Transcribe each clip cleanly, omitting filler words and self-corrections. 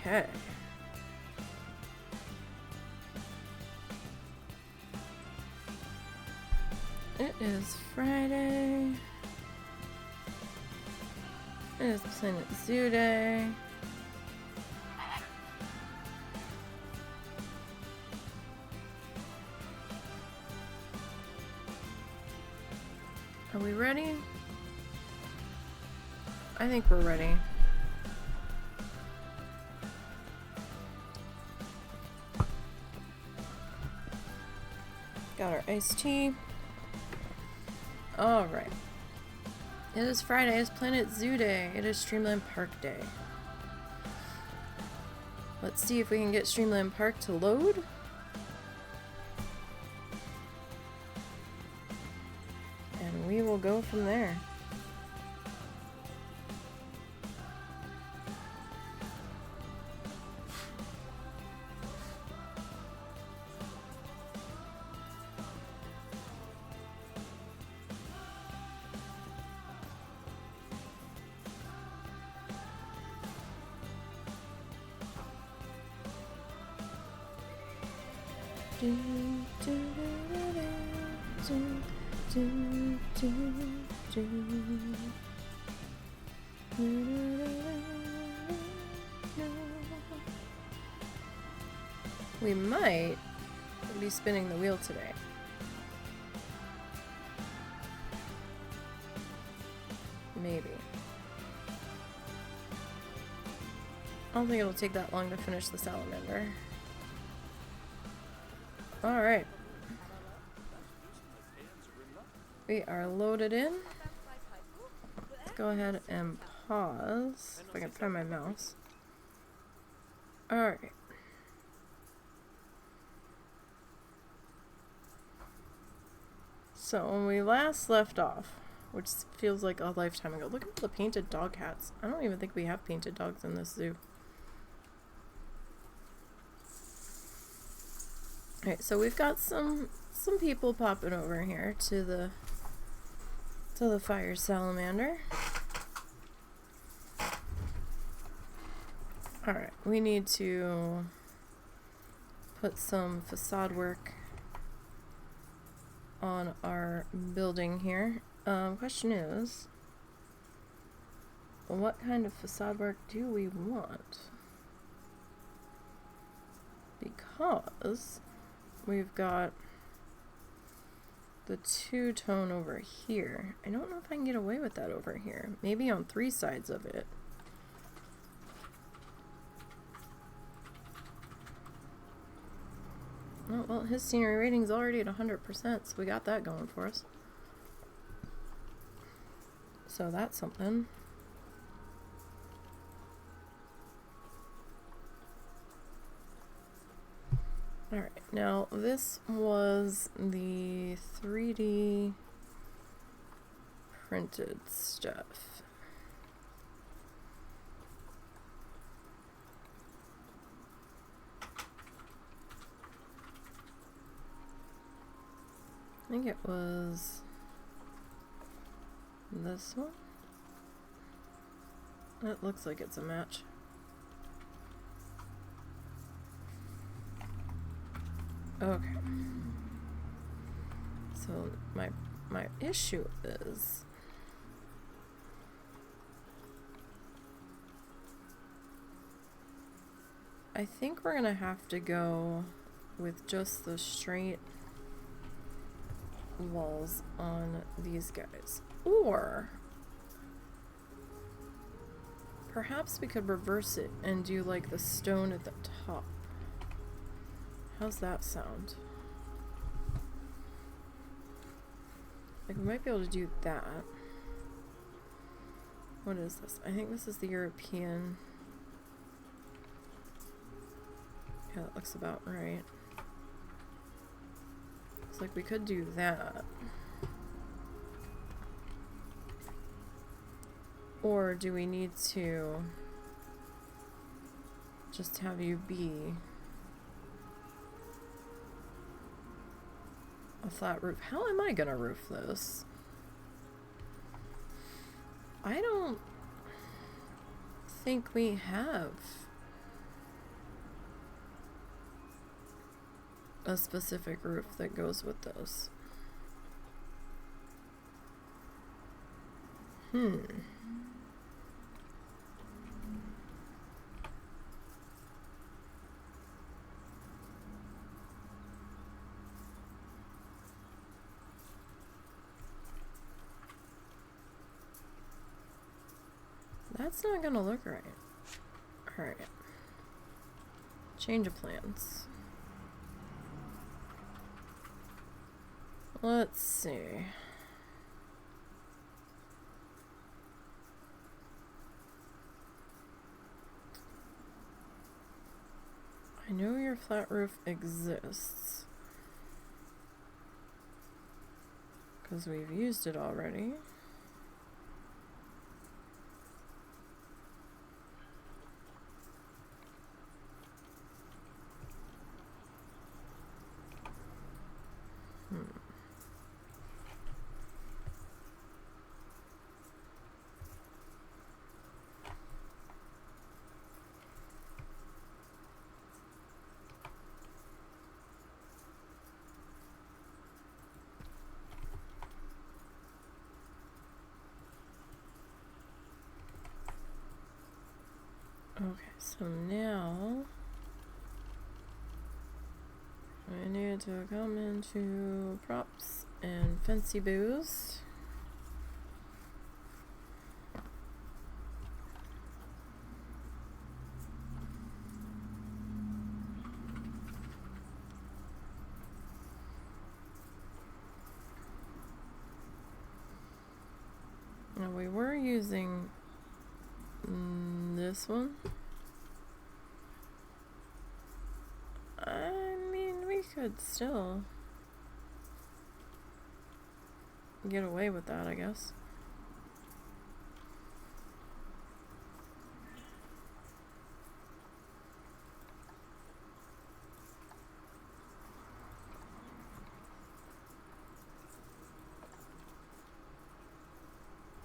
Okay. It is Friday. It is Planet Zoo Day. Are we ready? I think we're ready. Got our iced tea. Alright. It is Friday. It's Planet Zoo Day. It is Streamland Park Day. Let's see if we can get Streamland Park to load. And we will go from there. We might be spinning the wheel today. Maybe. I don't think it'll take that long to finish the salamander. Alright. We are loaded in. Let's go ahead and pause. If I can find my mouse. Alright. So when we last left off, which feels like a lifetime ago, look at the painted dog hats. I don't even think we have painted dogs in this zoo. Alright, so we've got some people popping over here to the Fire Salamander. Alright, we need to put some facade work on our building here. Question is, what kind of facade work do we want? Because we've got the two-tone over here. I don't know if I can get away with that over here. Maybe on 3 sides of it. Oh, well, his scenery rating's already at 100%, so we got that going for us. So that's something. Alright, now this was the 3D printed stuff. I think it was this one. It looks like it's a match. Okay. So my issue is I think we're gonna have to go with just the straight walls on these guys. Or perhaps we could reverse it and do like the stone at the top. How's that sound? Like we might be able to do that. What is this? I think this is the European. Yeah, that looks about right. Looks like we could do that. Or do we need to just have you be a flat roof? How am I gonna roof this? I don't think we have a specific roof that goes with this. That's not gonna look right. Alright. Change of plans. Let's see. I know your flat roof exists, because we've used it already. Okay, so now I need to come into props and fancy boost. Now we were using this one. I mean, we could still get away with that, I guess.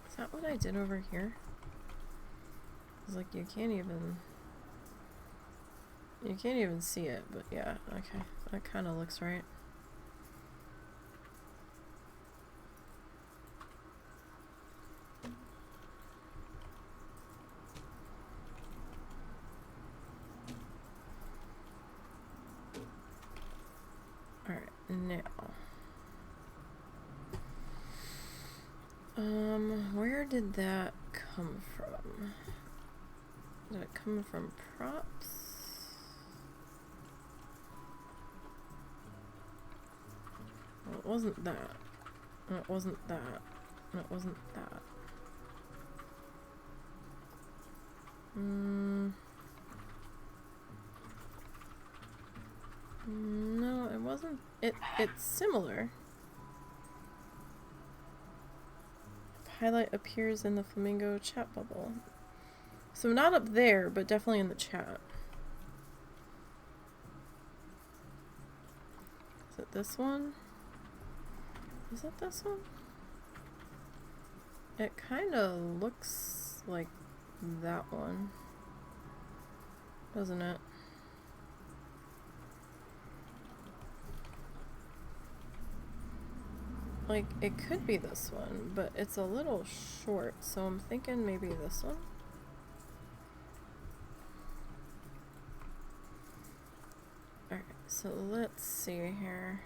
Is that what I did over here? It's like you can't even see it, but yeah, okay. That kind of looks right. Alright, now. Where did that come from? Did it come from props? Well, it wasn't that. And it wasn't that. And it wasn't that. No, it wasn't. It's similar. Highlight appears in the flamingo chat bubble. So not up there, but definitely in the chat. Is it this one? Is it this one? It kind of looks like that one, doesn't it? Like, it could be this one, but it's a little short, so I'm thinking maybe this one. Alright, so let's see here.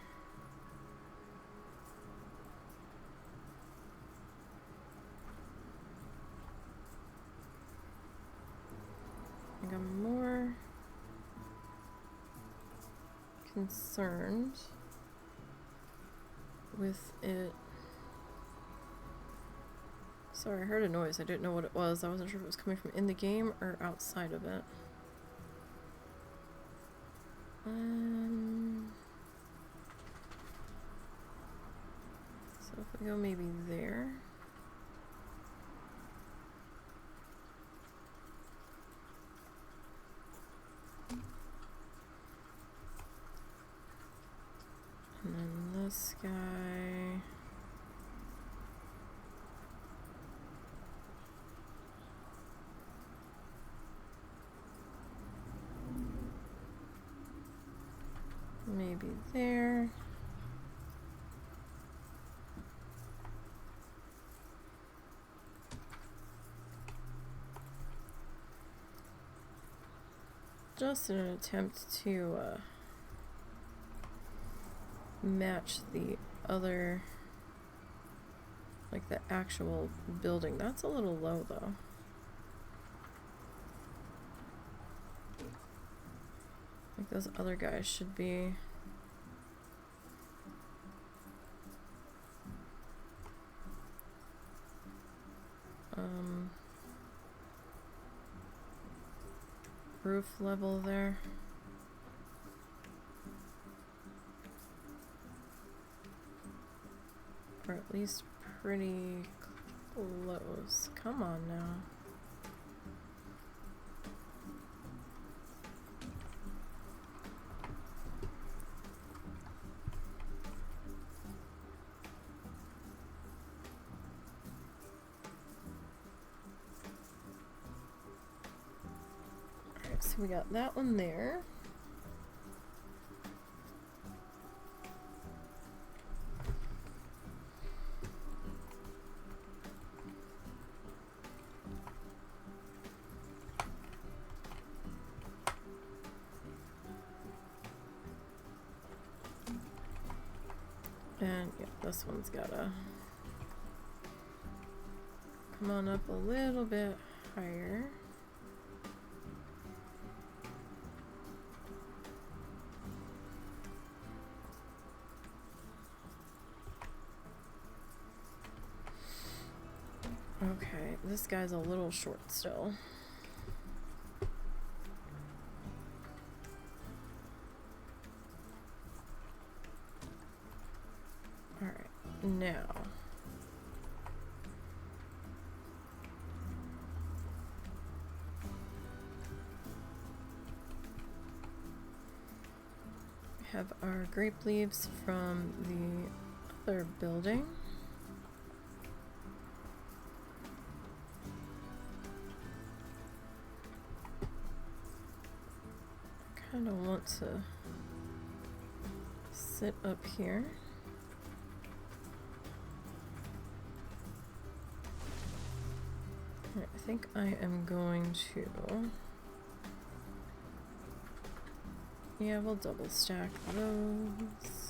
I think I'm more concerned with it. Sorry, I heard a noise. I didn't know what it was. I wasn't sure if it was coming from in the game or outside of it. So if we go maybe there. And then this guy. Maybe maybe there. Just in an attempt to match the other, like the actual building. That's a little low though. Like those other guys should be roof level there. Or at least pretty close. Come on now. Alright, so we got that one there. And yeah, this one's gotta come on up a little bit higher. Okay, this guy's a little short still. Now, we have our grape leaves from the other building. I kind of want to sit up here. I think I am going to, yeah, we'll double stack those.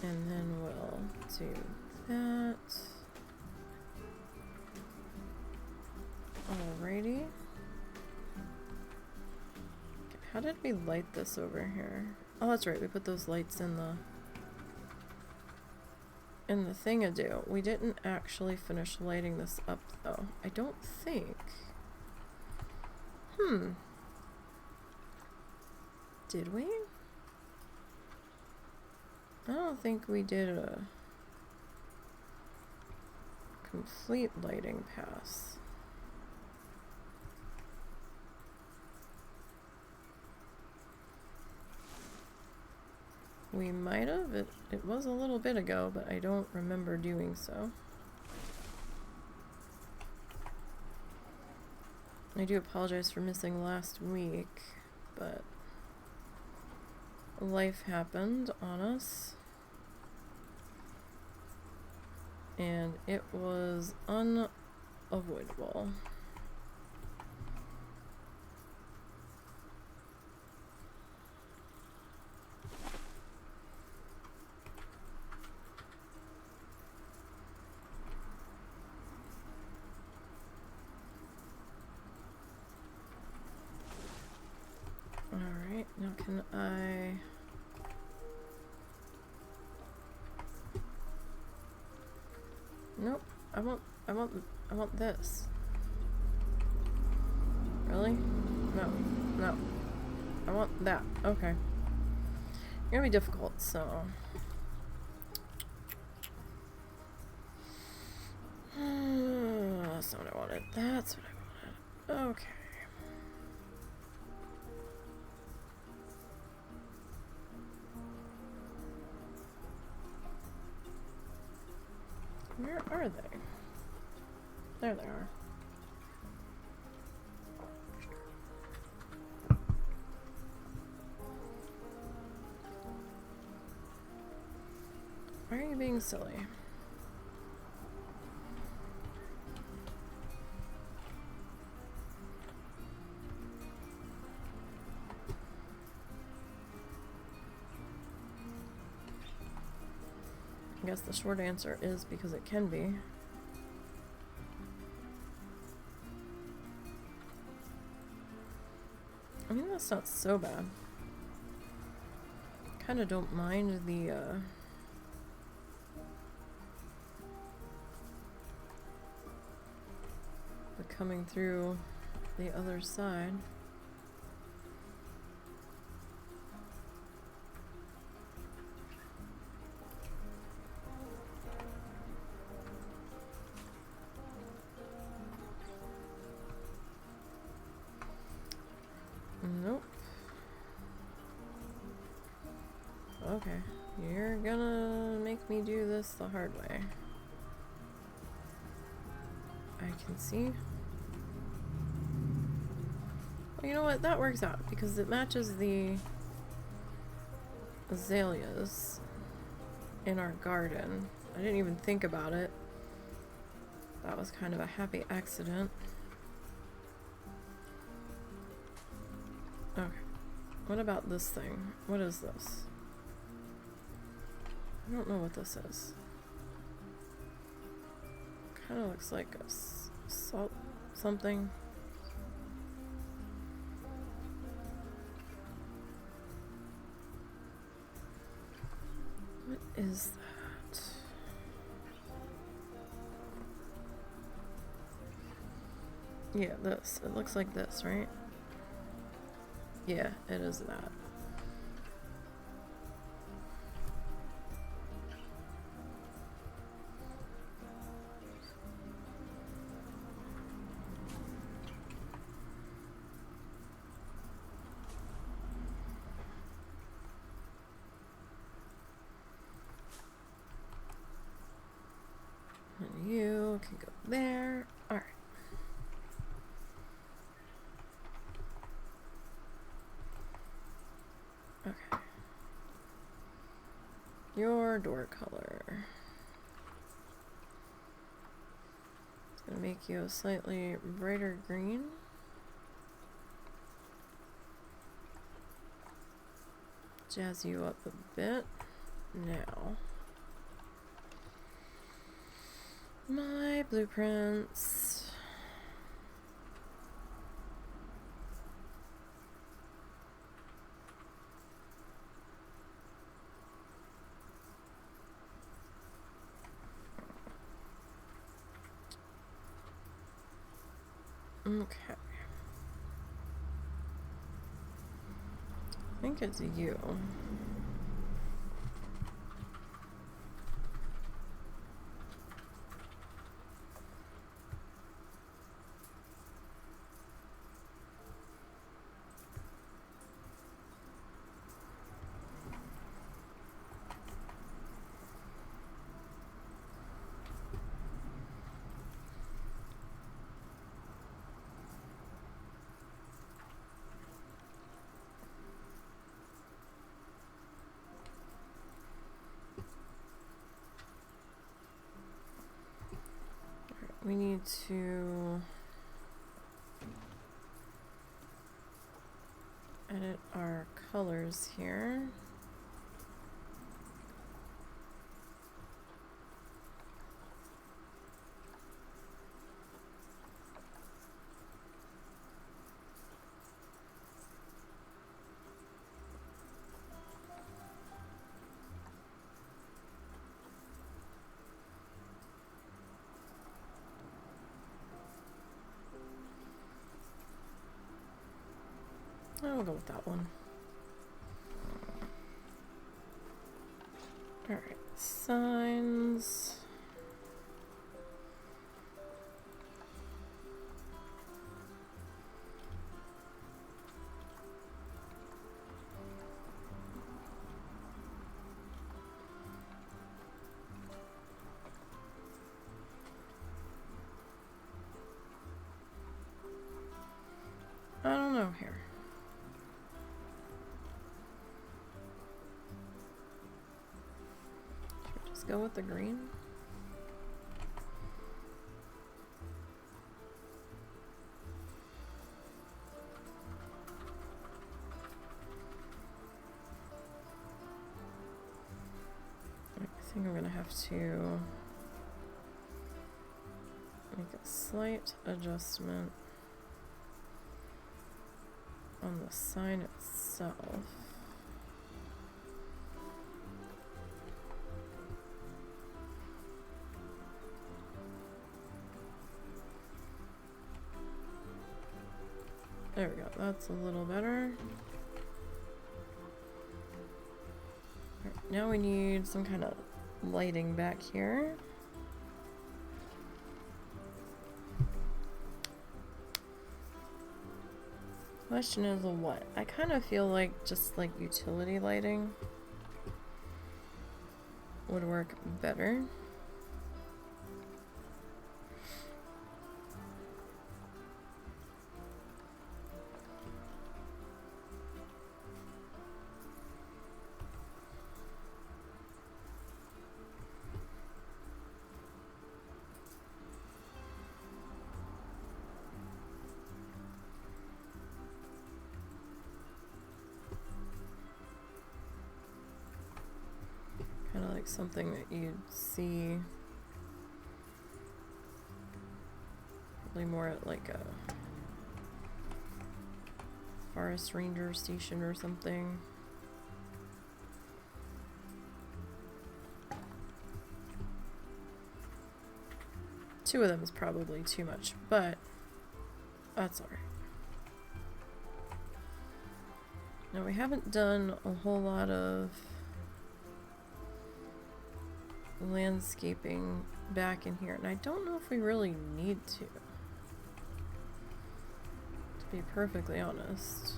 And then we'll do that. Alrighty. Okay, how did we light this over here? Oh, that's right, we put those lights in the thingadoo. We didn't actually finish lighting this up though. I don't think. Did we? I don't think we did a complete lighting pass. We might have. It was a little bit ago, but I don't remember doing so. I do apologize for missing last week, but life happened on us. And it was unavoidable. Alright, now can I... Nope, I want this. Really? No. I want that. Okay. It's gonna be difficult, so. That's not what I wanted. That's what I wanted. Okay. Where are they? There they are. Why are you being silly? I guess the short answer is because it can be. I mean, that's not so bad. Kind of don't mind the coming through the other side. Nope. Okay, you're gonna make me do this the hard way. I can see. Well, you know what? That works out because it matches the azaleas in our garden. I didn't even think about it. That was kind of a happy accident. Okay. What about this thing? What is this? I don't know what this is. Kind of looks like a salt something. What is that? Yeah, this. It looks like this, right? Yeah, it is that. And you can go there. All right. Okay. Your door color. It's gonna make you a slightly brighter green. Jazz you up a bit. Now, my blueprints. Okay. I think it's you. We need to edit our colors here. I'll go with that one. Alright, signs. go with the green? I think I'm gonna have to make a slight adjustment on the sign itself. There we go, that's a little better. Right, now we need some kind of lighting back here. Question is what? I kind of feel like just like utility lighting would work better. Kind of like something that you'd see probably more at like a forest ranger station or something. Two of them is probably too much, but that's alright. Now we haven't done a whole lot of landscaping back in here, and I don't know if we really need to be perfectly honest.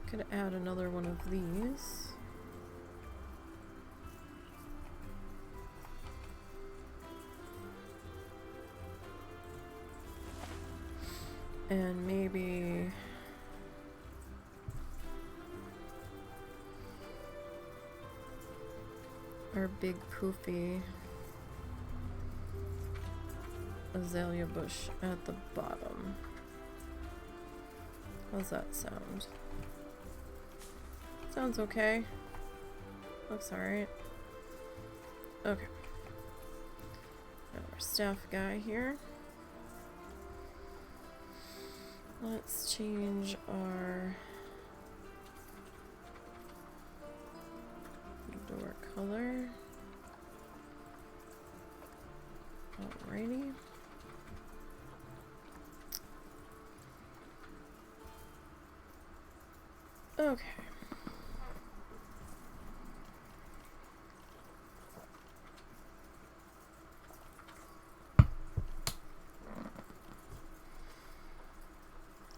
Could add another one of these. And maybe our big poofy azalea bush at the bottom. How's that sound? Sounds okay. Looks alright. Okay. Got our staff guy here. Let's change our door color. Alrighty. Okay.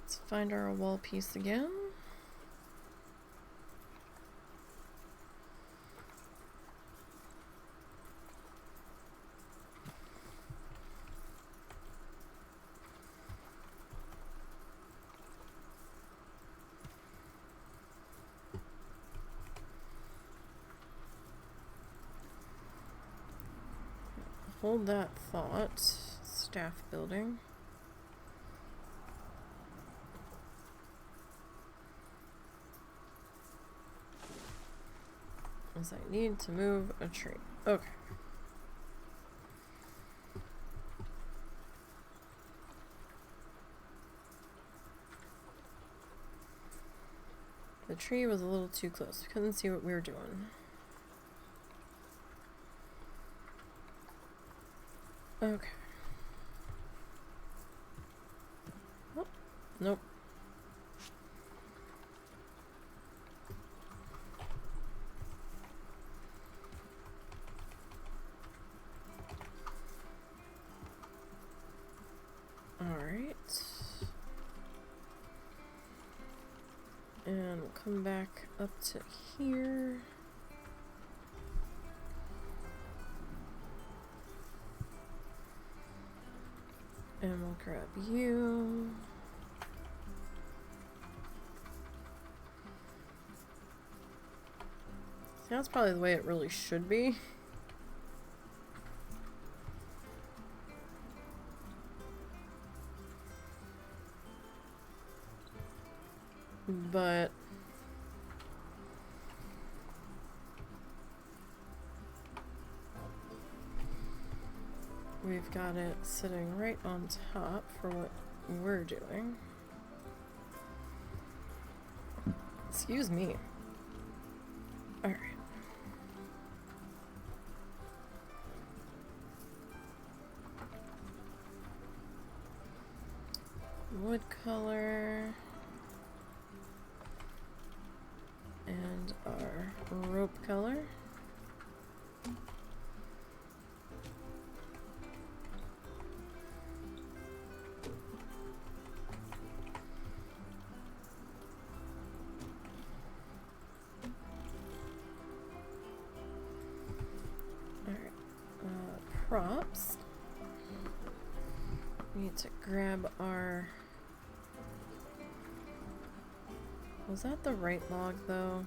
Let's find our wall piece again. Hold that thought, staff building. As I need to move a tree. Okay. The tree was a little too close. Couldn't see what we were doing. Okay. Oh, nope. All right. And we'll come back up to here. And we'll grab you. That's probably the way it really should be. But we've got it sitting right on top for what we're doing. Excuse me. Alright. Wood color. And our rope color. Props. We need to grab our... Was that the right log though?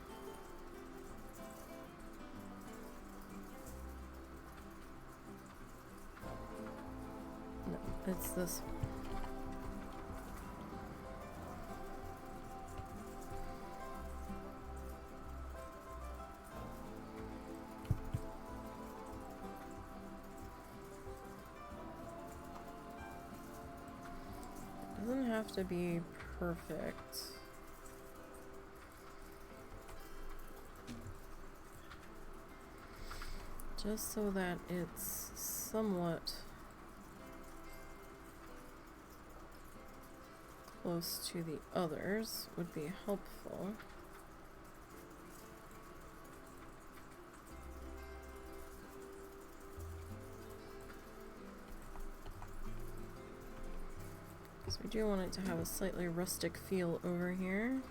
No, it's this one. Doesn't have to be perfect. Just so that it's somewhat close to the others would be helpful. So we do want it to have a slightly rustic feel over here.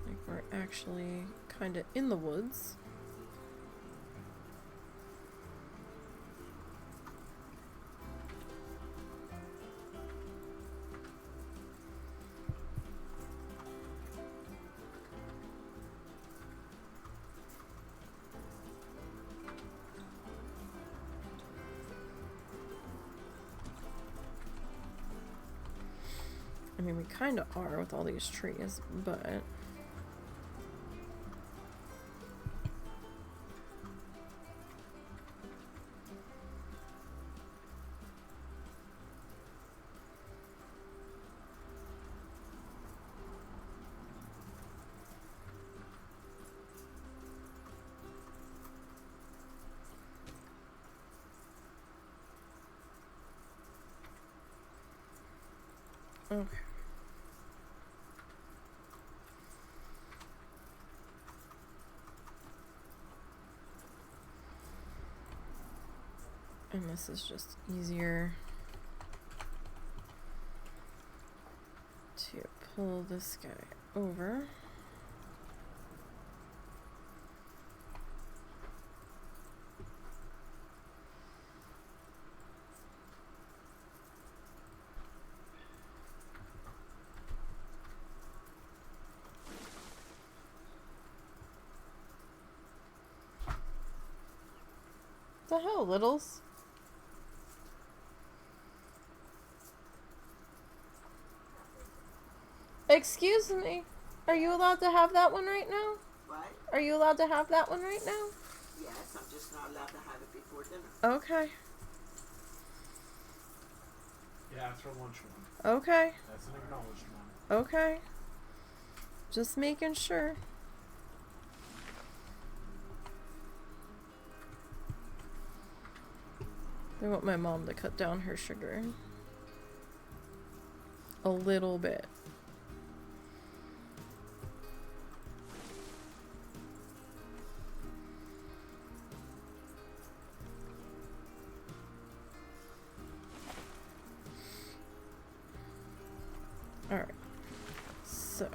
Like we're actually kind of in the woods. I mean, we kind of are with all these trees, but... Okay. And this is just easier to pull this guy over. The hell, Littles? Excuse me. Are you allowed to have that one right now? What? Are you allowed to have that one right now? Yes, I'm just not allowed to have it before dinner. Okay. Yeah, that's her lunch one. Okay. That's an acknowledged one. Okay. Just making sure. I want my mom to cut down her sugar. A little bit. Alright. So.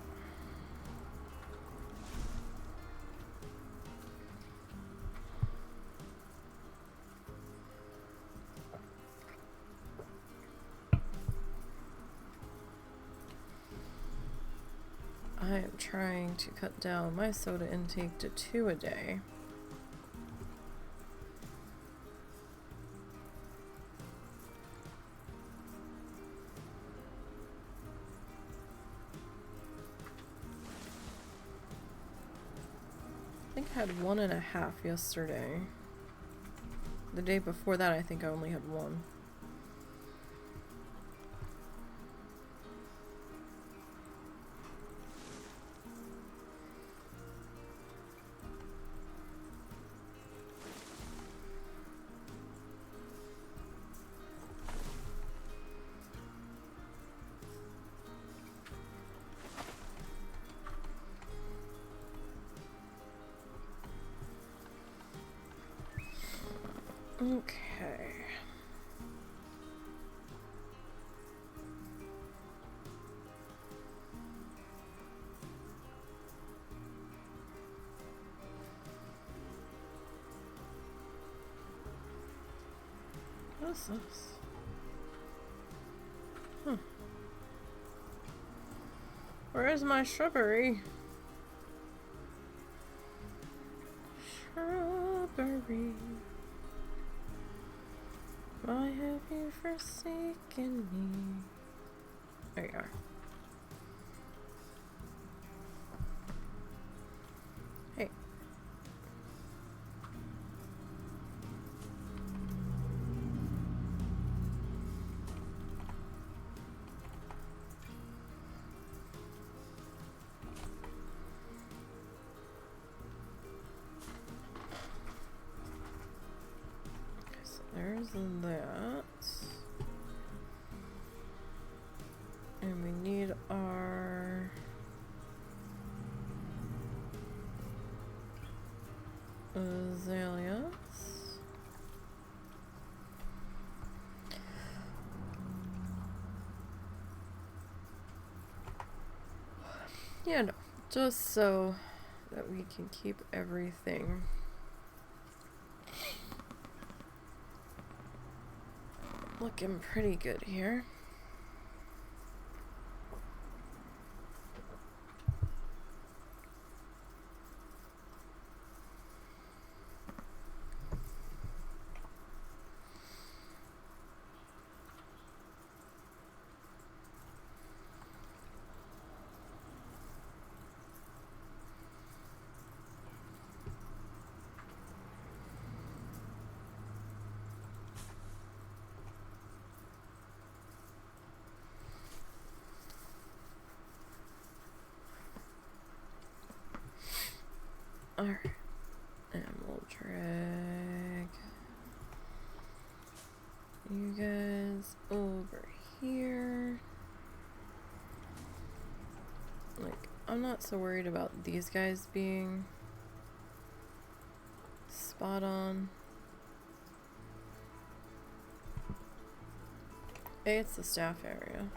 I am trying to cut down my soda intake to 2 a day. I think I had 1.5 yesterday. The day before that, I think I only had 1. Okay. What is this? Huh. Where is my shrubbery? Shrubbery. Why have you forsaken me? There you are. Hey. So there's that. And we need our azaleas. Yeah, no, just so that we can keep everything looking pretty good here. Alright, and we'll drag you guys over here. Like, I'm not so worried about these guys being spot on. Hey, it's the staff area.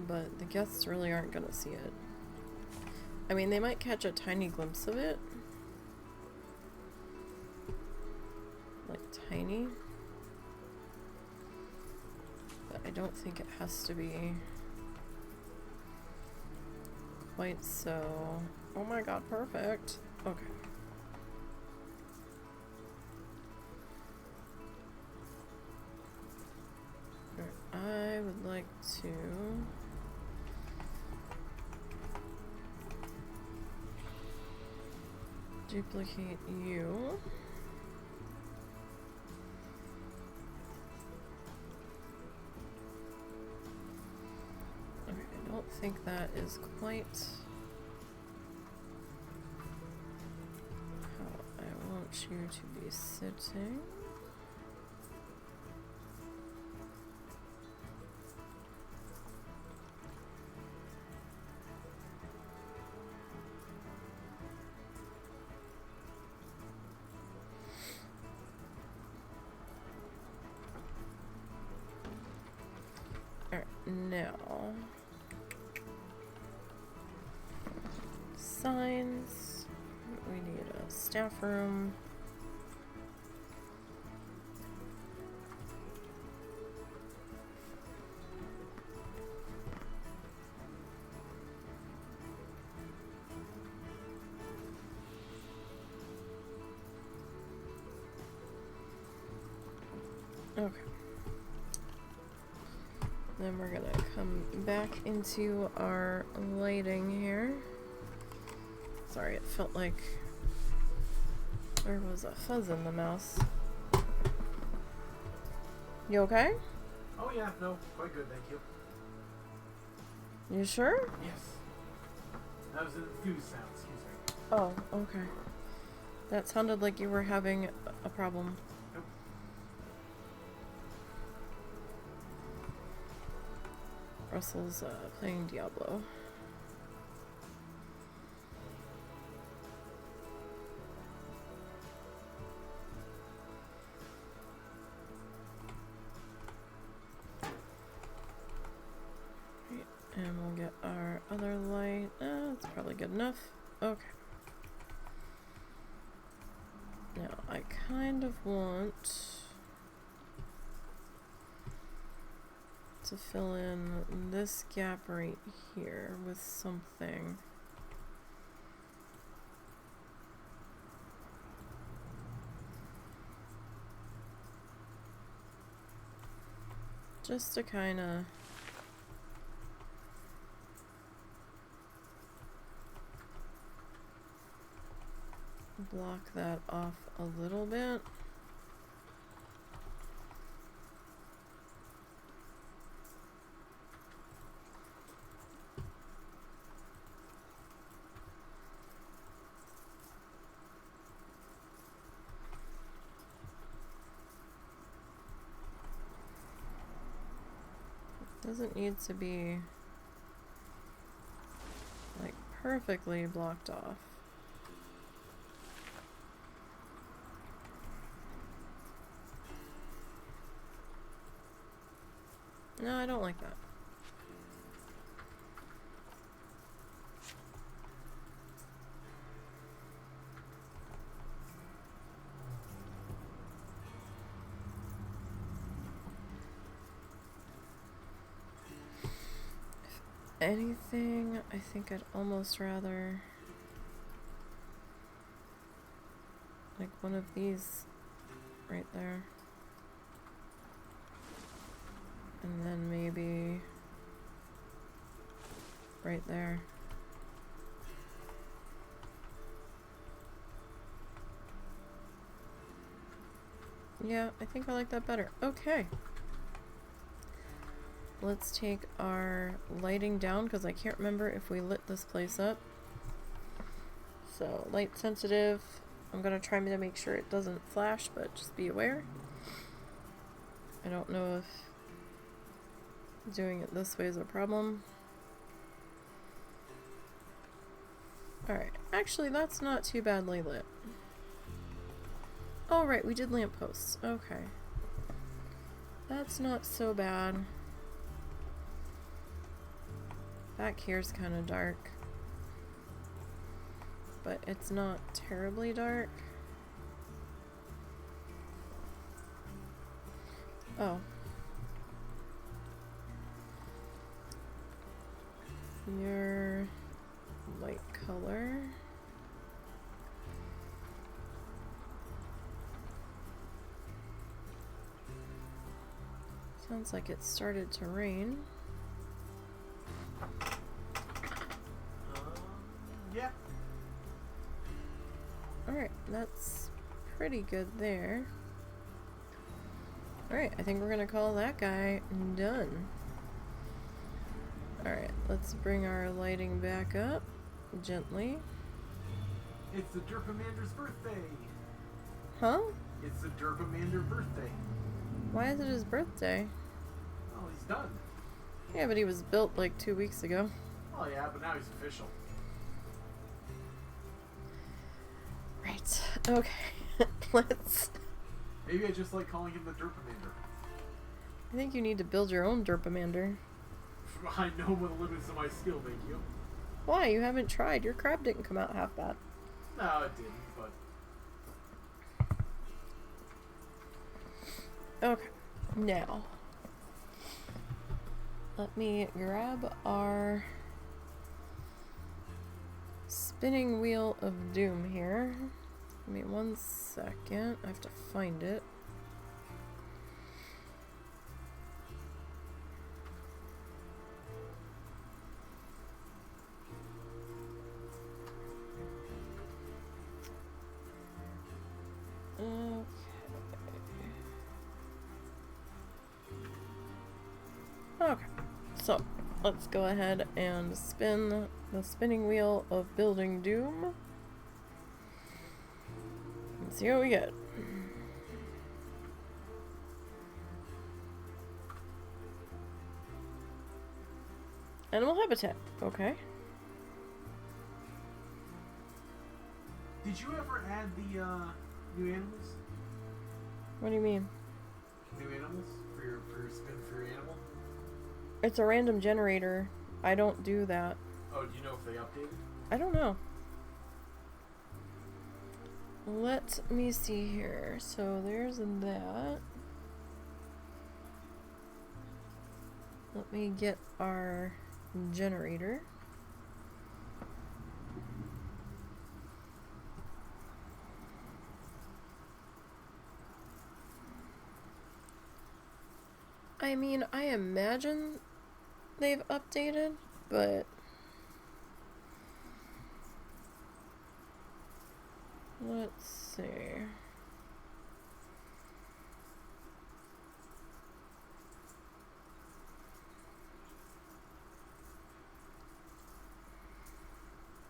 But the guests really aren't gonna see it. I mean, they might catch a tiny glimpse of it. Like, tiny. But I don't think it has to be quite so... Oh my god, perfect. Okay. I would like to... duplicate you. Okay, I don't think that is quite how I want you to be sitting. Now, signs, we need a staff room. Okay. Then we're gonna come back into our lighting here. Sorry, it felt like there was a fuzz in the mouse. You okay? Oh yeah, no, quite good, thank you. You sure? Yes. That was an enthused sound, excuse me. Oh, okay. That sounded like you were having a problem. Nope. Russell's playing Diablo. And we'll get our other light. That's probably good enough. Okay. Now, I kind of want to fill in this gap right here with something. Just to kind of block that off a little bit. It doesn't need to be like perfectly blocked off. No, I don't like that. If anything, I think I'd almost rather like one of these right there. And then maybe right there. Yeah, I think I like that better. Okay. Let's take our lighting down because I can't remember if we lit this place up. So, light sensitive. I'm going to try to make sure it doesn't flash, but just be aware. I don't know if doing it this way is a problem. Alright, actually that's not too badly lit. Oh right, we did lampposts. Okay. That's not so bad. Back here's kind of dark. But it's not terribly dark. Oh. Your light color. Sounds like it started to rain. Yeah. Alright, that's pretty good there. Alright, I think we're gonna call that guy done. Alright, let's bring our lighting back up gently. It's the Derpamander's birthday. Huh? It's the Derpamander birthday. Why is it his birthday? Oh, he's done. Yeah, but he was built like 2 weeks ago. Oh yeah, but now he's official. Right. Okay. Let's... Maybe I just like calling him the Derpamander. I think you need to build your own Derpamander. I know the limits of my skill, thank you. Why? You haven't tried. Your crab didn't come out half bad. No, it didn't, but... Okay. Now, let me grab our spinning wheel of doom here. Give me 1 second. I have to find it. So, let's go ahead and spin the spinning wheel of Building Doom. And see what we get. Animal habitat. Okay. Did you ever add the new animals? What do you mean? New animals for your spin for your animal? It's a random generator. I don't do that. Oh, do you know if they updated? I don't know. Let me see here. So there's that. Let me get our generator. I mean, I imagine they've updated, but let's see.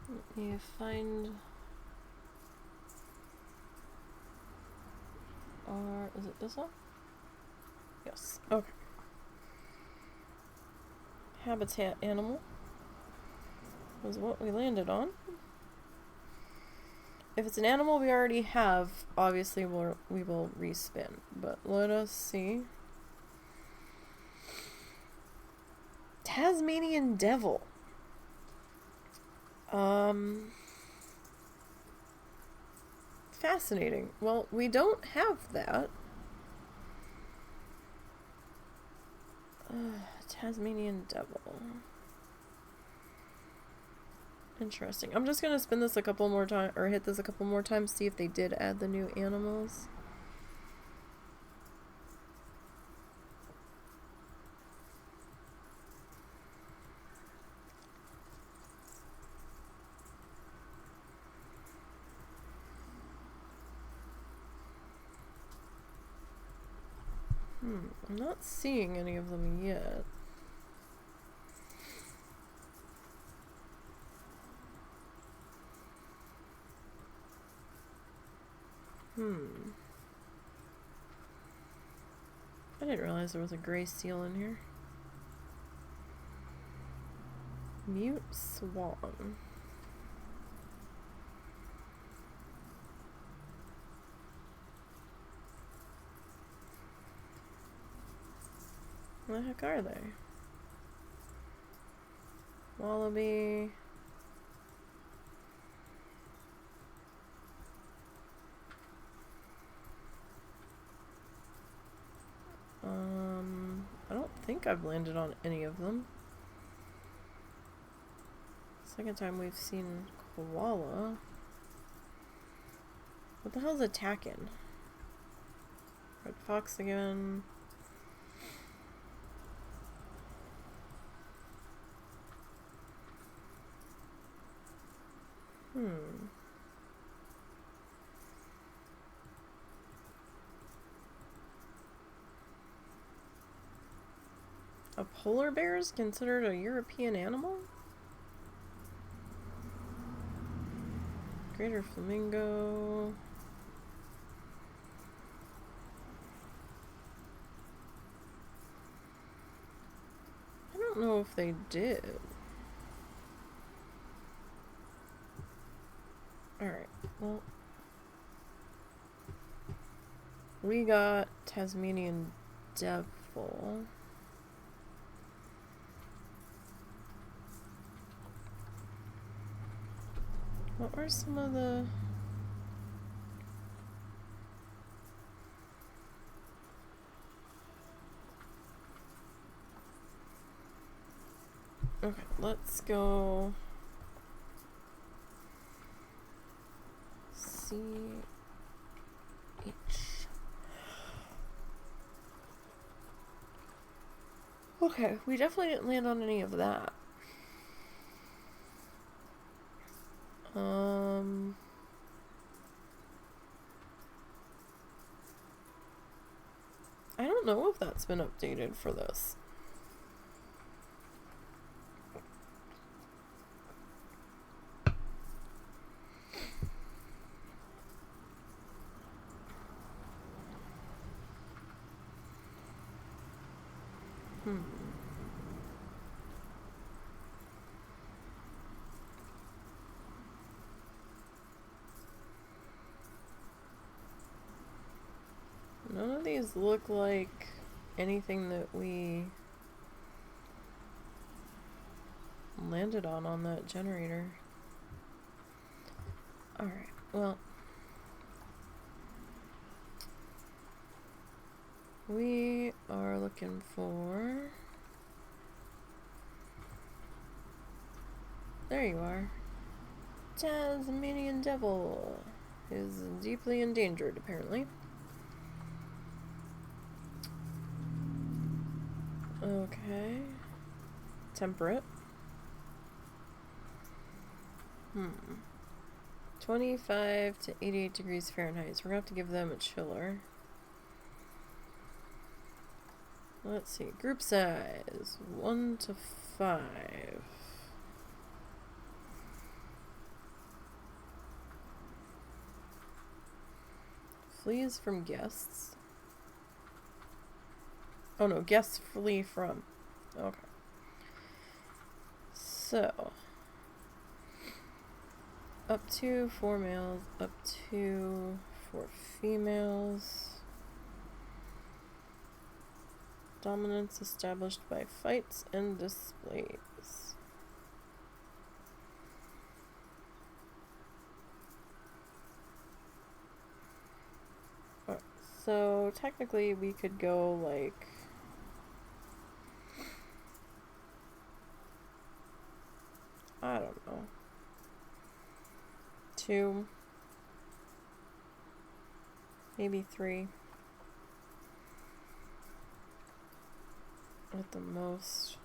Let me find our, is it this one? Yes, okay. Habitat animal was what we landed on. If it's an animal we already have, obviously we will respin. But let us see. Tasmanian Devil. Fascinating. Well, we don't have that. Tasmanian Devil. Interesting. I'm just gonna spin this a couple more times, or hit this a couple more times, see if they did add the new animals. I'm not seeing any of them yet. I didn't realize there was a gray seal in here. Mute Swan. What the heck are they? Wallaby. I don't think I've landed on any of them. Second time we've seen koala. What the hell's attacking? Red fox again. A polar bear is considered a European animal? Greater flamingo. I don't know if they did. Alright, well. We got Tasmanian Devil. What were some of the... Okay, let's go... CH. Okay, we definitely didn't land on any of that. I don't know if that's been updated for this. None of these look like anything that we landed on that generator. Alright, well, we are looking for... There you are. Tasmanian Devil is deeply endangered, apparently. Okay. Temperate. 25 to 88 degrees Fahrenheit. So we're going to have to give them a chiller. Let's see. Group size 1 to 5. Flees from guests. Oh no, guests flee from. Okay. So. Up to 4 males, up to 4 females. Dominance established by fights and displays. Alright, so technically we could go like... I don't know. 2, maybe 3 at the most.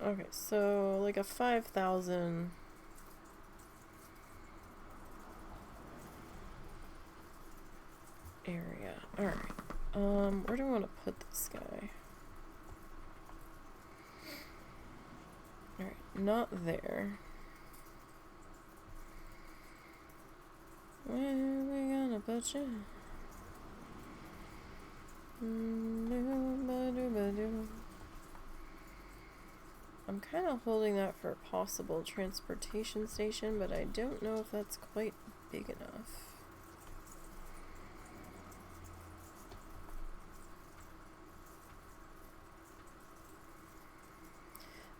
Okay, so like a 5,000 area. Alright. Where do we want to put this guy? Alright, not there. Where are we gonna put you? I'm kind of holding that for a possible transportation station, but I don't know if that's quite big enough.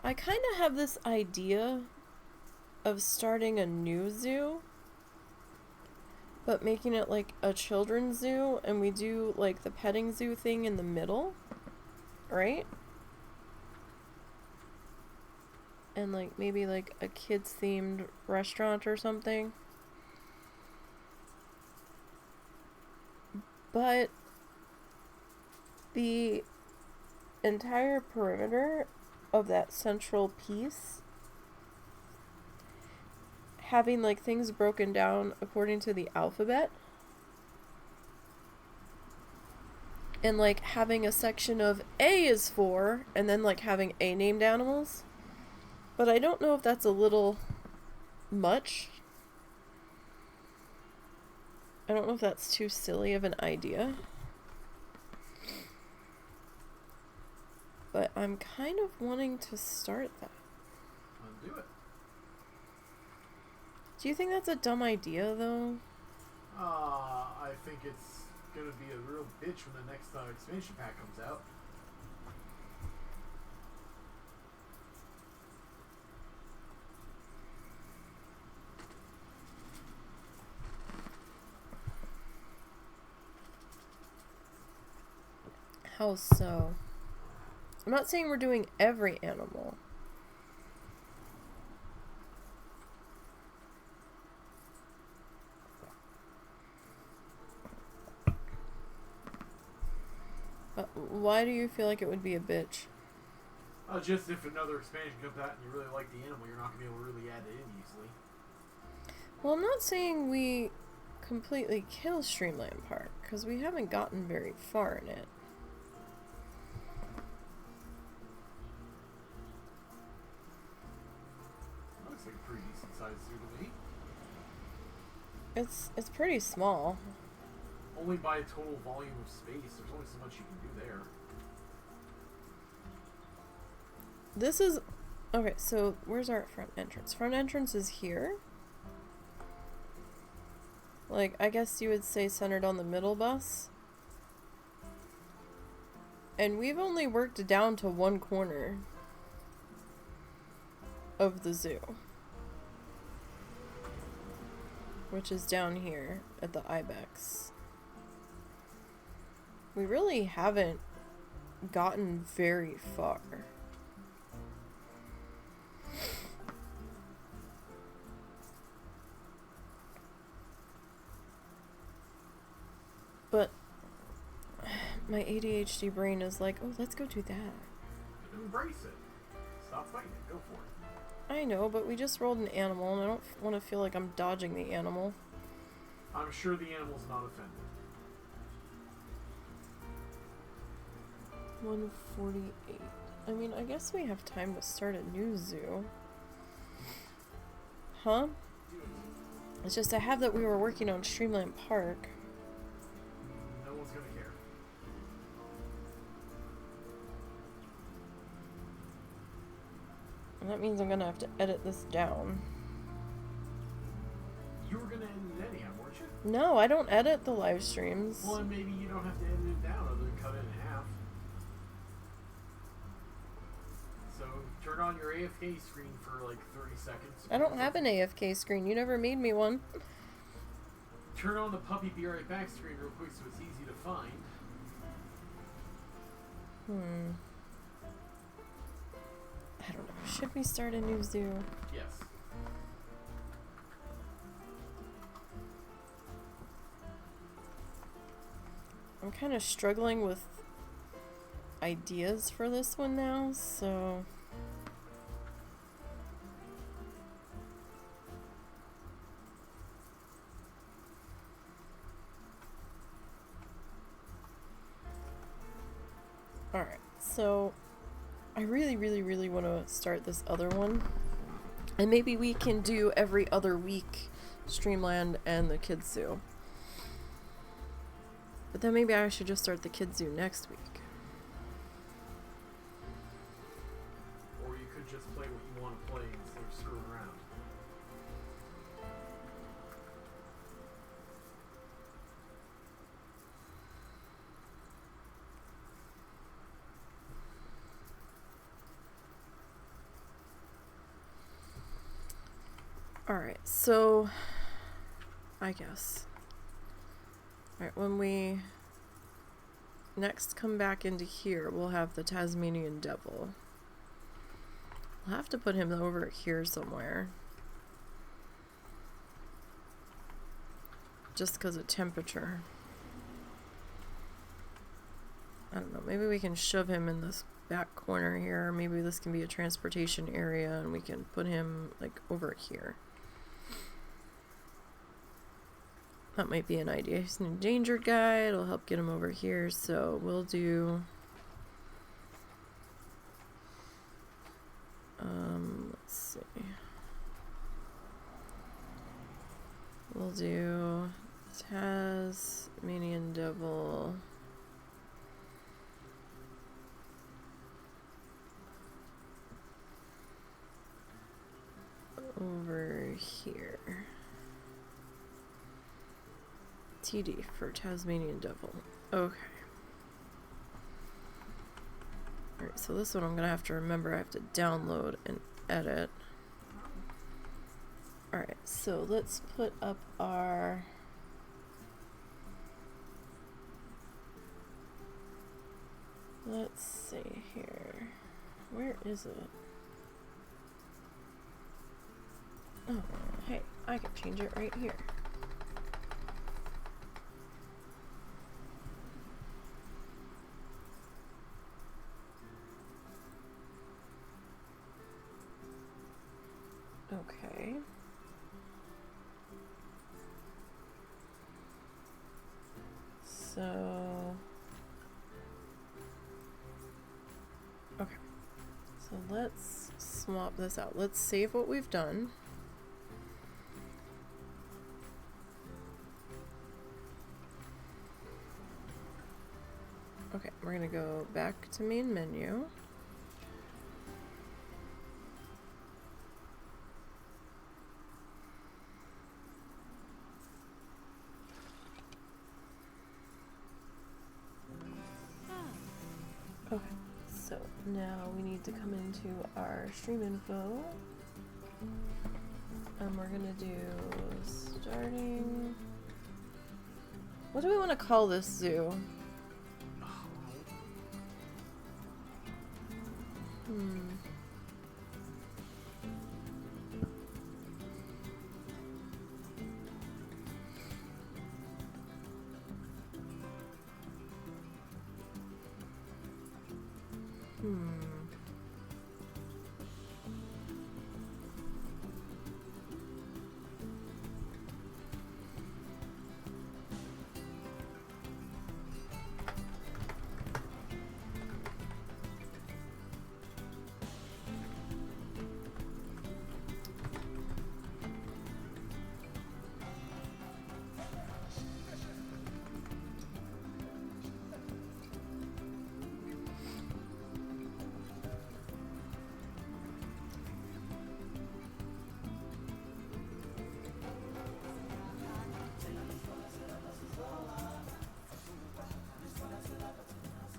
I kind of have this idea of starting a new zoo, but making it like a children's zoo, and we do like the petting zoo thing in the middle, right? And like maybe like a kids themed restaurant or something. But the entire perimeter of that central piece having like things broken down according to the alphabet, and like having a section of A is for, and then like having A named animals. But I don't know if that's a little much. I don't know if that's too silly of an idea. But I'm kind of wanting to start that. I'll do it. Do you think that's a dumb idea, though? I think it's gonna be a real bitch when the next expansion pack comes out. How so? I'm not saying we're doing every animal. But why do you feel like it would be a bitch? Just if another expansion comes out and you really like the animal, you're not going to be able to really add it in easily. Well, I'm not saying we completely kill Streamland Park, because we haven't gotten very far in it. Looks like a pretty decent sized zoo to me. It's pretty small. only by total volume of space. There's only so much you can do there. This is... Okay, so where's our front entrance? Front entrance is here. Like, I guess you would say centered on the middle bus. And we've only worked down to one corner of the zoo. Which is down here at the Ibex. We really haven't gotten very far. But my ADHD brain is like, oh, let's go do that. Embrace it. Stop fighting it. Go for it. I know, but we just rolled an animal, and I don't want to feel like I'm dodging the animal. I'm sure the animal's not offended. 148. I mean, I guess we have time to start a new zoo. Huh? It's just I have that we were working on Streamland Park. No one's gonna care. And that means I'm gonna have to edit this down. You were gonna end it anyhow, weren't you? No, I don't edit the live streams. Well, and maybe you don't have to edit it down other than cut it in half. So turn on your AFK screen for like 30 seconds. I don't have an AFK screen. You never made me one. Turn on the puppy be right back screen real quick so it's easy to find. I don't know. Should we start a new zoo? Yes. I'm kind of struggling with ideas for this one now, so... Alright, so I really want to start this other one. And maybe we can do every other week Streamland and the Kids Zoo. But then maybe I should just start the Kids Zoo next week. Or you could just play what you want to play instead of screwing around. Alright, so I guess. Alright, when we next come back into here, we'll have the Tasmanian Devil. We'll have to put him over here somewhere. Just because of temperature. I don't know, maybe we can shove him in this back corner here. Maybe this can be a transportation area and we can put him like over here. That might be an idea. He's an endangered guy. It'll help get him over here. So we'll do... let's see. We'll do Tasmanian Devil. Over here. TD for Tasmanian Devil. Okay. Alright, so this one I'm gonna have to remember I have to download and edit. Alright, so let's put up our... Let's see here. Where is it? Oh, hey, I can change it right here. Okay. So... Okay. So let's swap this out. Let's save what we've done. Okay, we're gonna go back to main menu. Okay, so now we need to come into our stream info. And we're gonna do starting. What do we want to call this zoo?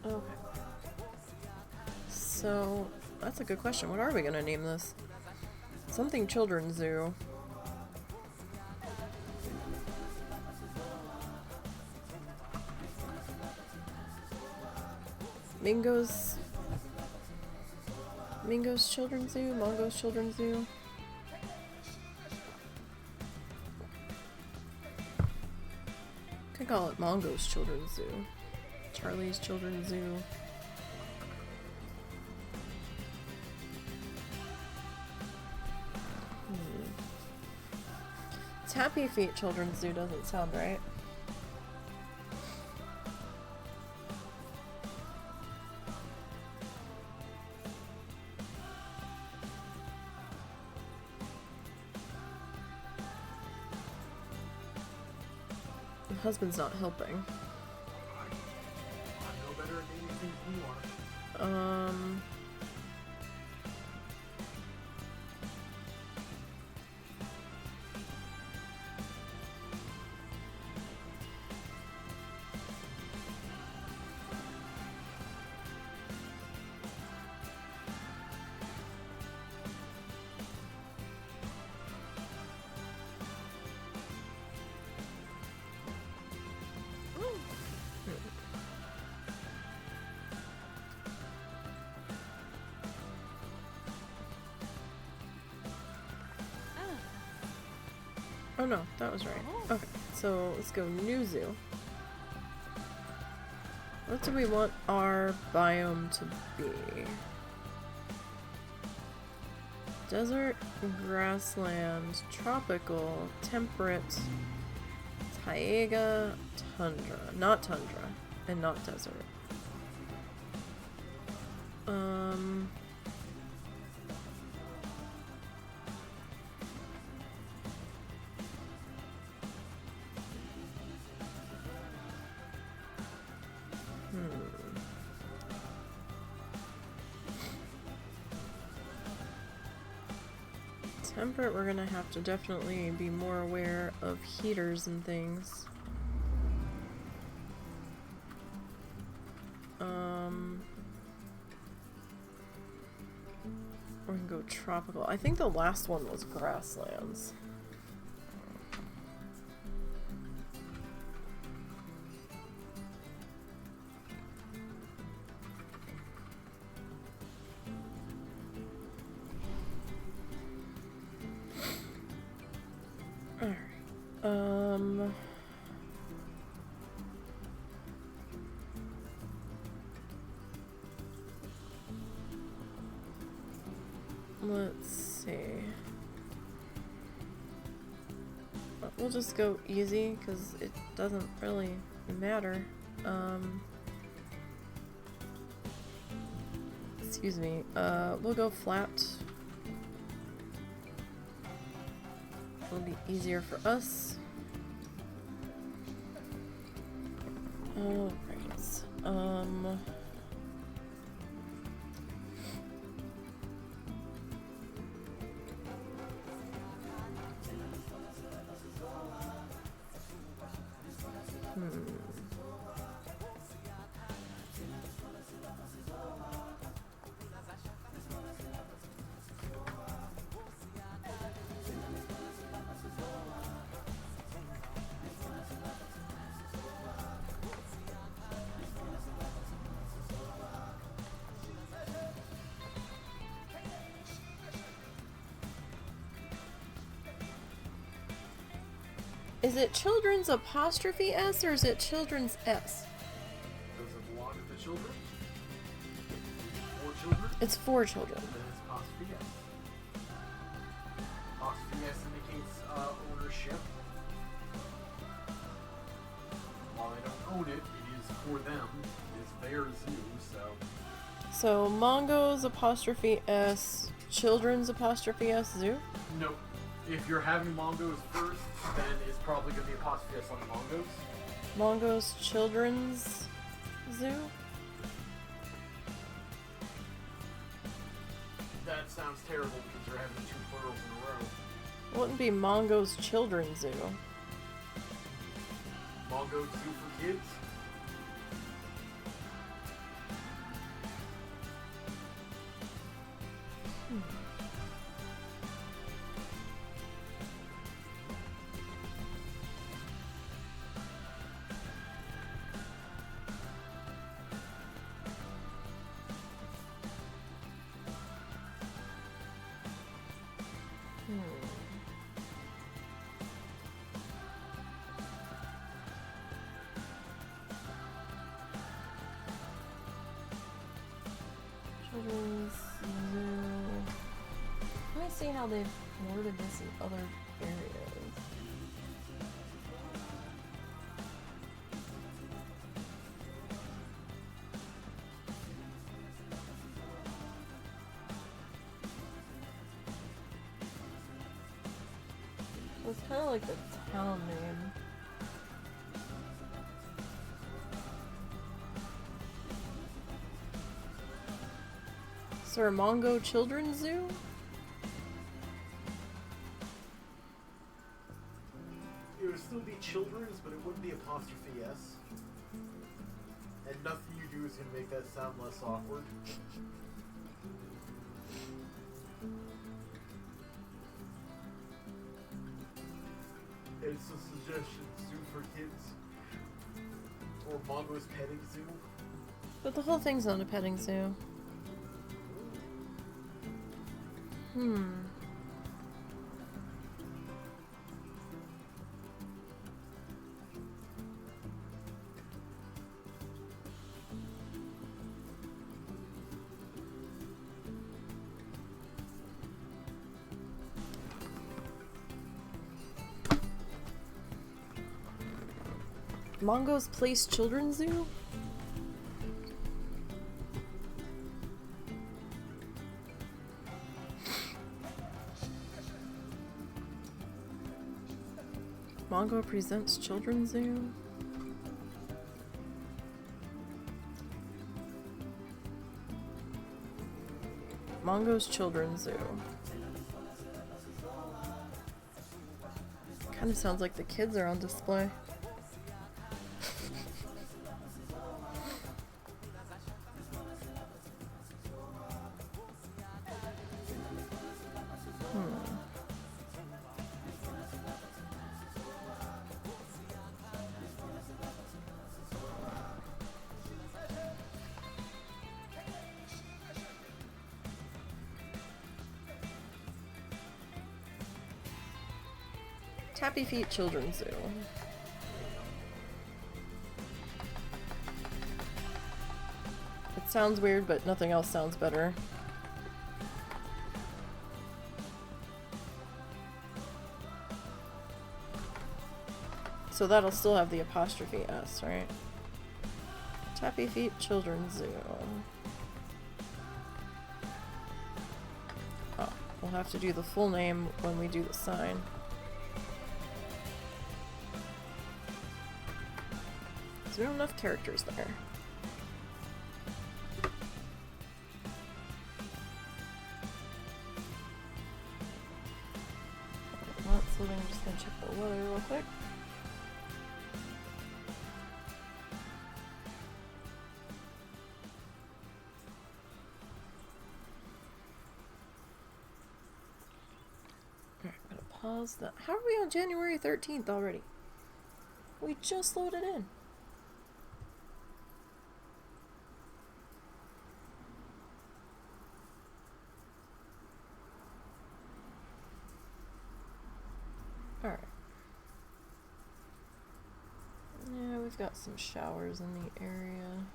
Okay. So, that's a good question. What are we gonna name this? Something children's zoo. Mingo's Children's Zoo? Mongo's Children's Zoo? Could call it Mongo's Children's Zoo. Charlie's Children's Zoo. Happy Feet Children's Zoo doesn't sound right. My husband's not helping. I'm no better at naming things than you are. Oh no, that was right. Okay, so let's go new zoo. What do we want our biome to be? Desert, grassland, tropical, temperate, taiga, tundra. Not tundra, and not desert. Temperate, we're gonna have to definitely be more aware of heaters and things. We can go tropical. I think the last one was grasslands. Let's see. We'll just go easy because it doesn't really matter. Excuse me. We'll go flat. It'll be easier for us. Alright. Is it children's apostrophe S or is it children's S? Does it belong to the children? For children? It's for children. Then it's apostrophe S. Apostrophe S indicates ownership. While they don't own it, it is for them. It's their zoo, so. So Mongo's apostrophe S, children's apostrophe S zoo? Nope. If you're having Mongos first, then it's probably going to be apostrophe S on the Mongos. Mongo's children's zoo? That sounds terrible because they're having two plurals in a row. It wouldn't be Mongo's children's zoo. Mongo Zoo for kids? Children's zoo. Let me see how they've worded this in other areas. It's kind of like the town name. Sir Mongo Children's Zoo? It would still be children's, but it wouldn't be apostrophe S. And nothing you do is going to make that sound less awkward. It's a suggestion, zoo for kids. Or Mongo's petting zoo. But the whole thing's not a petting zoo. Mongo's Place Children's Zoo? Mongo Presents Children's Zoo? Mongo's Children's Zoo. Kind of sounds like the kids are on display. Happy Feet Children's Zoo. It sounds weird, but nothing else sounds better. So that'll still have the apostrophe S, right? Happy Feet Children's Zoo. Oh, we'll have to do the full name when we do the sign. There's not enough characters there. then I'm just gonna check the weather real quick. Alright, I'm gonna pause that. How are we on January 13th already? We just loaded in. Alright. Yeah, we've got some showers in the area.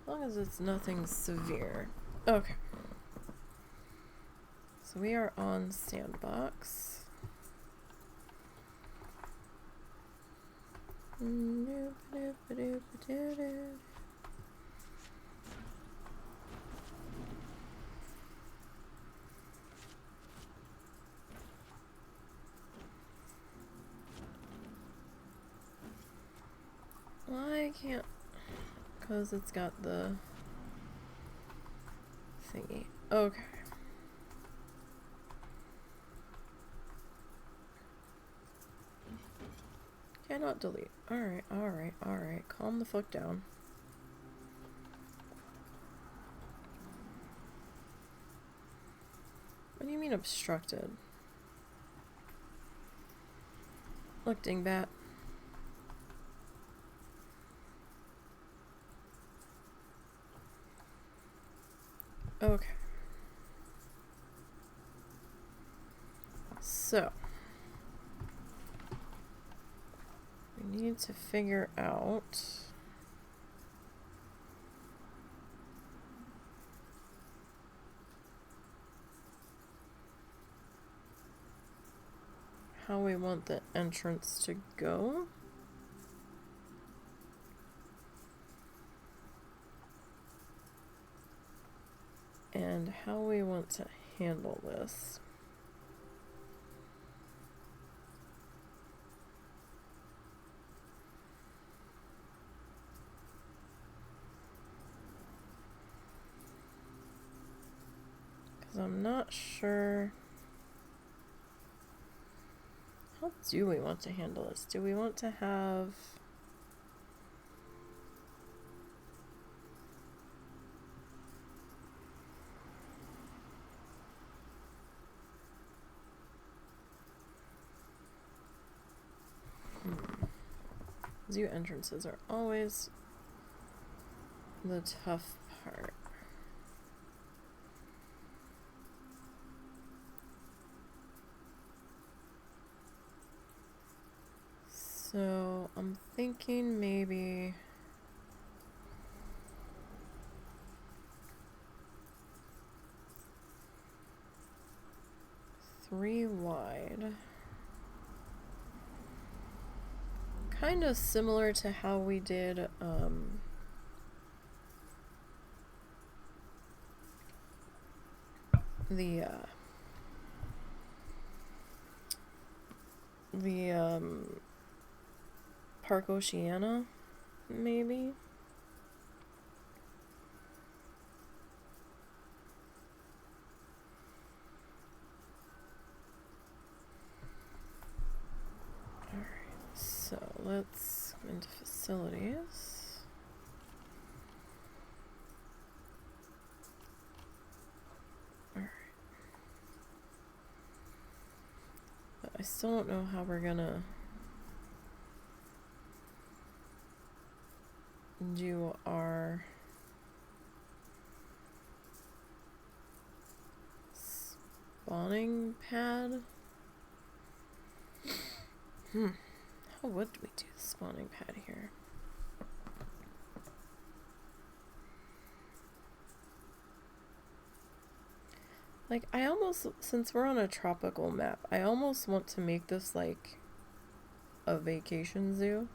As long as it's nothing severe. Okay. So we are on Sandbox. I can't, because it's got the thingy. Okay. Cannot delete. Alright, alright, alright. Calm the fuck down. What do you mean obstructed? Look, dingbat. Okay. So. We need to figure out how we want the entrance to go. And how we want to handle this. Because I'm not sure. How do we want to handle this? Do we want to have... Zoo entrances are always the tough part. So I'm thinking maybe three wide. Kind of similar to how we did the Park Oceana, maybe. Alright, so let's go into facilities. Alright. But I still don't know how we're gonna do our spawning pad. How would we do the spawning pad here? Like, I almost, since we're on a tropical map, I almost want to make this like a vacation zoo.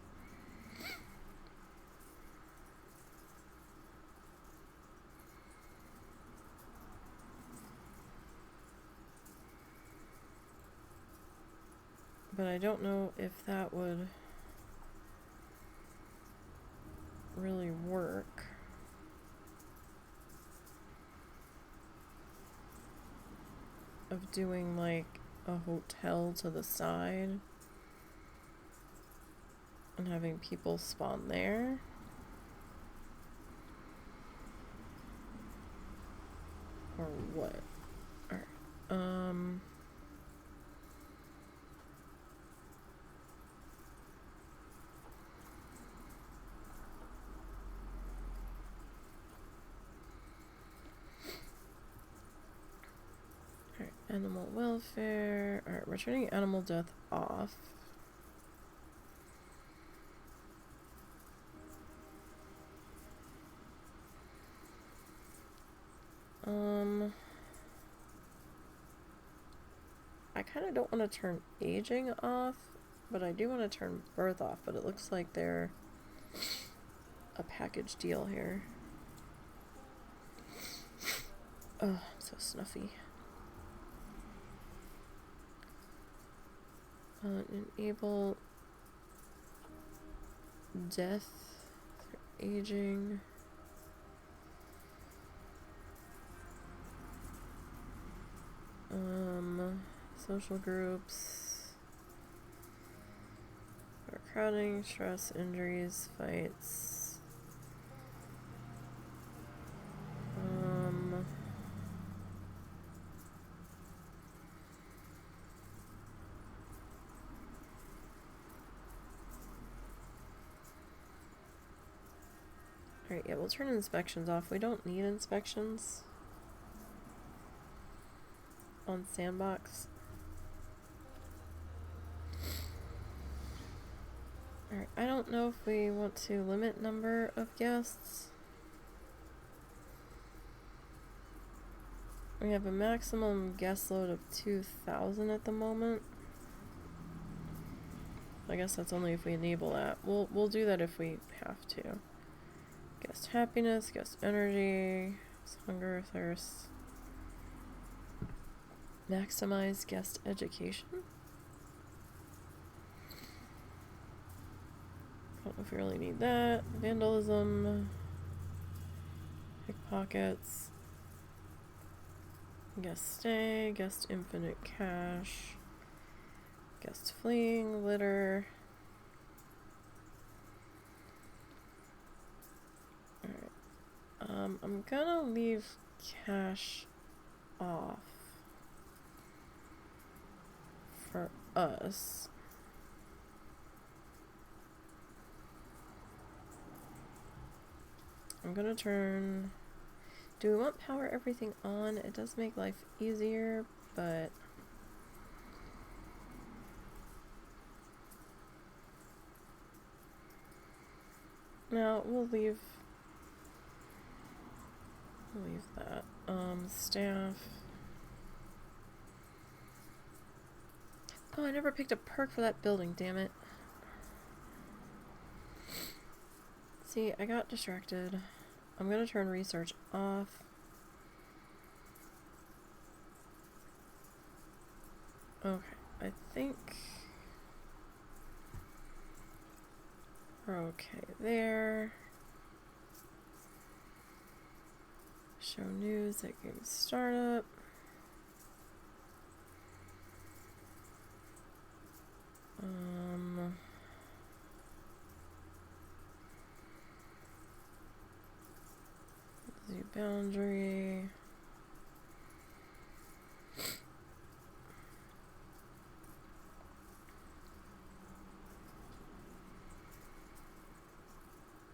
But I don't know if that would really work. Of doing like a hotel to the side and having people spawn there. Or what? Alright. Alright, animal welfare. Alright, we're turning animal death off. I kind of don't want to turn aging off, but I do want to turn birth off, but it looks like they're a package deal here. Oh, I'm so snuffy. Enable death through aging. Social groups. Overcrowding, stress, injuries, fights. Alright, yeah, we'll turn inspections off. We don't need inspections on Sandbox. Alright, I don't know if we want to limit number of guests. We have a maximum guest load of 2,000 at the moment. I guess that's only if we enable that. We'll do that if we have to. Guest happiness, guest energy, hunger, thirst. Maximize guest education. Don't know if we really need that. Vandalism. Pickpockets. Guest stay. Guest infinite cash. Guest fleeing. Litter. Alright. I'm gonna leave cash off for us. I'm gonna turn... Do we want power everything on? It does make life easier, but... No, we'll leave that. Staff. Oh, I never picked a perk for that building, damn it. See, I got distracted. I'm gonna turn research off. Okay, I think we're okay there. Show news at game startup. Zoo boundary.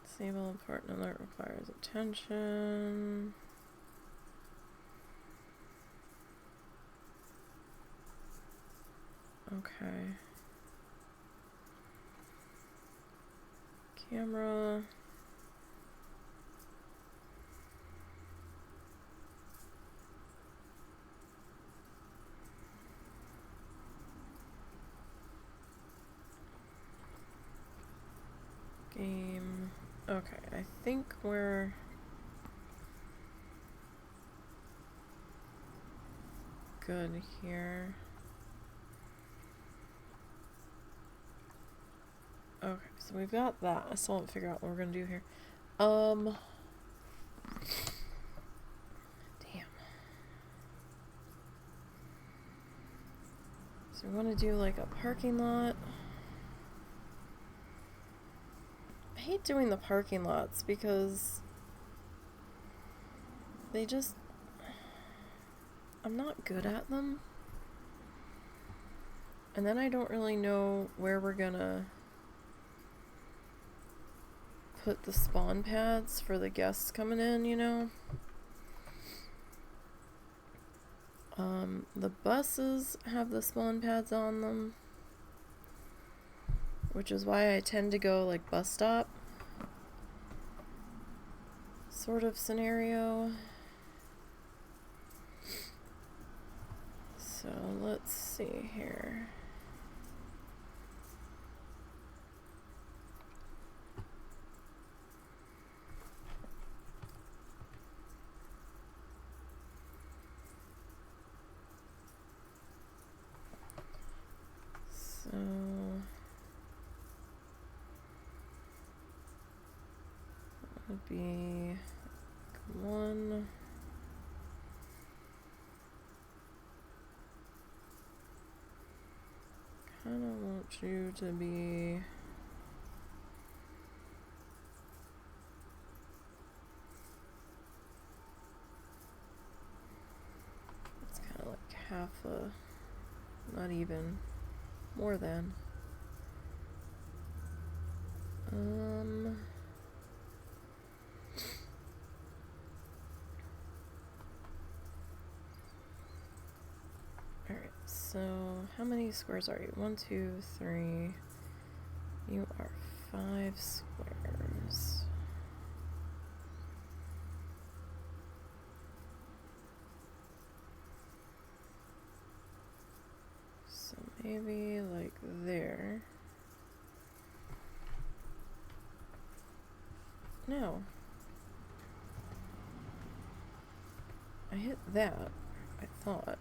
Disable important alert requires attention. Okay. Camera. Game. Okay, I think we're good here. Okay, so we've got that. I still haven't figured out what we're gonna do here. Damn. We want to do like a parking lot. I hate doing the parking lots because they just... I'm not good at them. And then I don't really know where we're gonna put the spawn pads for the guests coming in, you know? The buses have the spawn pads on them, which is why I tend to go like bus stop sort of scenario. So let's see here. So that would be one. Kind of want you to be it's kind of like half a, not even, more than. Alright, so how many squares are you? 1, 2, 3. You are 5 squares. So maybe like there. No. I hit that, I thought.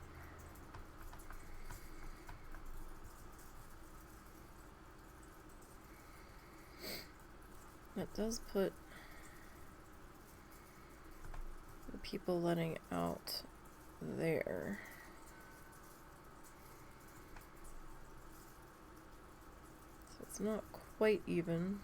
That does put the people letting out there. So it's not quite even.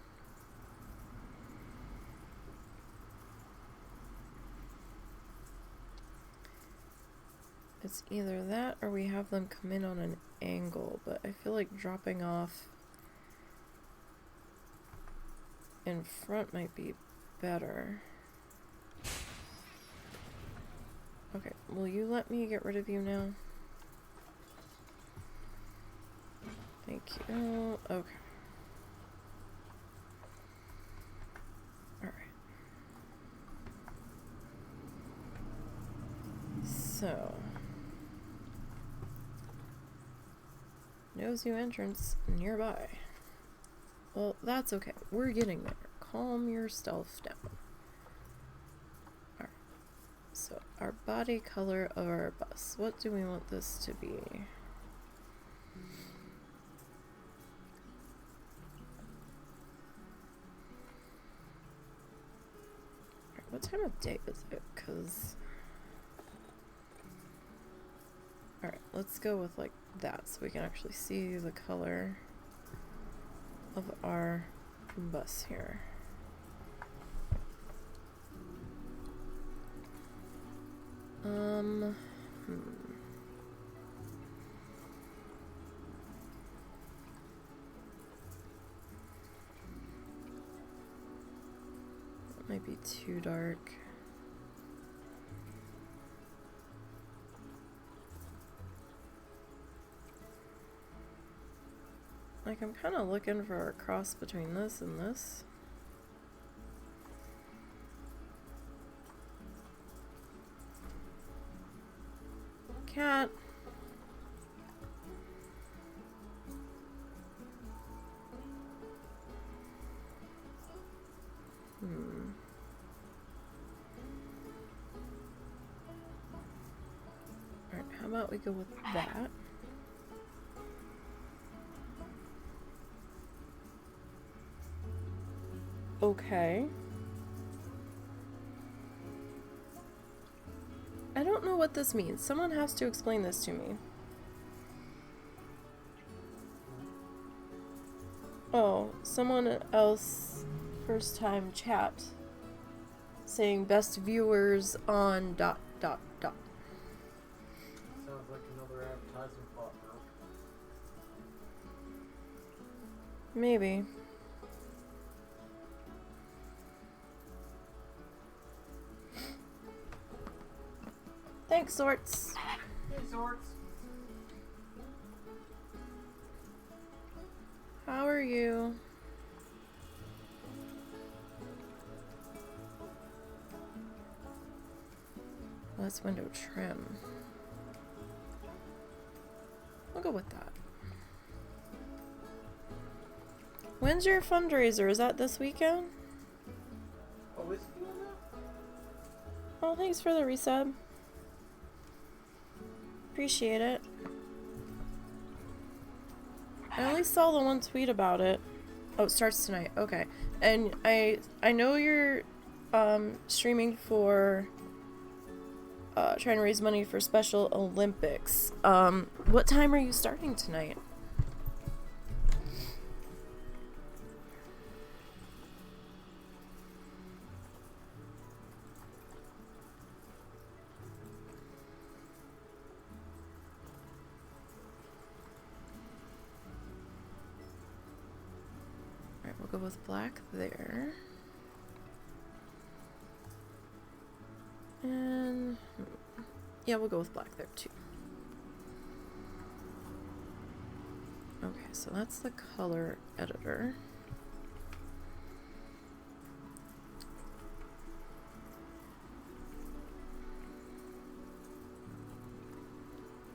It's either that or we have them come in on an angle, but I feel like dropping off in front might be better. Okay, will you let me get rid of you now? Thank you. Okay. Alright. So... no zoo entrance nearby. Well, that's okay. We're getting there. Calm yourself down. Alright. So, our body color of our bus. What do we want this to be? Alright, what time of day is it? Because... alright, let's go with like that so we can actually see the color of our bus here. That might be too dark. Like, I'm kind of looking for a cross between this and this. Cat. Alright, how about we go with that? Okay. I don't know what this means. Someone has to explain this to me. Oh, someone else first time chat saying best viewers on ... Sounds like another advertisement bot broke. Maybe. Thanks, Sorts. Hey, Sorts. How are you? Let's window trim. We'll go with that. When's your fundraiser? Is that this weekend? Oh, is he doing that? Oh, thanks for the resub. Appreciate it. I only saw the one tweet about it. Oh, it starts tonight. Okay. And I know you're streaming for trying to raise money for Special Olympics. What time are you starting tonight? Alright, we'll go with black there. And yeah, we'll go with black there too. Okay, so that's the color editor.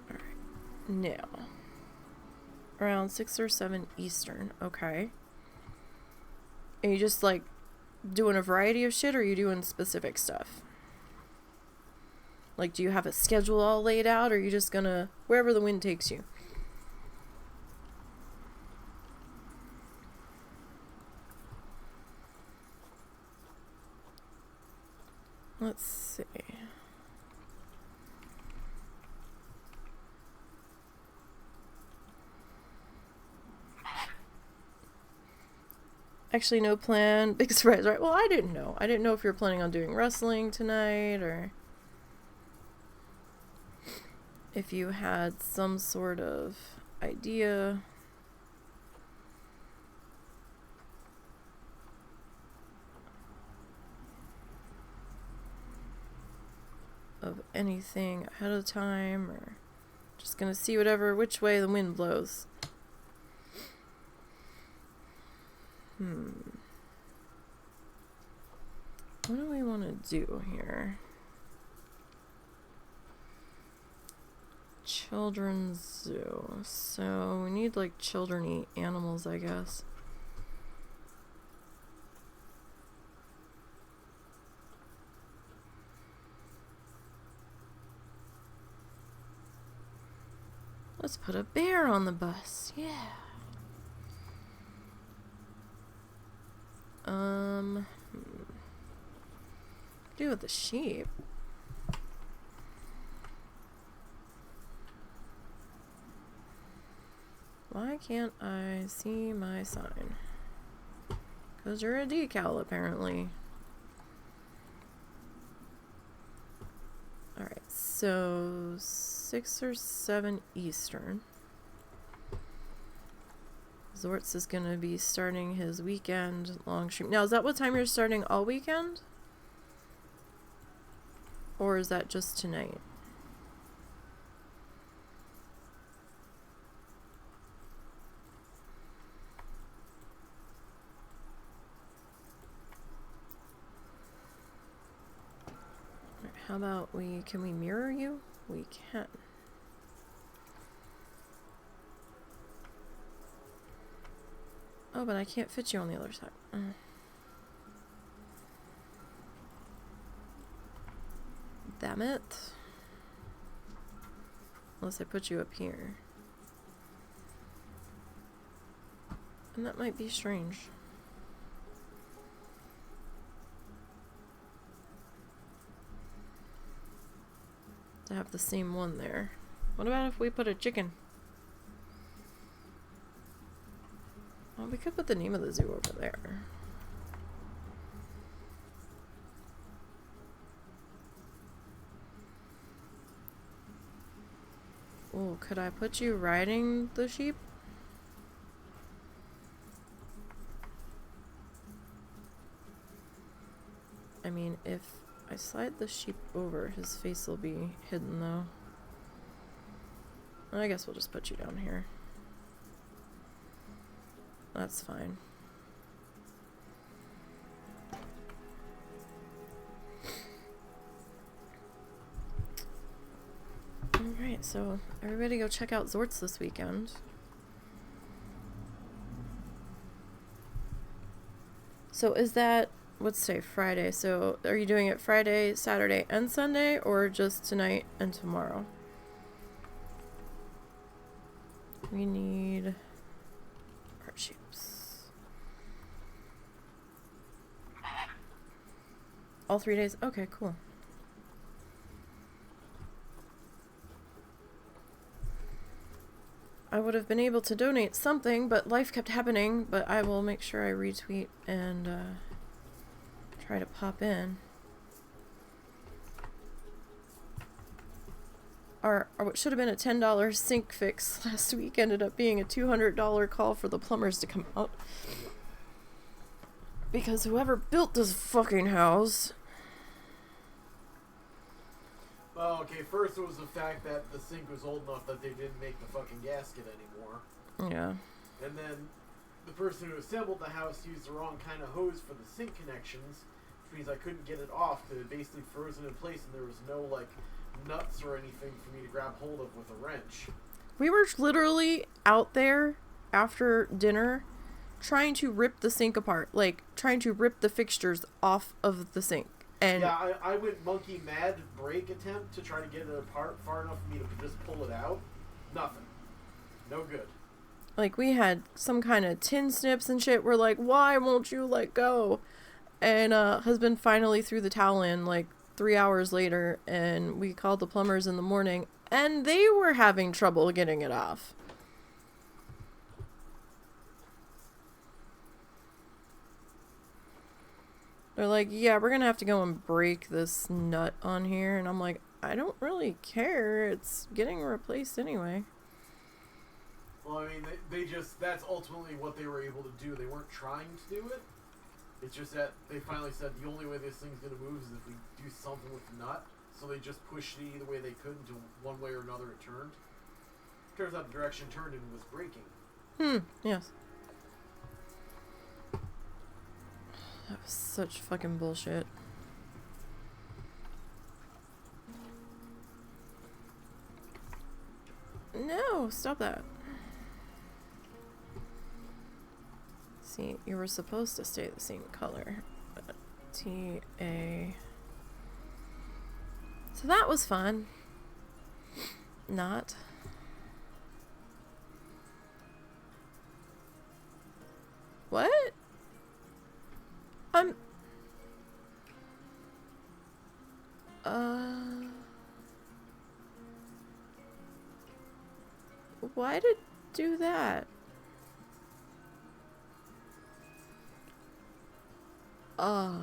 Alright, now around 6 or 7 Eastern. Okay. Are you just like doing a variety of shit, or are you doing specific stuff? Like, do you have a schedule all laid out, or are you just gonna wherever the wind takes you? Let's see. Actually, no plan. Big surprise, right? Well, I didn't know. I didn't know if you were planning on doing wrestling tonight, or if you had some sort of idea. Of anything ahead of time, or just gonna see which way the wind blows. What do we want to do here? Children's zoo. So we need like children-y animals, I guess. Let's put a bear on the bus. Yeah. Do with the sheep. Why can't I see my sign? 'Cause you're a decal, apparently. Alright, so 6 or 7 Eastern. Zortz is gonna be starting his weekend long stream. Now, is that what time you're starting all weekend? Or is that just tonight? Alright, how about can we mirror you? We can. Oh, but I can't fit you on the other side. Damn it. Unless I put you up here. And that might be strange. To have the same one there. What about if we put a chicken? What We could put the name of the zoo over there. Oh, could I put you riding the sheep? I mean, if I slide the sheep over, his face will be hidden though. I guess we'll just put you down here. That's fine. Alright, so everybody go check out Zort's this weekend. So is that, what's today, Friday? So are you doing it Friday, Saturday, and Sunday, or just tonight and tomorrow? We need art sheeps. All 3 days? Okay, cool. I would have been able to donate something, but life kept happening, but I will make sure I retweet and try to pop in. Our what should have been a $10 sink fix last week ended up being a $200 call for the plumbers to come out. Because whoever built this fucking house... Well, okay, first it was the fact that the sink was old enough that they didn't make the fucking gasket anymore. Yeah. And then the person who assembled the house used the wrong kind of hose for the sink connections, which means I couldn't get it off because it basically frozen in place and there was no, like, nuts or anything for me to grab hold of with a wrench. We were literally out there after dinner trying to rip the sink apart, like trying to rip the fixtures off of the sink. And yeah, I went monkey mad break attempt to try to get it apart far enough for me to just pull it out. Nothing. No good. like we had some kind of tin snips and shit. We're like, why won't you let go? And husband finally threw the towel in like 3 hours later, and we called the plumbers in the morning, and they were having trouble getting it off. They're like, yeah, we're gonna have to go and break this nut on here. And I'm like, I don't really care. It's getting replaced anyway. Well, I mean, they just, that's ultimately what they were able to do. They weren't trying to do it. It's just that they finally said the only way this thing's going to move is if we do something with the nut. So they just pushed it either way they could until one way or another it turned. Turns out the direction it turned in was breaking. Yes. That was such fucking bullshit. No, stop that. See, you were supposed to stay the same color. T-A... So that was fun. Not. What? Why did it do that? Okay.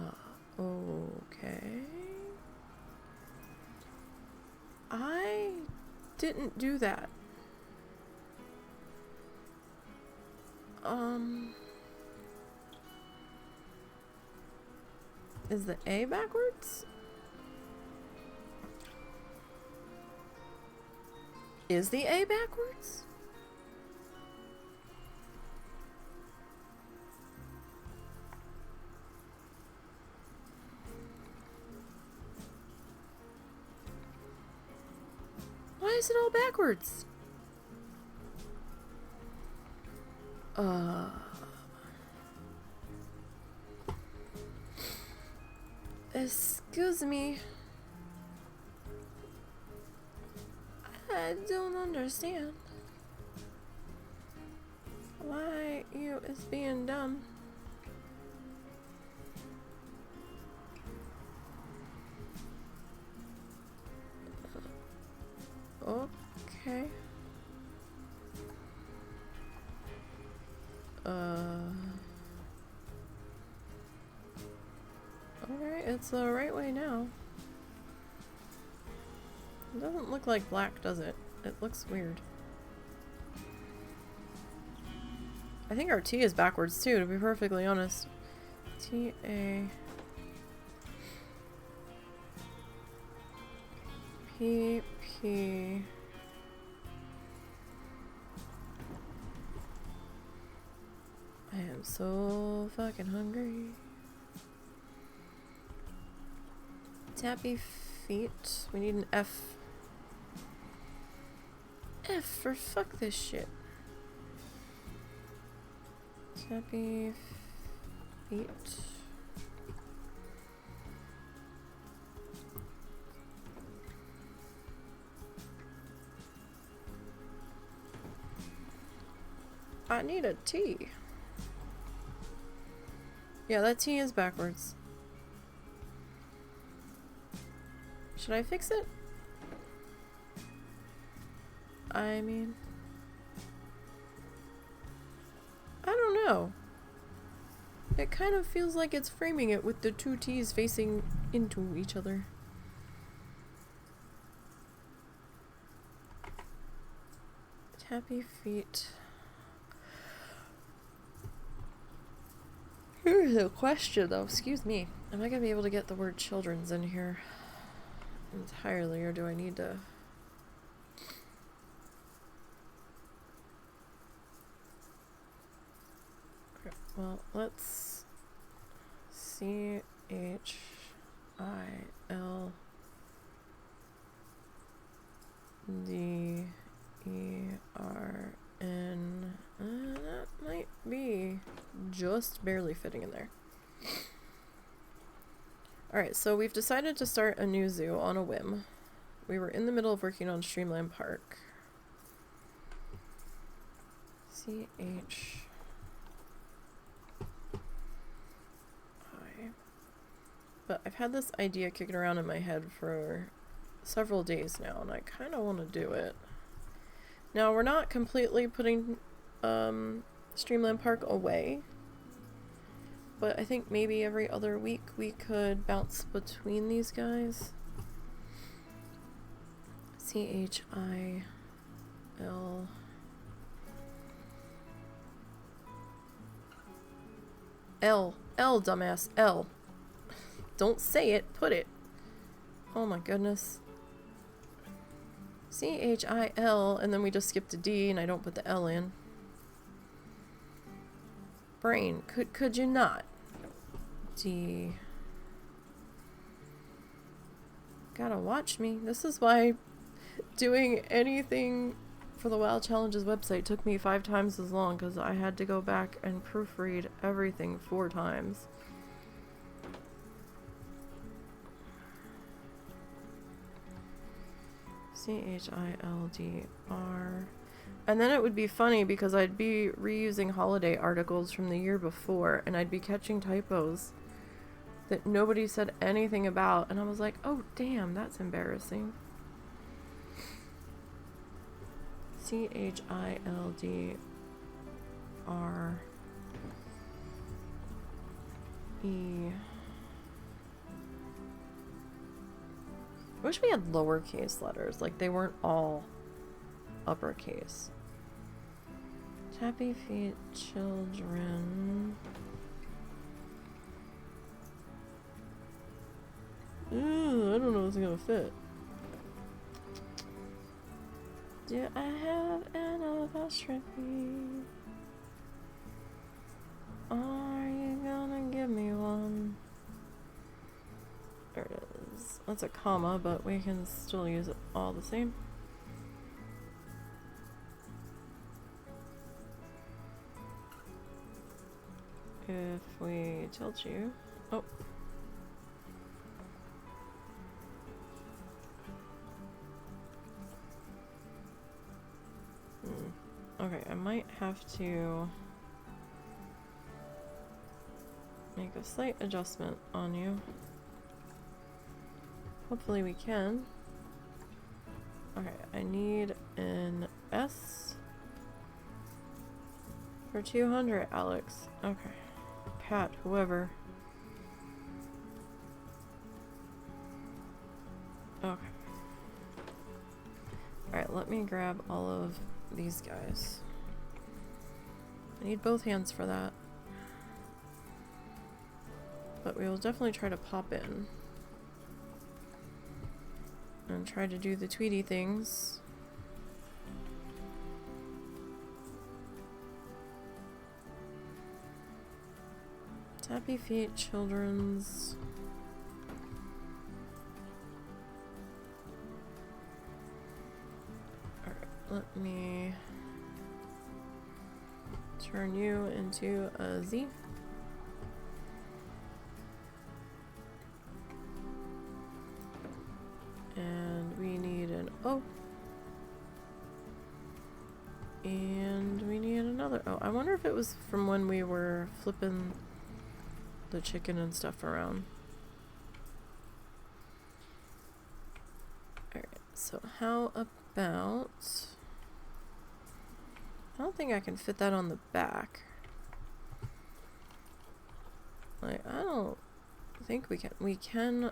I didn't do that. Is the A backwards? Is the A backwards? Why is it all backwards? Excuse me. I don't understand why you is being done. Okay. Alright, it's the right way now. It doesn't look like black, does it? It looks weird. I think our T is backwards too, to be perfectly honest. T-A... P-P... I am so fucking hungry. Tappy feet. We need an F. F for fuck this shit. Tappy feet. I need a T. Yeah, that T is backwards. Should I fix it? I mean... I don't know. It kind of feels like it's framing it with the two T's facing into each other. Tappy feet. Here's a question though, excuse me. Am I gonna be able to get the word children's in here entirely, or do I need to... Okay, well, let's C-H-I-L-D-E-R-N. That might be just barely fitting in there. Alright, so we've decided to start a new zoo on a whim. We were in the middle of working on Streamland Park. C-H... But I've had this idea kicking around in my head for several days now, and I kind of want to do it. Now, we're not completely putting Streamland Park away, but I think maybe every other week we could bounce between these guys. C-H-I-L... L, dumbass, L. Don't say it, put it. Oh my goodness. C-H-I-L, and then we just skipped a D and I don't put the L in. Brain, could you not? D. Gotta watch me. This is why doing anything for the WoW Challenges website took me 5 times as long, because I had to go back and proofread everything 4 times. C-H-I-L-D-R. And then it would be funny because I'd be reusing holiday articles from the year before and I'd be catching typos that nobody said anything about, and I was like, oh damn, that's embarrassing. C-H-I-L-D-R-E. I wish we had lowercase letters, like they weren't all uppercase. Tappy feet children. Ooh, I don't know if it's gonna fit. Do I have an apostrophe? Are you gonna give me one? There it is. That's a comma, but we can still use it all the same. If we tilt you... Oh. Okay, I might have to make a slight adjustment on you. Hopefully we can. Okay, I need an S for 200, Alex. Okay. Pat, whoever. Okay. Alright, let me grab all of these guys. I need both hands for that. But we will definitely try to pop in. And try to do the Tweety things. Happy Feet Children's. Alright, let me turn you into a Z. And we need an O. And we need another O. I wonder if it was from when we were flipping the chicken and stuff around. Alright, so how about... I don't think I can fit that on the back. Like, I don't think we can. We can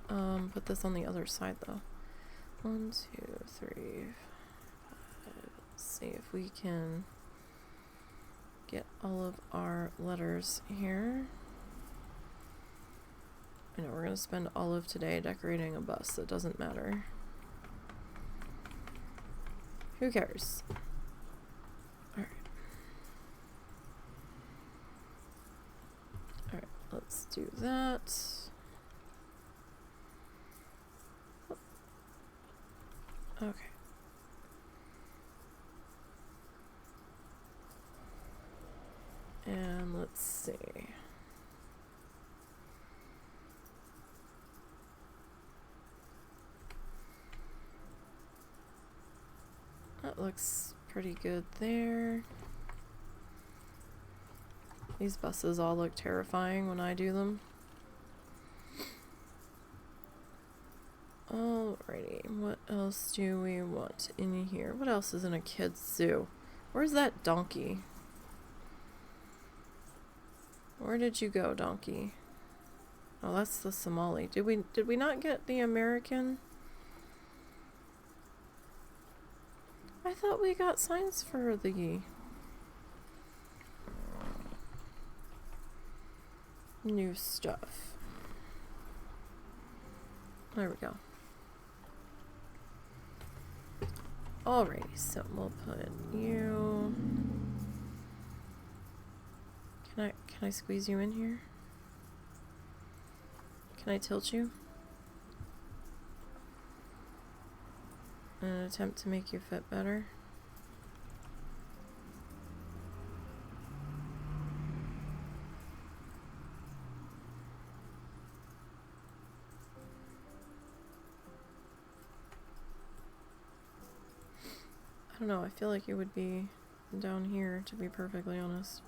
put this on the other side though. 1, 2, 3, 5. Let's see if we can get all of our letters here. I know we're gonna spend all of today decorating a bus. It doesn't matter. Who cares? Alright. Alright, let's do that. Okay. And let's see. That looks pretty good there. These buses all look terrifying when I do them. Alrighty, what else do we want in here? What else is in a kid's zoo? Where's that donkey? Where did you go, donkey? Oh, that's the Somali. Did we not get the American? I thought we got signs for the new stuff. There we go. Alrighty, so we'll put you... Can I squeeze you in here? Can I tilt you? In an attempt to make you fit better. I don't know, I feel like it would be down here, to be perfectly honest.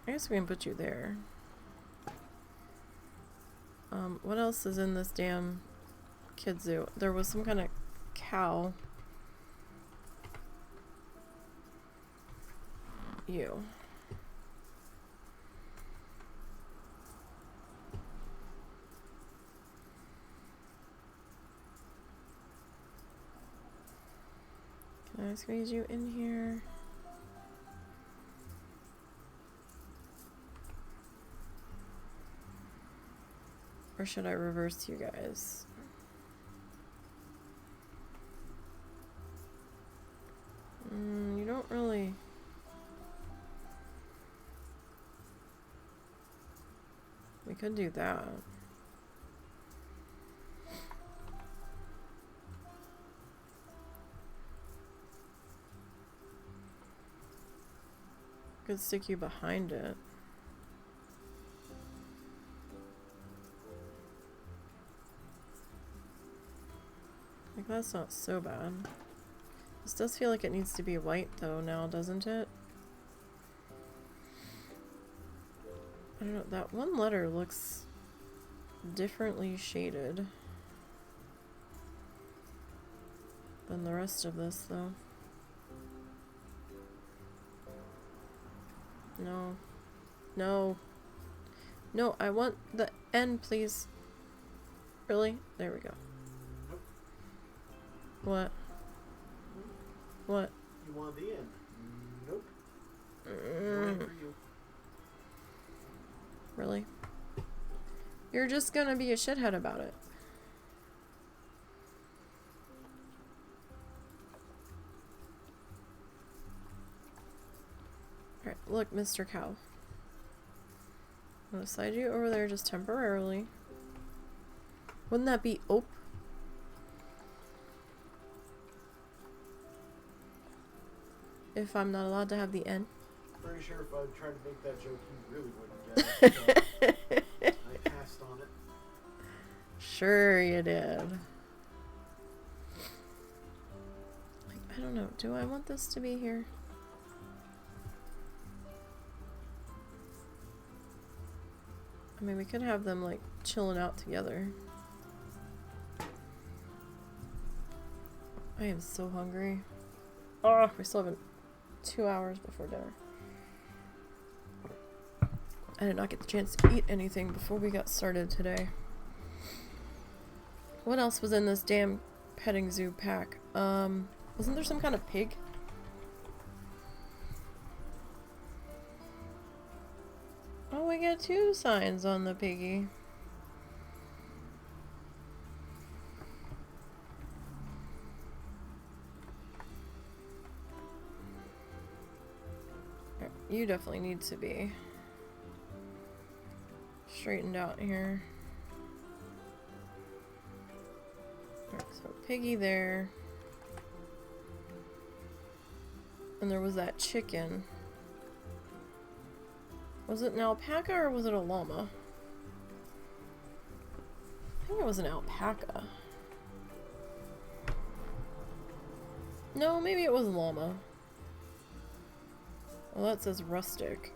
I guess we can put you there. What else is in this damn kid zoo? There was some kind of cow. You. Can I squeeze you in here? Or should I reverse you guys? You don't really... We could do that. Could stick you behind it. Like, that's not so bad. This does feel like it needs to be white though now, doesn't it? I don't know, that one letter looks differently shaded than the rest of this though. No. No. No, I want the end, please. Really? There we go. Nope. What? What? You want the end? Nope. No end for you. Really? You're just gonna be a shithead about it. Alright, look, Mr. Cow. I'm gonna slide you over there just temporarily. Wouldn't that be if I'm not allowed to have the N? Pretty sure if I tried to make that joke, you really wouldn't get it. So I passed on it. Sure you did. Like, I don't know. Do I want this to be here? I mean, we could have them, like, chilling out together. I am so hungry. Oh, we still have 2 hours before dinner. I did not get the chance to eat anything before we got started today. What else was in this damn petting zoo pack? Wasn't there some kind of pig? Oh, we got 2 signs on the piggy. You definitely need to be straightened out here. Alright, so piggy there. And there was that chicken. Was it an alpaca or was it a llama? I think it was an alpaca. No, maybe it was a llama. Well, that says rustic.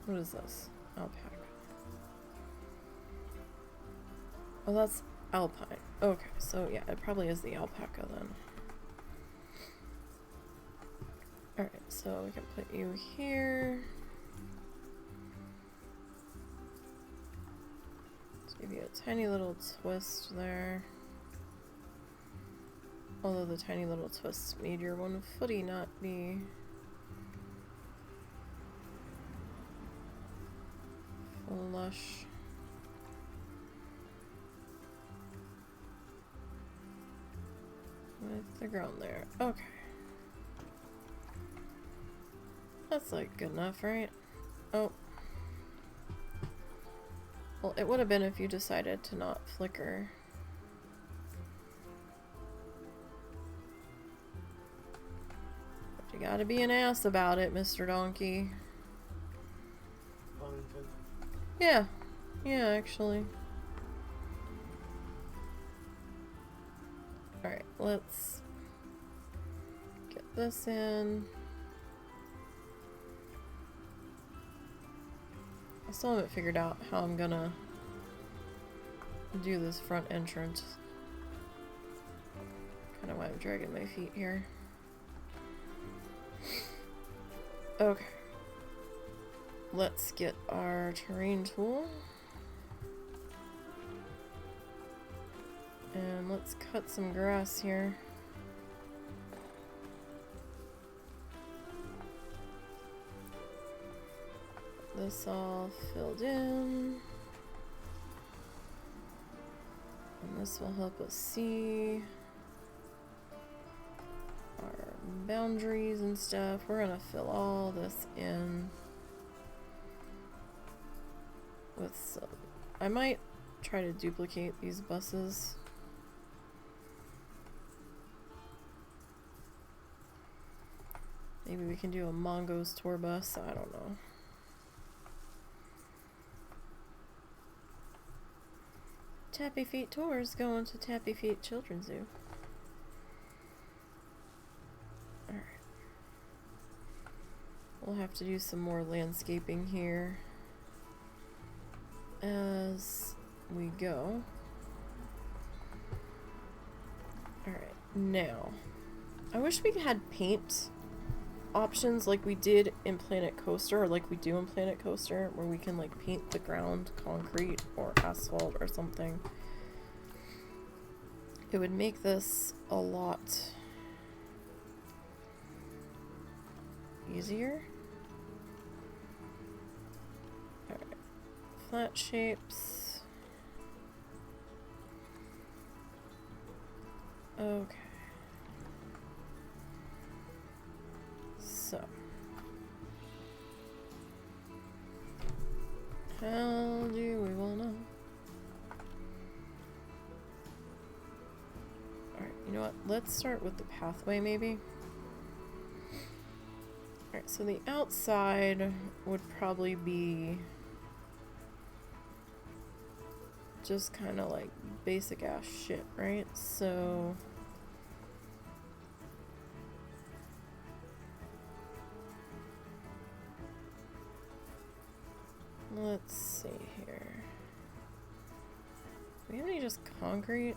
What is this? Alpaca. Oh, that's alpine. Okay, so yeah, it probably is the alpaca then. Alright, so we can put you here. Let's give you a tiny little twist there. Although the tiny little twists made your one footy not be flush. With the ground there. Okay. That's like good enough, right? Oh. Well, it would have been if you decided to not flicker. But you gotta be an ass about it, Mr. Donkey. Yeah. Yeah, actually. Alright, let's get this in. I still haven't figured out how I'm gonna do this front entrance. Kinda why I'm dragging my feet here. Okay. Let's get our terrain tool. And let's cut some grass here. This all filled in. And this will help us see our boundaries and stuff. We're gonna fill all this in with some. I might try to duplicate these buses. Maybe we can do a Mongo's tour bus. I don't know. Tappy Feet Tours going to Tappy Feet Children's Zoo. Alright. We'll have to do some more landscaping here as we go. Alright, now. I wish we had paint options like we did in Planet Coaster, or like we do in Planet Coaster, where we can like paint the ground concrete or asphalt or something, it would make this a lot easier. Alright. Flat shapes. Okay. So. How do we wanna? Alright, you know what? Let's start with the pathway maybe. Alright, so the outside would probably be just kind of like basic ass shit, right? So let's see here. Do we have any just concrete?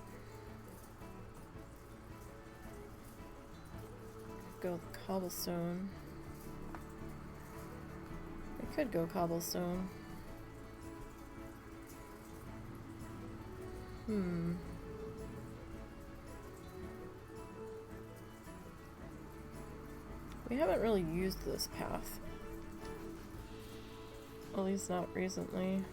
Go with cobblestone. We could go cobblestone. We haven't really used this path. At least not recently.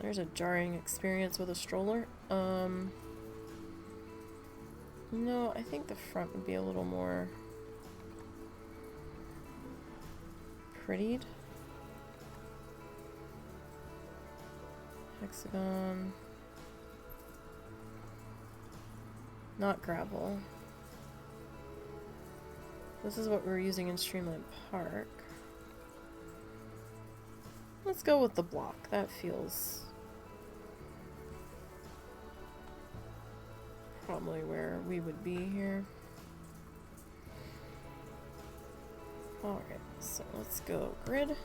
There's a jarring experience with a stroller. No, I think the front would be a little more prettied. Hexagon. Not gravel. This is what we're using in Streamland Park. Let's go with the block. That feels probably where we would be here. Alright, so let's go grid.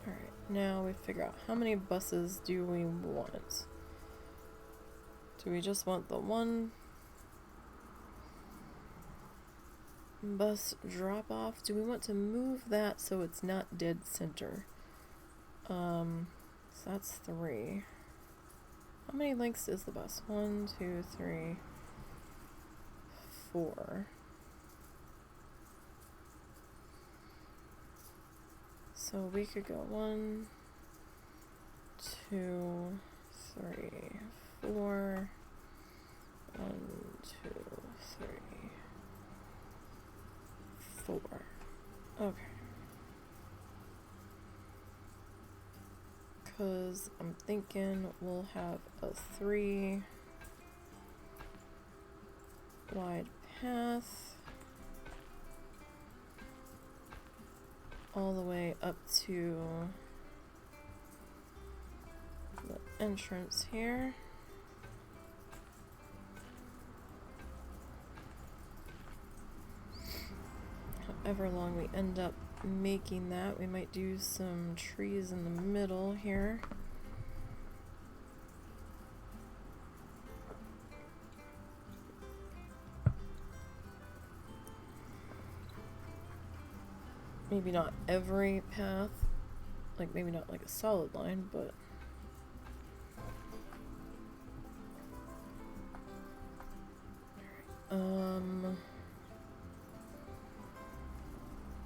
Alright, now we figure out how many buses do we want. Do we just want the one bus drop off? Do we want to move that so it's not dead center? So that's 3. How many lengths is the bus? 1, 2, 3, 4. So we could go 1, 2, 3, 4. 1, 2, 3, 4. Okay. Because I'm thinking we'll have a 3 wide path all the way up to the entrance here. However long we end up making that, we might do some trees in the middle here. Maybe not every path, like maybe not like a solid line, but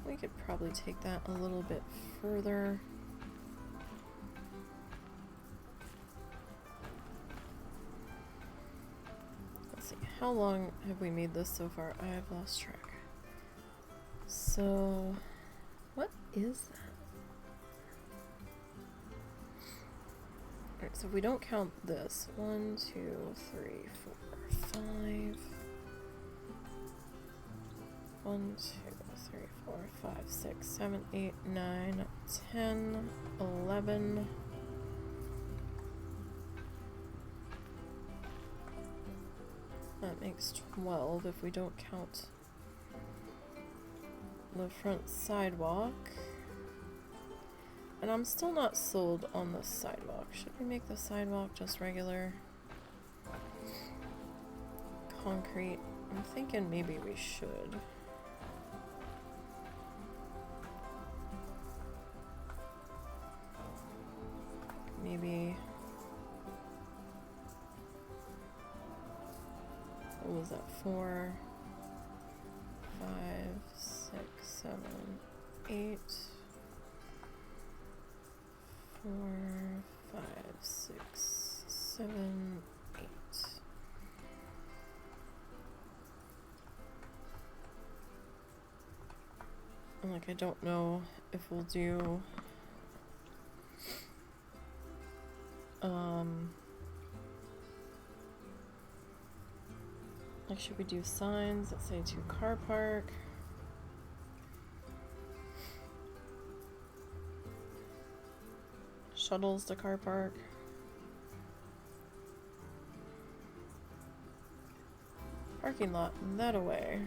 we could probably take that a little bit further. Let's see, how long have we made this so far? I have lost track. So, what is that? Alright, so if we don't count this, 1, 2, 3, 4, 5. 1, 2, 3, 4, 5, 6, 7, 8, 9, 10, 11. That makes 12 if we don't count the front sidewalk. And I'm still not sold on the sidewalk. Should we make the sidewalk just regular? concrete. I'm thinking maybe we should. Maybe. What was that? 4, 5, 6, 7, 8. 4, 5, 6, 7, 8. And like, I don't know if we'll do like, should we do signs that say to car park? Shuttles to car park. Parking lot, that away.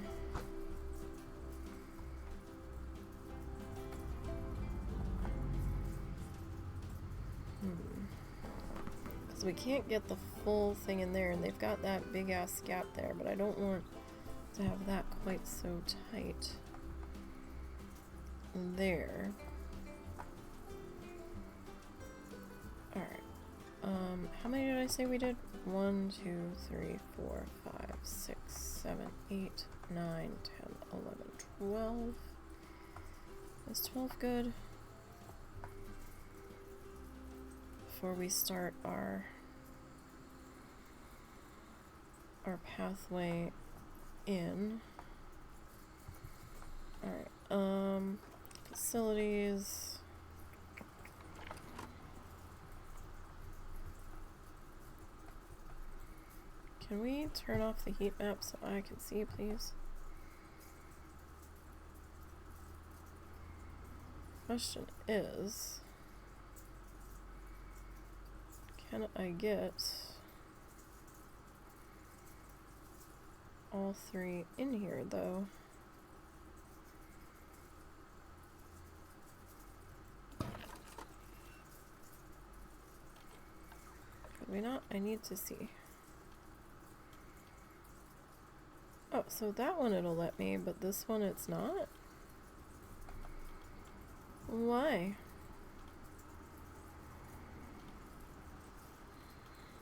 Because we can't get the full thing in there, and they've got that big ass gap there, but I don't want to have that quite so tight there. Alright. How many did I say we did? 1, 2, 3, 4, 5, 6, 7, 8, 9, 10, 11, 12. Is 12 good? Before we start our pathway in. Alright, facilities. Can we turn off the heat map so I can see, please? Question is, can I get all 3 in here, though? Could we not? I need to see. Oh, so that one it'll let me, but this one it's not? Why?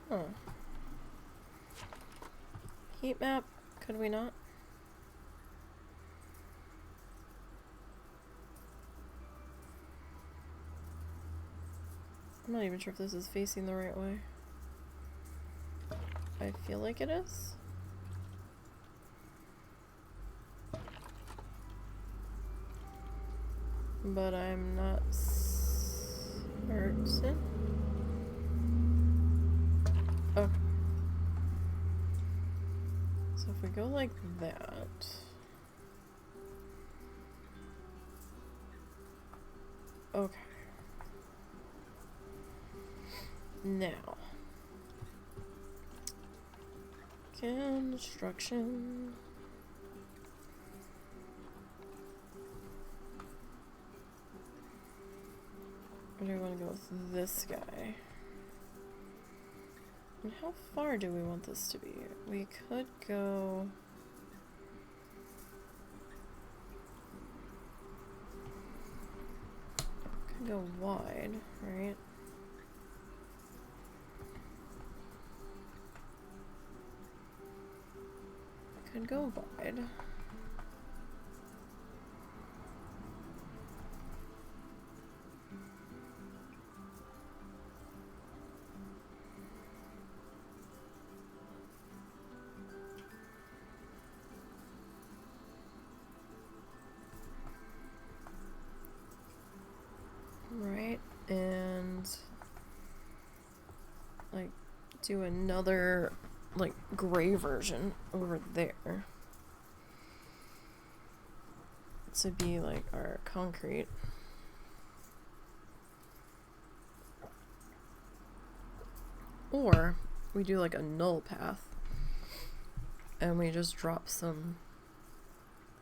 Huh. Heat map, could we not? I'm not even sure if this is facing the right way. I feel like it is. But I'm not certain. Okay. So if we go like that. Okay. Now. Construction. Or do we want to go with this guy? And how far do we want this to be? We could go... Could go wide, right? Could go wide. Right, and like do another like gray version over there to be like our concrete. Or we do like a null path and we just drop some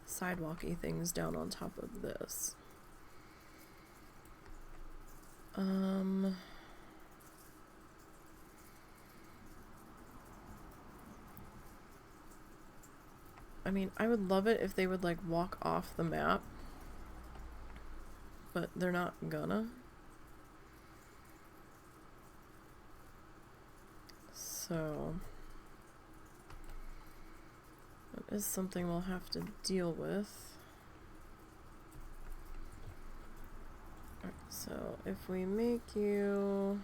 sidewalky things down on top of this. I mean, I would love it if they would like walk off the map, but they're not gonna. So that is something we'll have to deal with. Alright, so if we make you...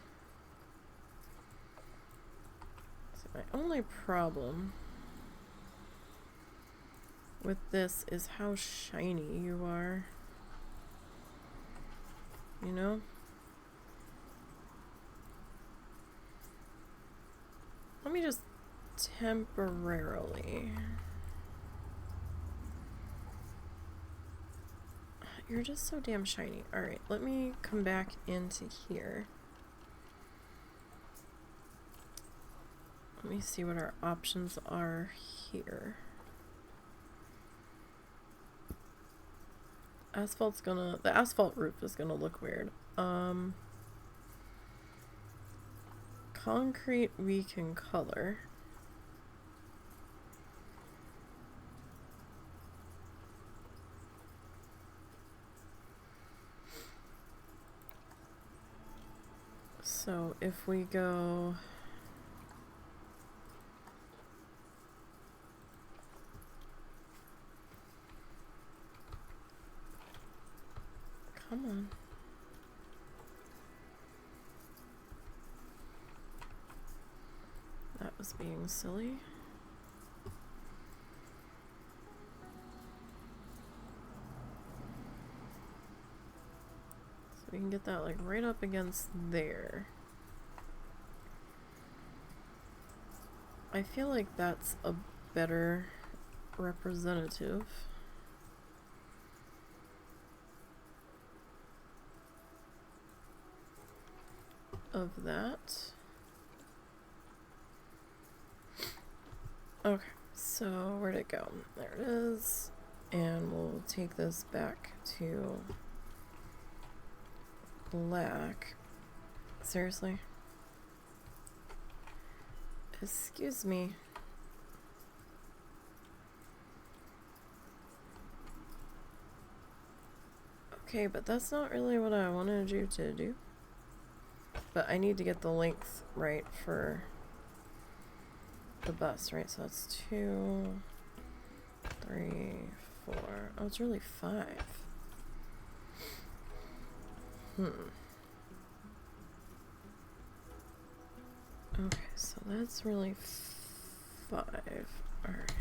So my only problem with this is how shiny you are. You know? Let me just temporarily... You're just so damn shiny. Alright, let me come back into here. Let me see what our options are here. Asphalt's gonna... The asphalt roof is gonna look weird. Concrete we can color. So if we go... Come on. That was being silly. So we can get that like right up against there. I feel like that's a better representative of that. Okay, so where'd it go? There it is. And we'll take this back to black. Seriously? Excuse me. Okay, but that's not really what I wanted you to do. But I need to get the length right for the bus, right? So that's 2, 3, 4. Oh, it's really 5. Okay, so that's really 5. Alright.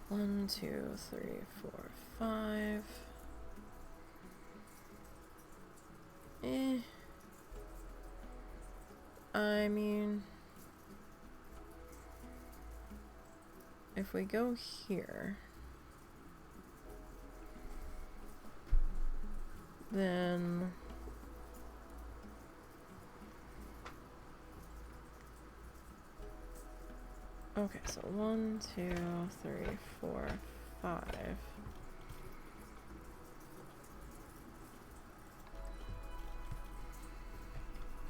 1, 2, 3, 4, 5. I mean, if we go here, then okay, so 1, 2, 3, 4, 5.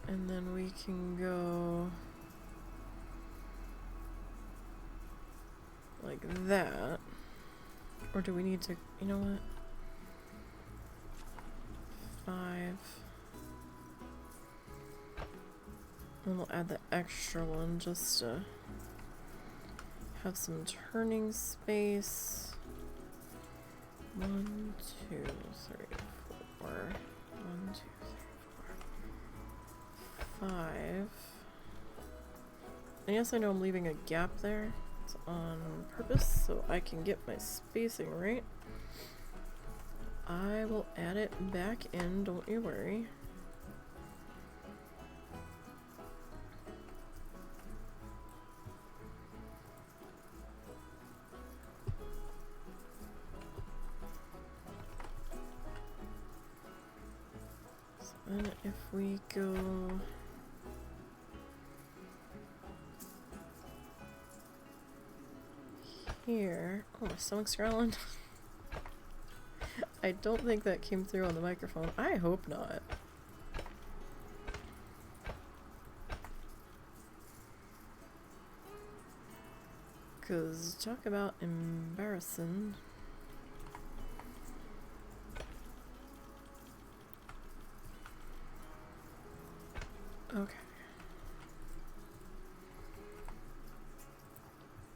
And then we can go like that. Or do we need to, you know what? 5. And we'll add the extra one just to have some turning space. 1, 2, 3, 4. 1, 2, 3, 4. 5. And yes, I know I'm leaving a gap there. It's on purpose so I can get my spacing right. I will add it back in, don't you worry. So then if we go here. Oh, my stomach's growling. I don't think that came through on the microphone. I hope not. Cause talk about embarrassing. Okay.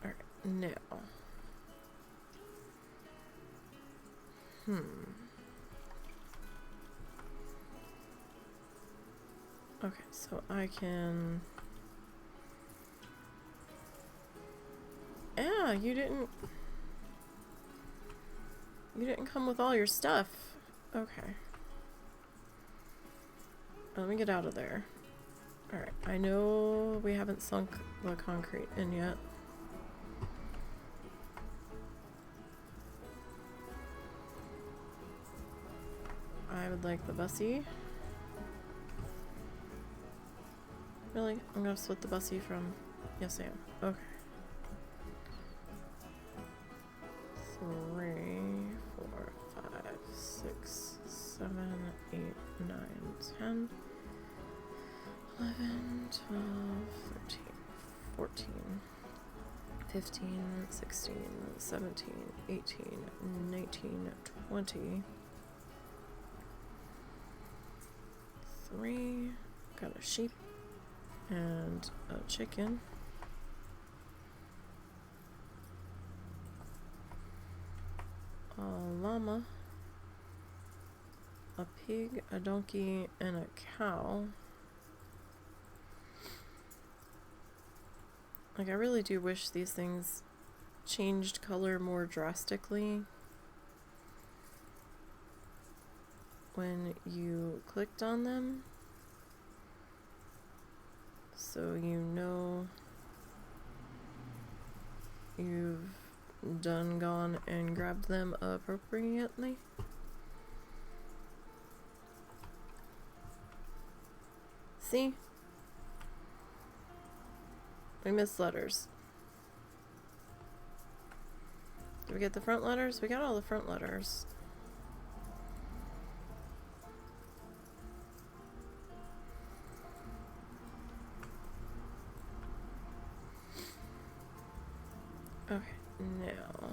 Alright, now. Okay, so I can... Yeah, you didn't come with all your stuff. Okay. Let me get out of there. Alright, I know we haven't sunk the concrete in yet. I would like the bussy. Really? I'm gonna split the bussy from... Yes, I am. Okay. 3, 4, 5, 6, 7, 8, 9, 10, 11, 12, 13, 14, 15, 16, 17, 18, 19, 20. 3. Got a sheep and a chicken. A llama, a pig, a donkey, and a cow. Like, I really do wish these things changed color more drastically when you clicked on them, so you know you've done gone and grabbed them appropriately. See? We missed letters. Did we get the front letters? We got all the front letters. Okay, now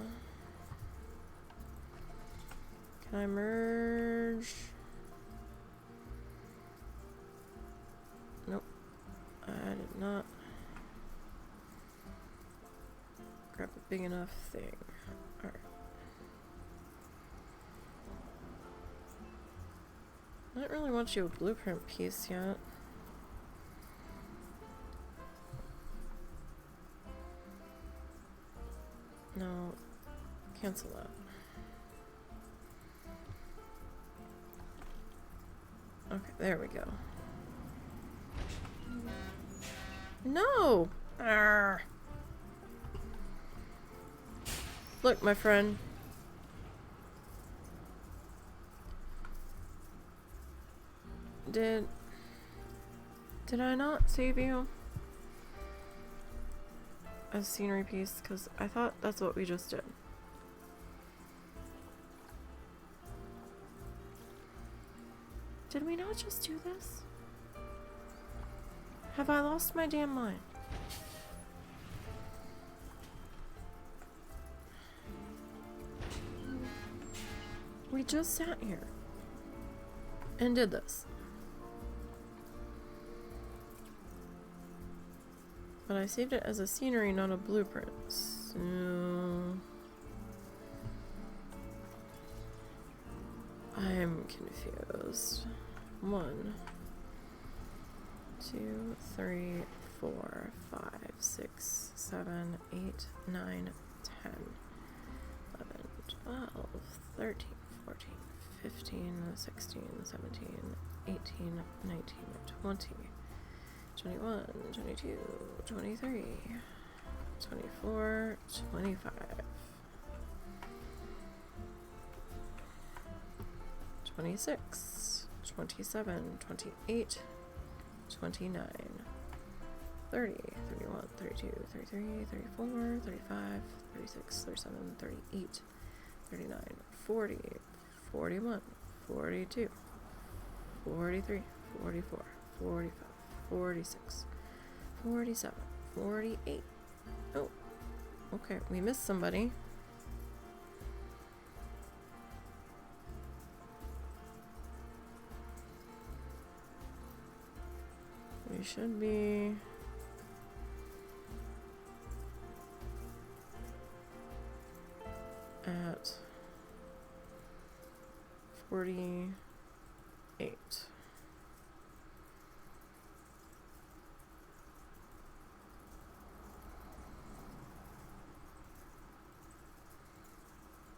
can I merge? Nope, I did not grab a big enough thing. Alright. I don't really want you a blueprint piece yet. No, cancel that. Okay, there we go. No! Arrgh. Look, my friend. Did I not save you a scenery piece? Because I thought that's what we just did. Did we not just do this? Have I lost my damn mind? We just sat here and did this. But I saved it as a scenery, not a blueprint. So I'm confused. 1, 2, 3, 4, 5, 6, 7, 8, 9, 10, 11, 12, 13, 14, 15, 16, 17, 18, 19, 20, 21, 22, 23, 24, 25, 26, 27, 28, 29, 30, 31, 32, 33, 34, 35, 36, 37, 38, 39, 40, 41, 42, 43, 44, 45, 46, 47, 48, oh, okay, we missed somebody. We should be at 48.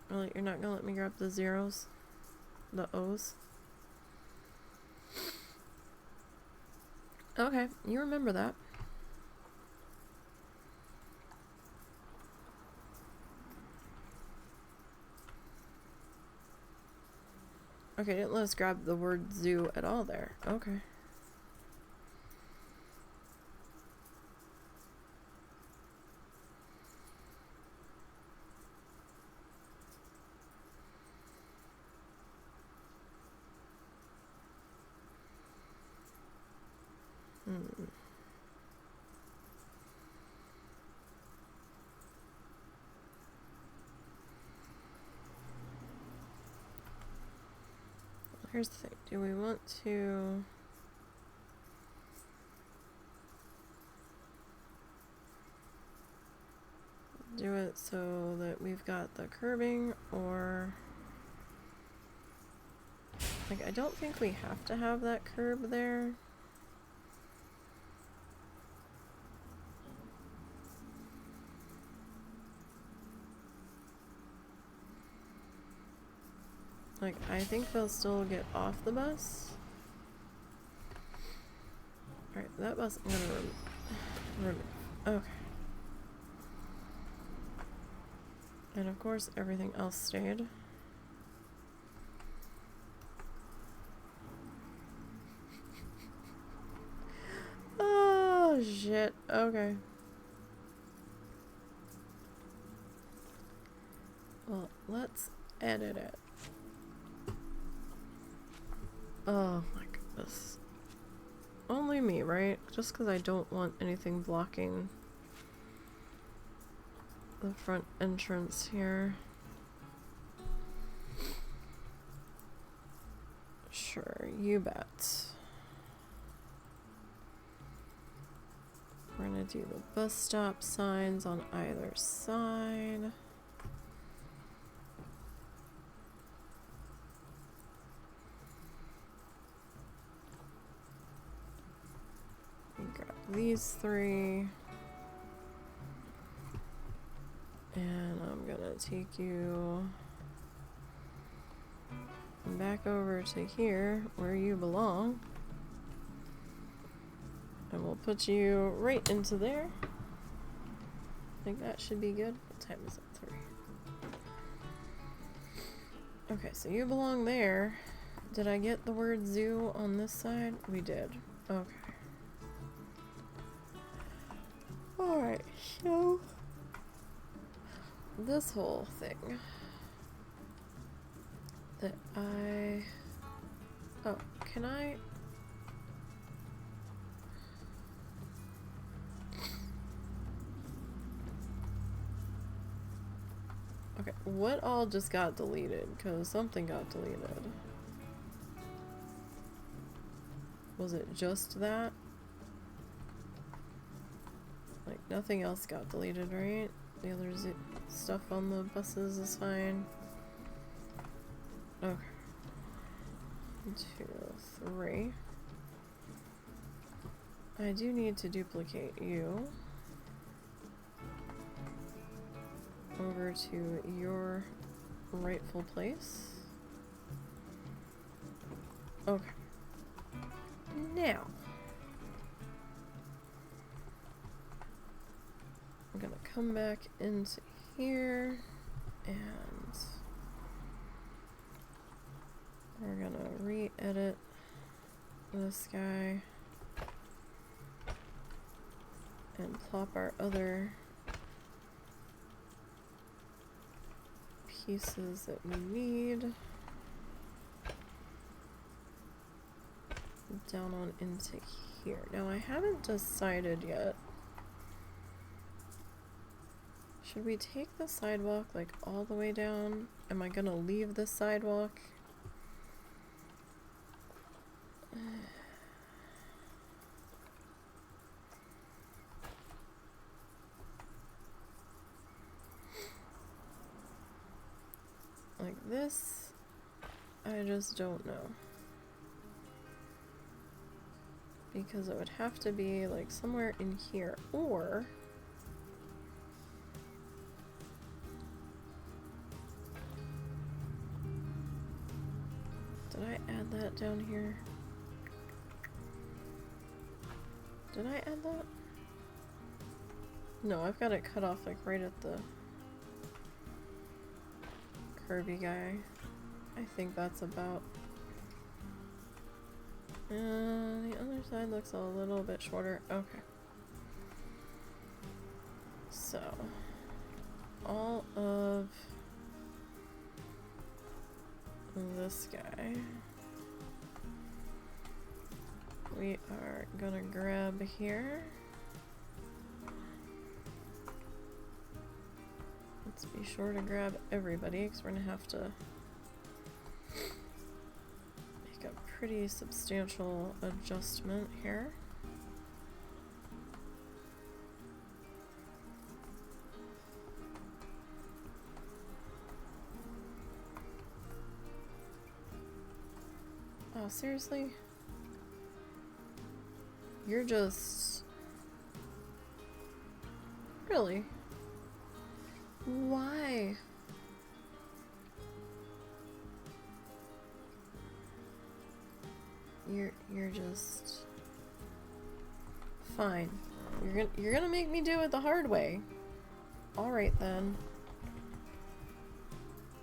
Really, you're not gonna let me grab the zeros? The O's? Okay, you remember that. Okay, didn't let us grab the word zoo at all there. Okay. Here's the thing. Do we want to do it so that we've got the curbing, or like I don't think we have to have that curb there. Like, I think they'll still get off the bus. Alright, that bus I'm gonna remove. Okay. And of course, everything else stayed. Oh, shit. Okay. Well, let's edit it. Oh my goodness. Only me, right? Just because I don't want anything blocking the front entrance here. Sure, you bet. We're gonna do the bus stop signs on either side. Grab these three. And I'm gonna take you back over to here where you belong. And we'll put you right into there. I think that should be good. What time is it? 3. Okay, so you belong there. Did I get the word zoo on this side? We did. Okay. Alright, so this whole thing that oh, can I okay, what all just got deleted? Because something got deleted. Was it just that? Like, nothing else got deleted, right? The other stuff on the buses is fine. Okay. 2, 3. I do need to duplicate you over to your rightful place. Okay. Now, I'm gonna come back into here and we're gonna re-edit this guy and plop our other pieces that we need down on into here. Now I haven't decided yet. Should we take the sidewalk like all the way down? Am I gonna leave the sidewalk? Like this? I just don't know. Because it would have to be like somewhere in here, or did I add that down here? Did I add that? No, I've got it cut off like right at the curvy guy. I think that's about. The other side looks a little bit shorter. Okay. So, all of this guy we are gonna grab here. Let's be sure to grab everybody because we're gonna have to make a pretty substantial adjustment here. Oh, seriously? You're just... Really? Why? You're just... Fine. You're gonna make me do it the hard way. Alright then.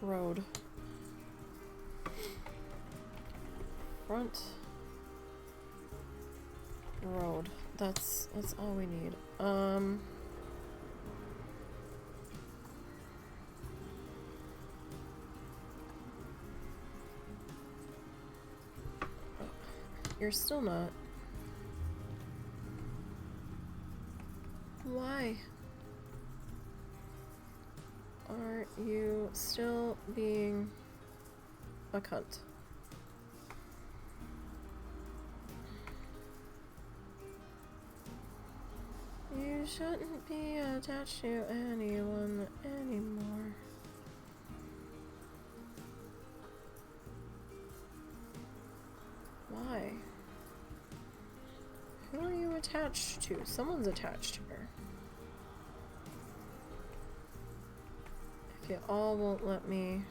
Road. Front. Road. That's all we need. You're still not. Why? Are you still being a cunt? You shouldn't be attached to anyone anymore. Why? Who are you attached to? Someone's attached to her. If you all won't let me...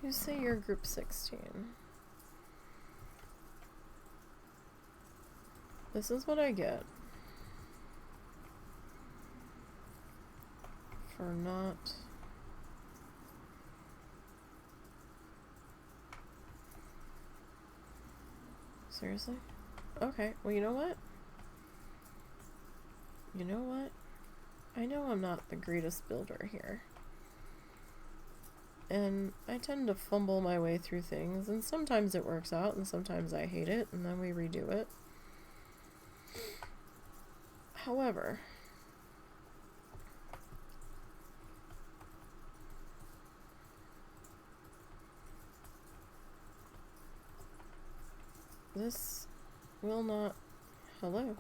You say you're group 16. This is what I get for not... Seriously? Okay, well, you know what? You know what? I know I'm not the greatest builder here. And I tend to fumble my way through things, and sometimes it works out, and sometimes I hate it, and then we redo it. However, this will not... Hello?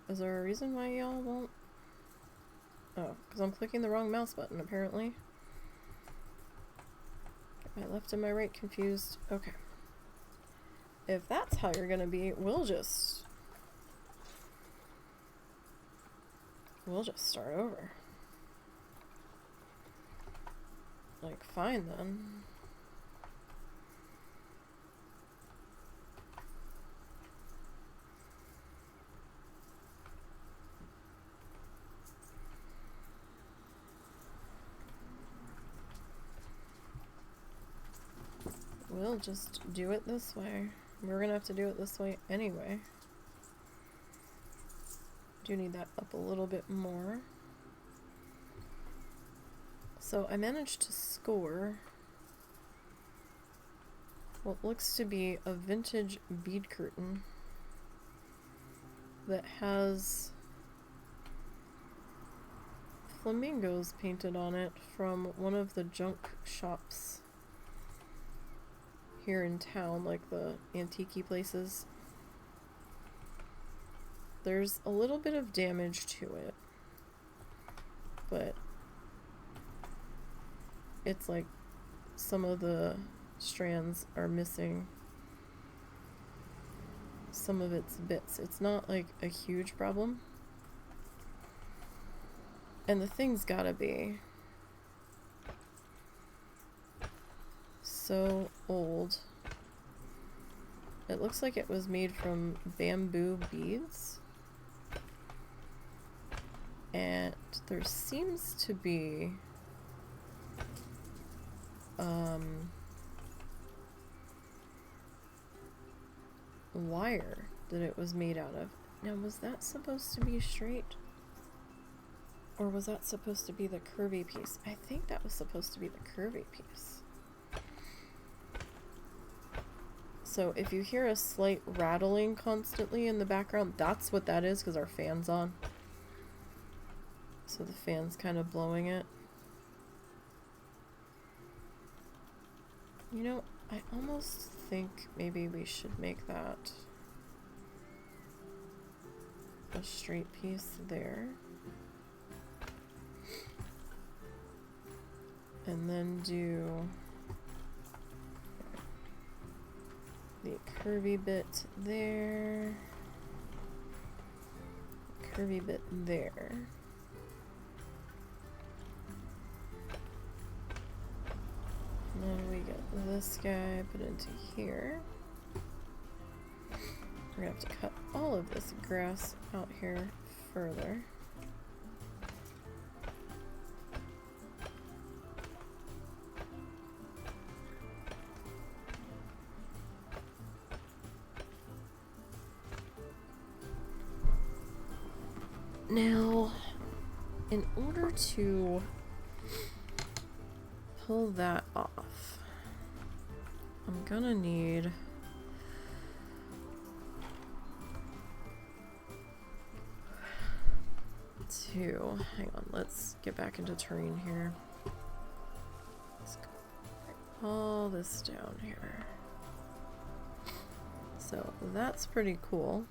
Is there a reason why y'all won't? Oh, because I'm clicking the wrong mouse button, apparently. Get my left and my right confused. Okay. If that's how you're gonna be, we'll just start over. Like, fine then. We'll just do it this way. We're gonna have to do it this way anyway. Do need that up a little bit more. So I managed to score what looks to be a vintage bead curtain that has flamingos painted on it from one of the junk shops here in town, like the antique places. There's a little bit of damage to it, but it's like some of the strands are missing some of its bits. It's not like a huge problem. And the thing's gotta be so old. It looks like it was made from bamboo beads. And there seems to be wire that it was made out of. Now, was that supposed to be straight? Or was that supposed to be the curvy piece? I think that was supposed to be the curvy piece. So if you hear a slight rattling constantly in the background, that's what that is, because our fan's on. So the fan's kind of blowing it. You know, I almost think maybe we should make that a straight piece there. And then do the curvy bit there, curvy bit there. And then we get this guy put into here. We're gonna have to cut all of this grass out here further. Now, in order to pull that off, I'm gonna need to, hang on, let's get back into terrain here. Let's bring all this down here. So that's pretty cool.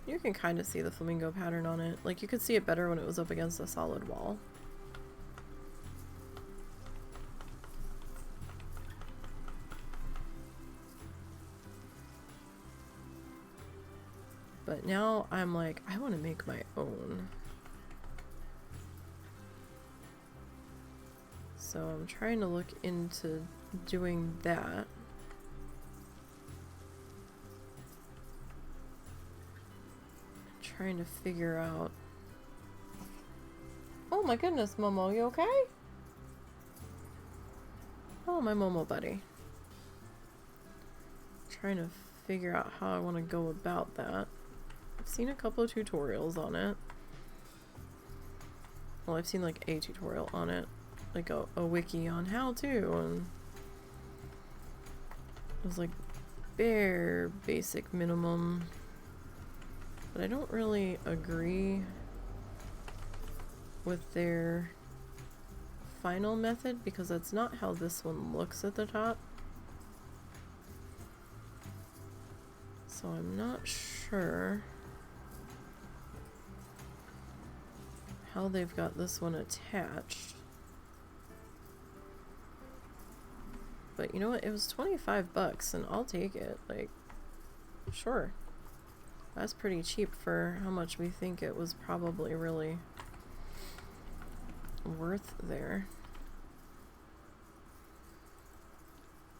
You can kind of see the flamingo pattern on it. Like, you could see it better when it was up against a solid wall. But now I'm like, I want to make my own. So I'm trying to look into doing that. Trying to figure out. Oh my goodness, Momo, you okay? Oh, my Momo buddy. Trying to figure out how I want to go about that. I've seen a couple of tutorials on it. Well, I've seen like a tutorial on it, like a wiki on how to, and it was like bare basic minimum. But I don't really agree with their final method, because that's not how this one looks at the top. So I'm not sure how they've got this one attached. But you know what? It was 25 bucks and I'll take it. Like, sure. That's pretty cheap for how much we think it was probably really worth there.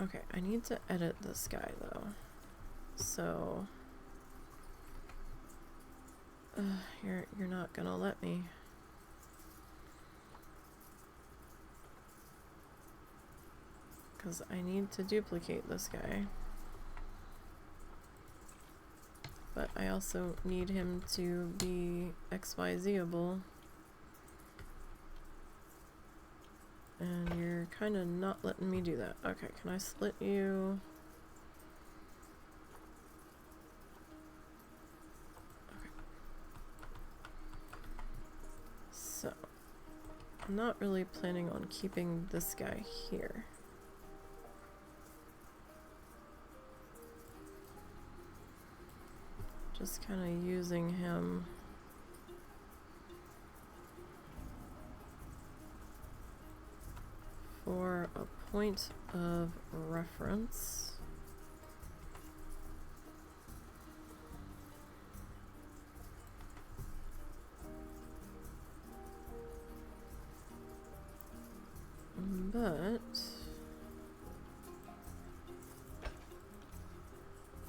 Okay, I need to edit this guy though. So you're not gonna let me. Because I need to duplicate this guy. But I also need him to be XYZ-able. And you're kind of not letting me do that. Okay, can I slit you? Okay. So, I'm not really planning on keeping this guy here. Just kind of using him for a point of reference. But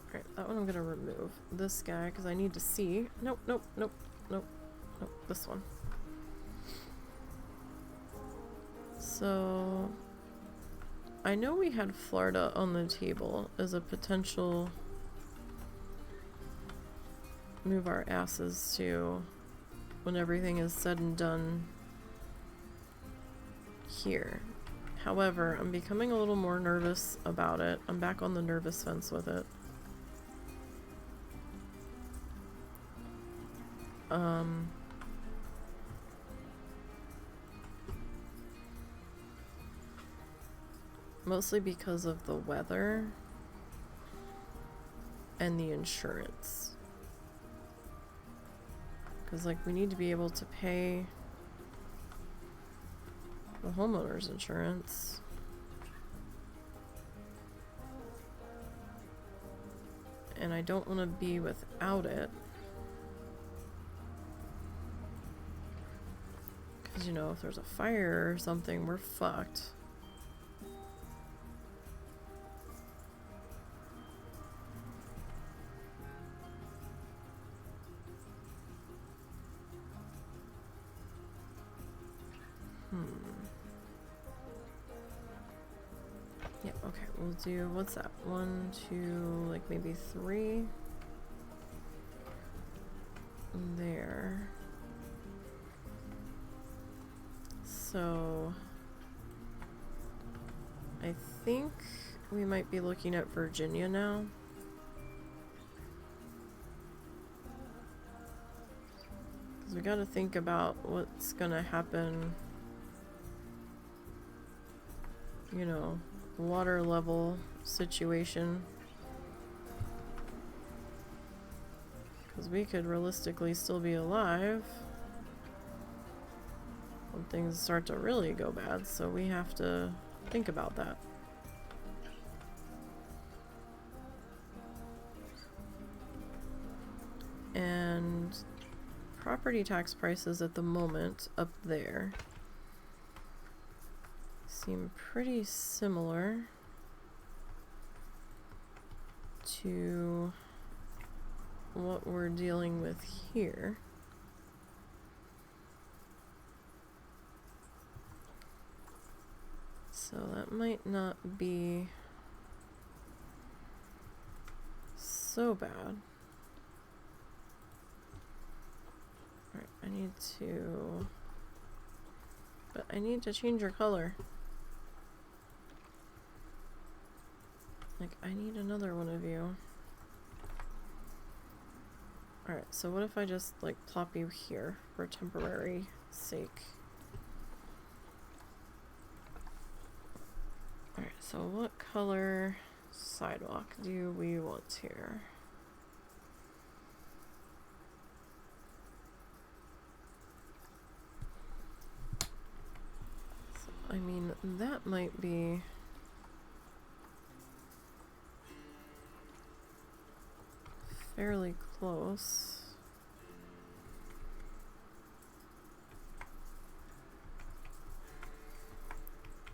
alright, that one I'm gonna remove. This guy, because I need to see. Nope, nope, nope, nope, nope, this one. So I know we had Florida on the table as a potential move our asses to when everything is said and done here. However, I'm becoming a little more nervous about it. I'm back on the nervous fence with it. Mostly because of the weather and the insurance. Because, like, we need to be able to pay the homeowner's insurance. And I don't want to be without it. Because, you know, if there's a fire or something, we're fucked. Yeah, okay, we'll do, what's that? 1, 2, like maybe 3. There. So, I think we might be looking at Virginia now. Because we gotta think about what's gonna happen, you know, water level situation. Because we could realistically still be alive when things start to really go bad, so we have to think about that. And property tax prices at the moment up there seem pretty similar to what we're dealing with here. So that might not be so bad. Alright, I need to... But I need to change your color. Like, I need another one of you. Alright, so what if I just, like, plop you here for temporary sake? Alright, so what color sidewalk do we want here? So, I mean, that might be... fairly close.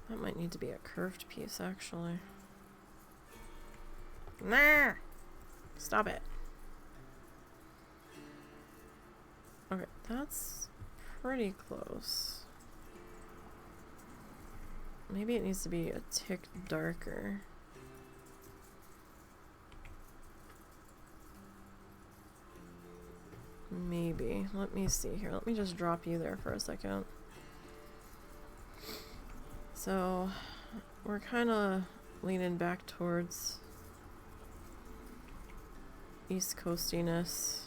That might need to be a curved piece, actually. Nah! Stop it. Okay, that's pretty close. Maybe it needs to be a tick darker. Maybe. Let me see here. Let me just drop you there for a second. So we're kind of leaning back towards East Coastiness.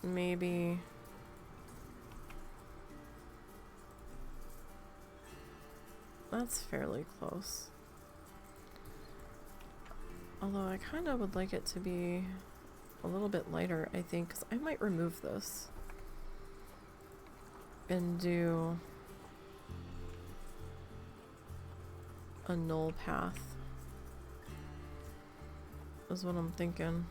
Maybe that's fairly close. Although I kind of would like it to be a little bit lighter, I think, because I might remove this and do a null path is what I'm thinking.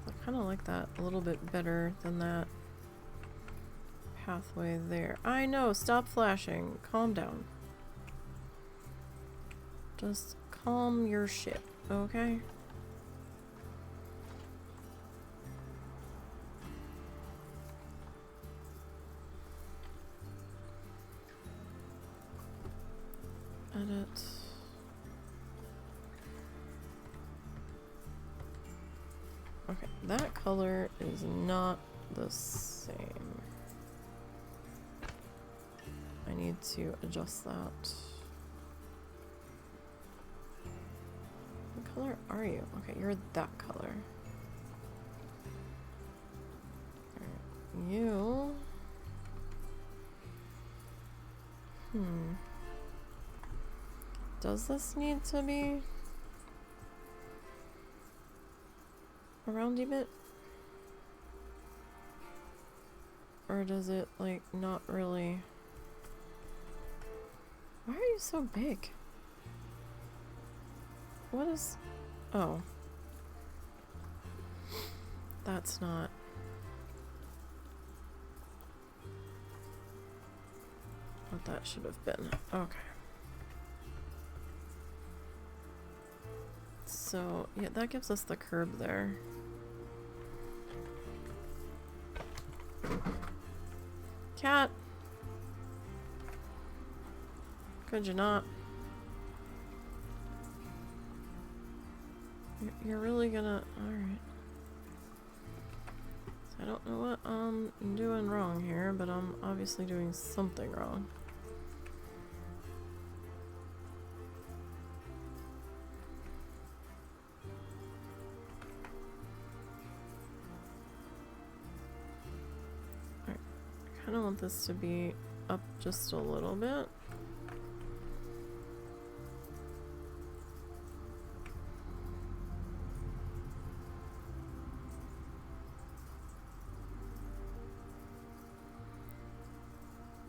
I kind of like that a little bit better than that pathway there. I know, stop flashing. Calm down. Just calm your shit, okay? Edit. Okay, that color is not the same. I need to adjust that. What color are you? Okay, you're that color. Alright, you... Does this need to be a roundy bit? Or does it, like, not really... Why are you so big? What is... Oh. That's not... what that should have been. Okay. So, yeah, that gives us the curb there. Cat! Could you not? You're really gonna... Alright. I don't know what I'm doing wrong here, but I'm obviously doing something wrong. Alright. I kind of want this to be up just a little bit.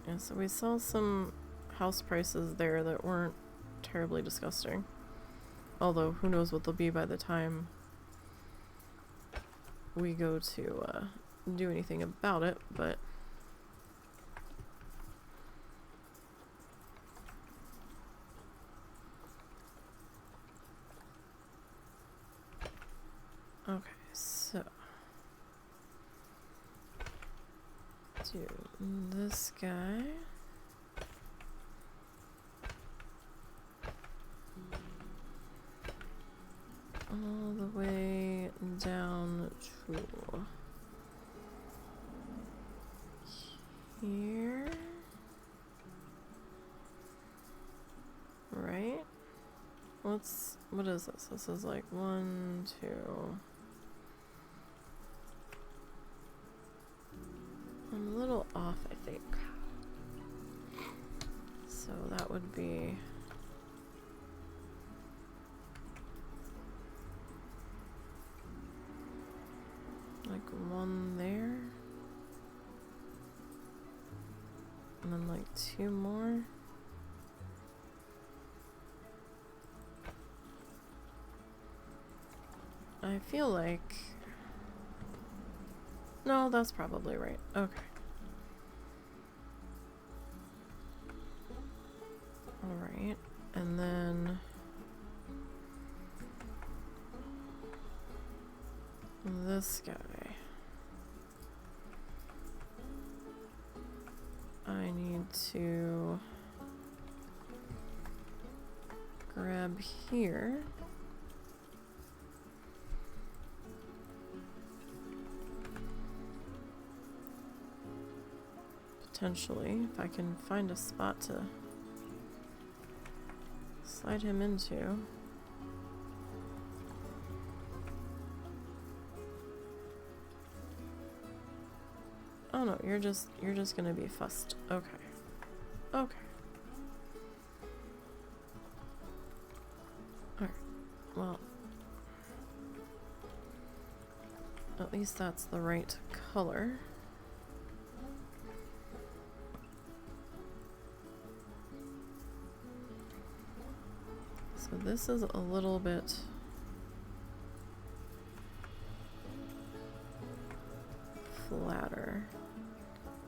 Yeah, so we saw some house prices there that weren't terribly disgusting. Although, who knows what they'll be by the time we go to do anything about it, but... Okay, so... do this guy. All the way down to here. Right? What is this? This is like 1, 2. I'm a little off, I think. So that would be... like 1 there. And then like 2 more. I feel like... no, that's probably right. Okay. Alright. And then... this guy. I need to grab here. Potentially, if I can find a spot to slide him into. Oh no, you're just gonna be fussed. Okay. Okay. Alright. Well, at least that's the right color. So this is a little bit flatter.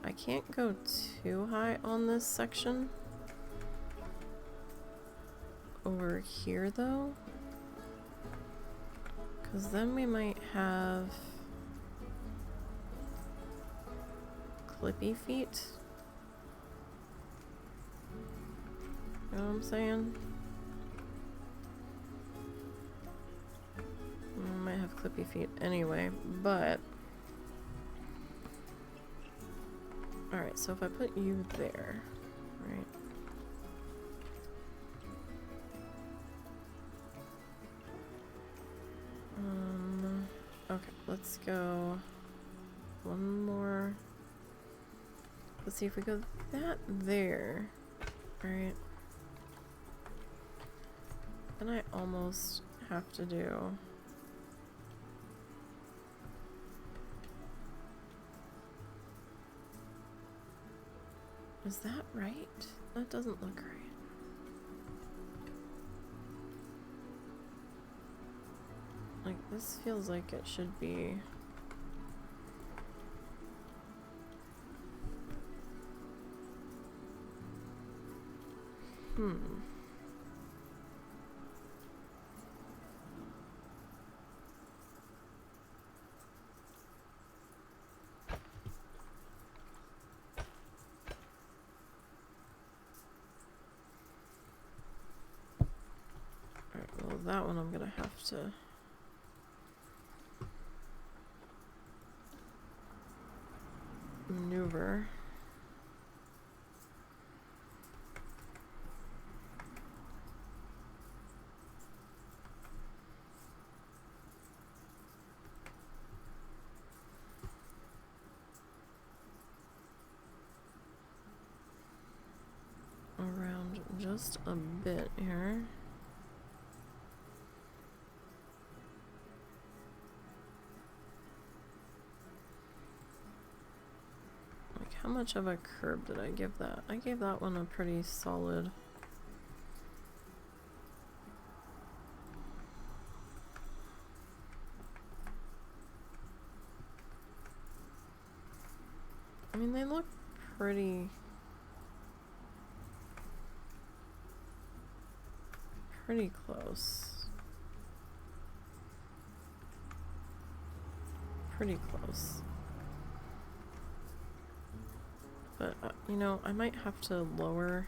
I can't go too high on this section. Over here though, because then we might have clippy feet. You know what I'm saying? Might have clippy feet anyway, but alright, so if I put you there, right? Okay, let's go one more. Let's see if we go that there, right? Then I almost have to do is that right? That doesn't look right. Like, this feels like it should be. Alright, well, that one I'm gonna have to. Maneuver. Around just a bit here. How much of a curb did I give that? I gave that one a pretty solid. I mean, they look pretty close. Pretty close. But, you know, I might have to lower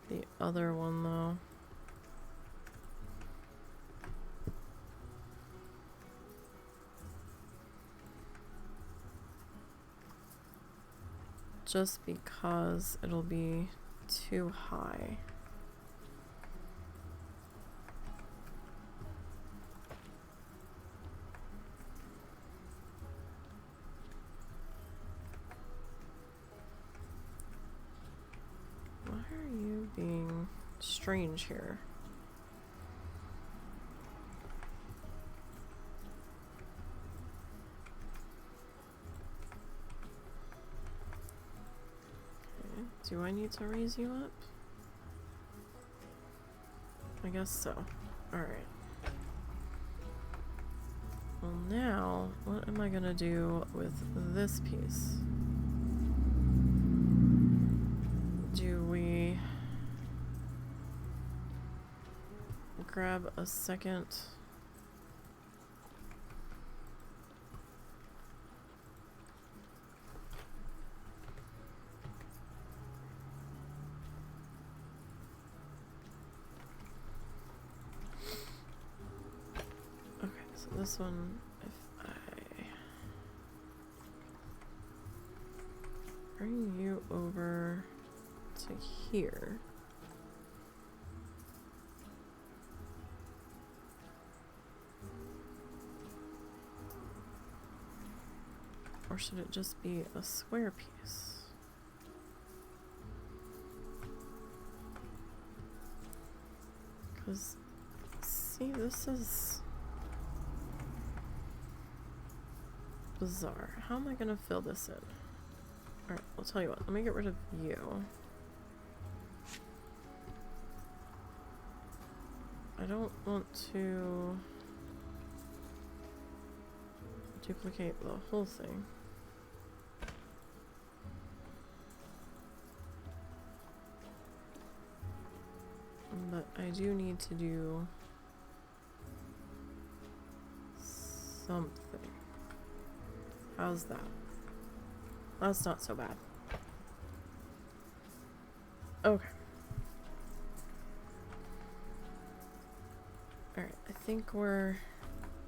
the other one, though. Just because it'll be too high. Being strange here. Okay. Do I need to raise you up? I guess so. Alright. Well, now, what am I gonna do with this piece? Do we grab a second this one, if I bring you over to here. Or should it just be a square piece? Because, see, this is bizarre. How am I going to fill this in? Alright, I'll tell you what. Let me get rid of you. I don't want to duplicate the whole thing. But I do need to do something. How's that? That's not so bad. Okay. Alright, I think we're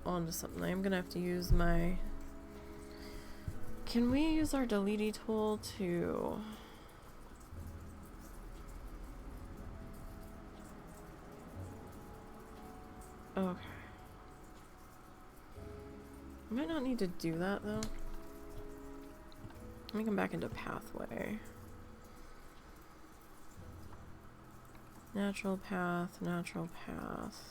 on to something. I'm gonna have to use my... Can we use our deleting tool to... Okay. I might not need to do that though. Let me come back into pathway. Natural path, natural path.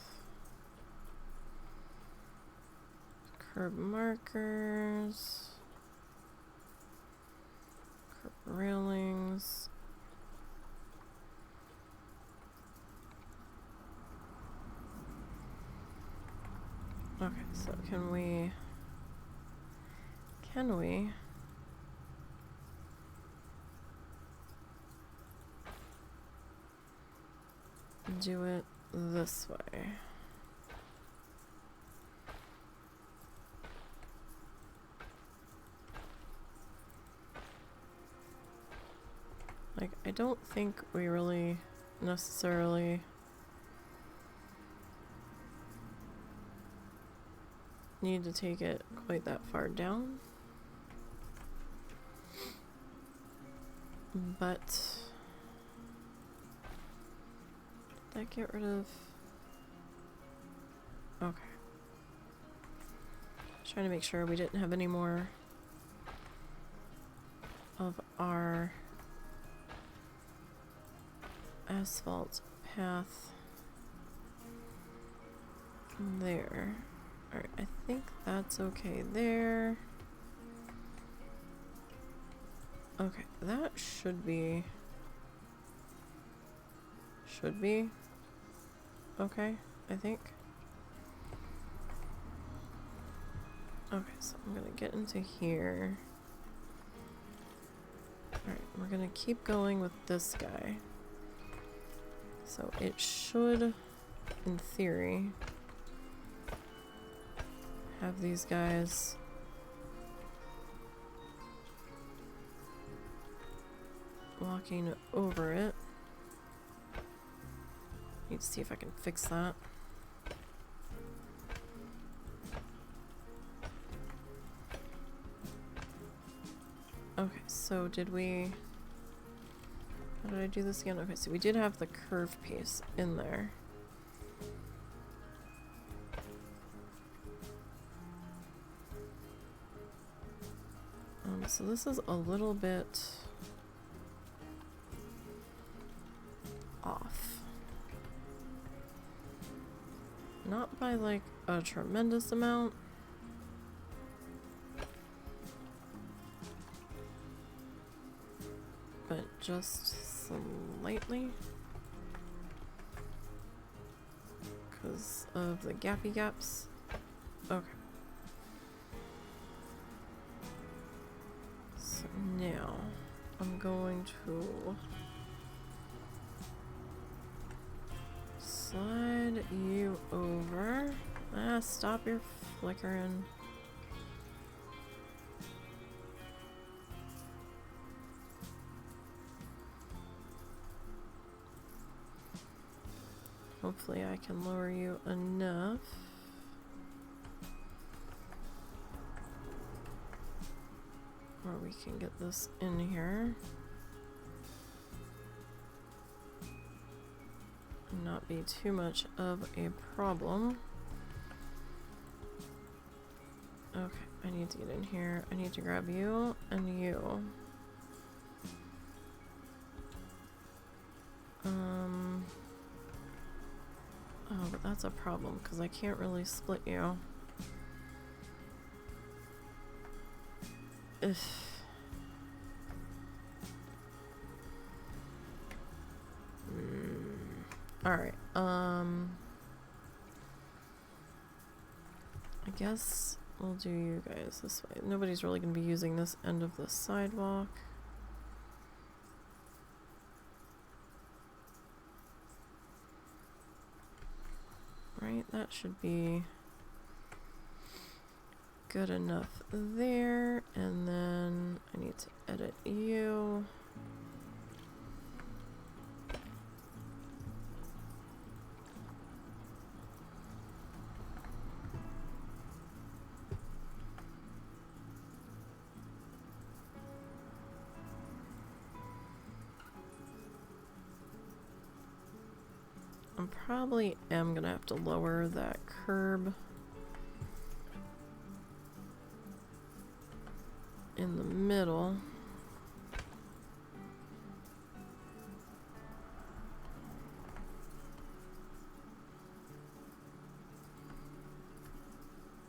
Curb markers. Curb railings. Okay, so can we do it this way? Like, I don't think we really necessarily need to take it quite that far down, but did that get rid of... Okay, trying to make sure we didn't have any more of our asphalt path there. Alright, I think that's okay there. Okay, that should be okay, I think. Okay, so I'm gonna get into here. Alright, we're gonna keep going with this guy. So it should, in theory, have these guys walking over it. Need to see if I can fix that. Okay, so did we... How did I do this again? Okay, so we did have the curve piece in there. So this is a little bit off. Not by like a tremendous amount. But just slightly. Because of the gappy gaps. Okay. So now I'm going to slide you over. Ah, stop your flickering. Hopefully I can lower you enough. we can get this in here. And not be too much of a problem. Okay, I need to get in here. I need to grab you and you. Oh, but that's a problem because I can't really split you. Ugh. Alright, I guess we'll do you guys this way. Nobody's really going to be using this end of the sidewalk. Right, that should be good enough there. And then I need to edit you. I probably am gonna have to lower that curb in the middle.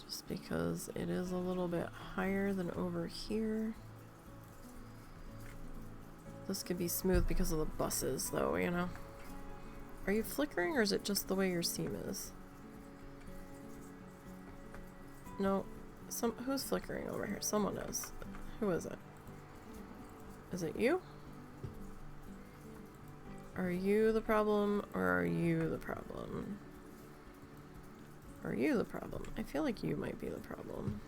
Just because it is a little bit higher than over here. This could be smooth because of the buses though, you know. Are you flickering or is it just the way your seam is? No. Who's flickering over here? Someone is. Who is it? Is it you? Are you the problem or are you the problem? Are you the problem? I feel like you might be the problem.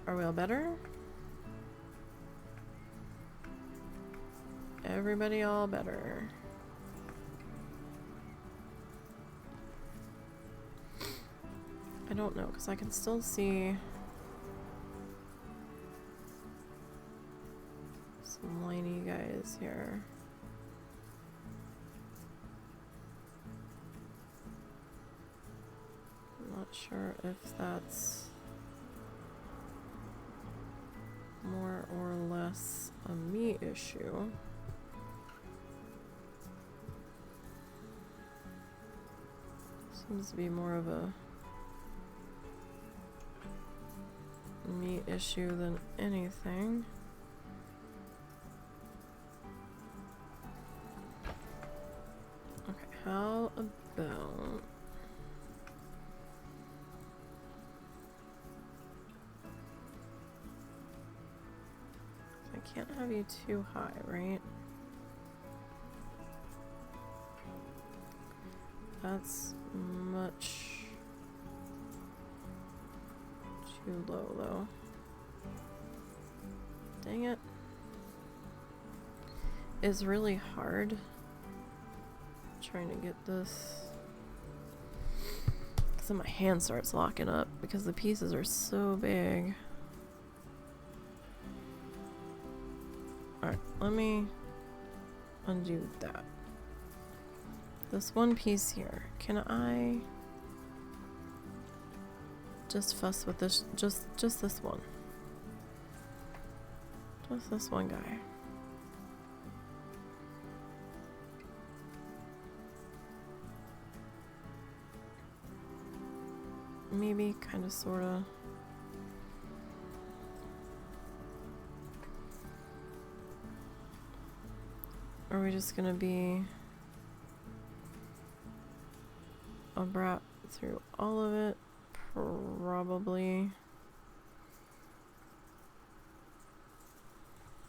Are we all better? Everybody all better. I don't know, because I can still see some liney guys here. I'm not sure if that's more or less a me issue. Seems to be more of a me issue than anything. Okay, how about I can't have you too high, right? That's much too low, though. Dang it. It's really hard trying to get this. Because then my hand starts locking up because the pieces are so big. Alright, let me undo that. This one piece here, can I just fuss with this, just this one? Just this one guy. Maybe, kinda, sorta. Are we just gonna be a brat through all of it? Probably.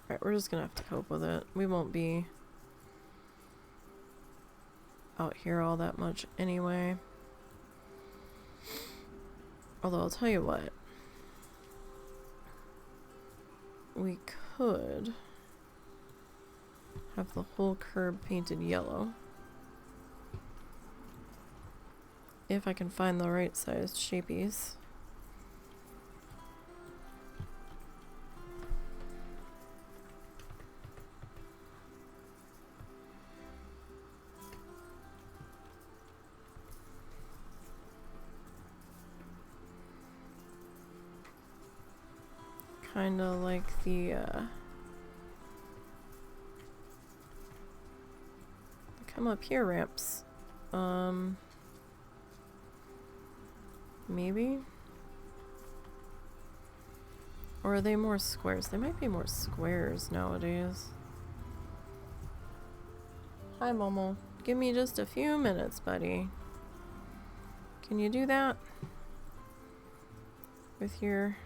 Alright, we're just gonna have to cope with it. We won't be out here all that much anyway. Although I'll tell you what. We could have the whole curb painted yellow. If I can find the right sized shapies. Kind of like the come up here ramps. Maybe? Or are they more squares? They might be more squares nowadays. Hi, Momo. Give me just a few minutes, buddy. Can you do that? With your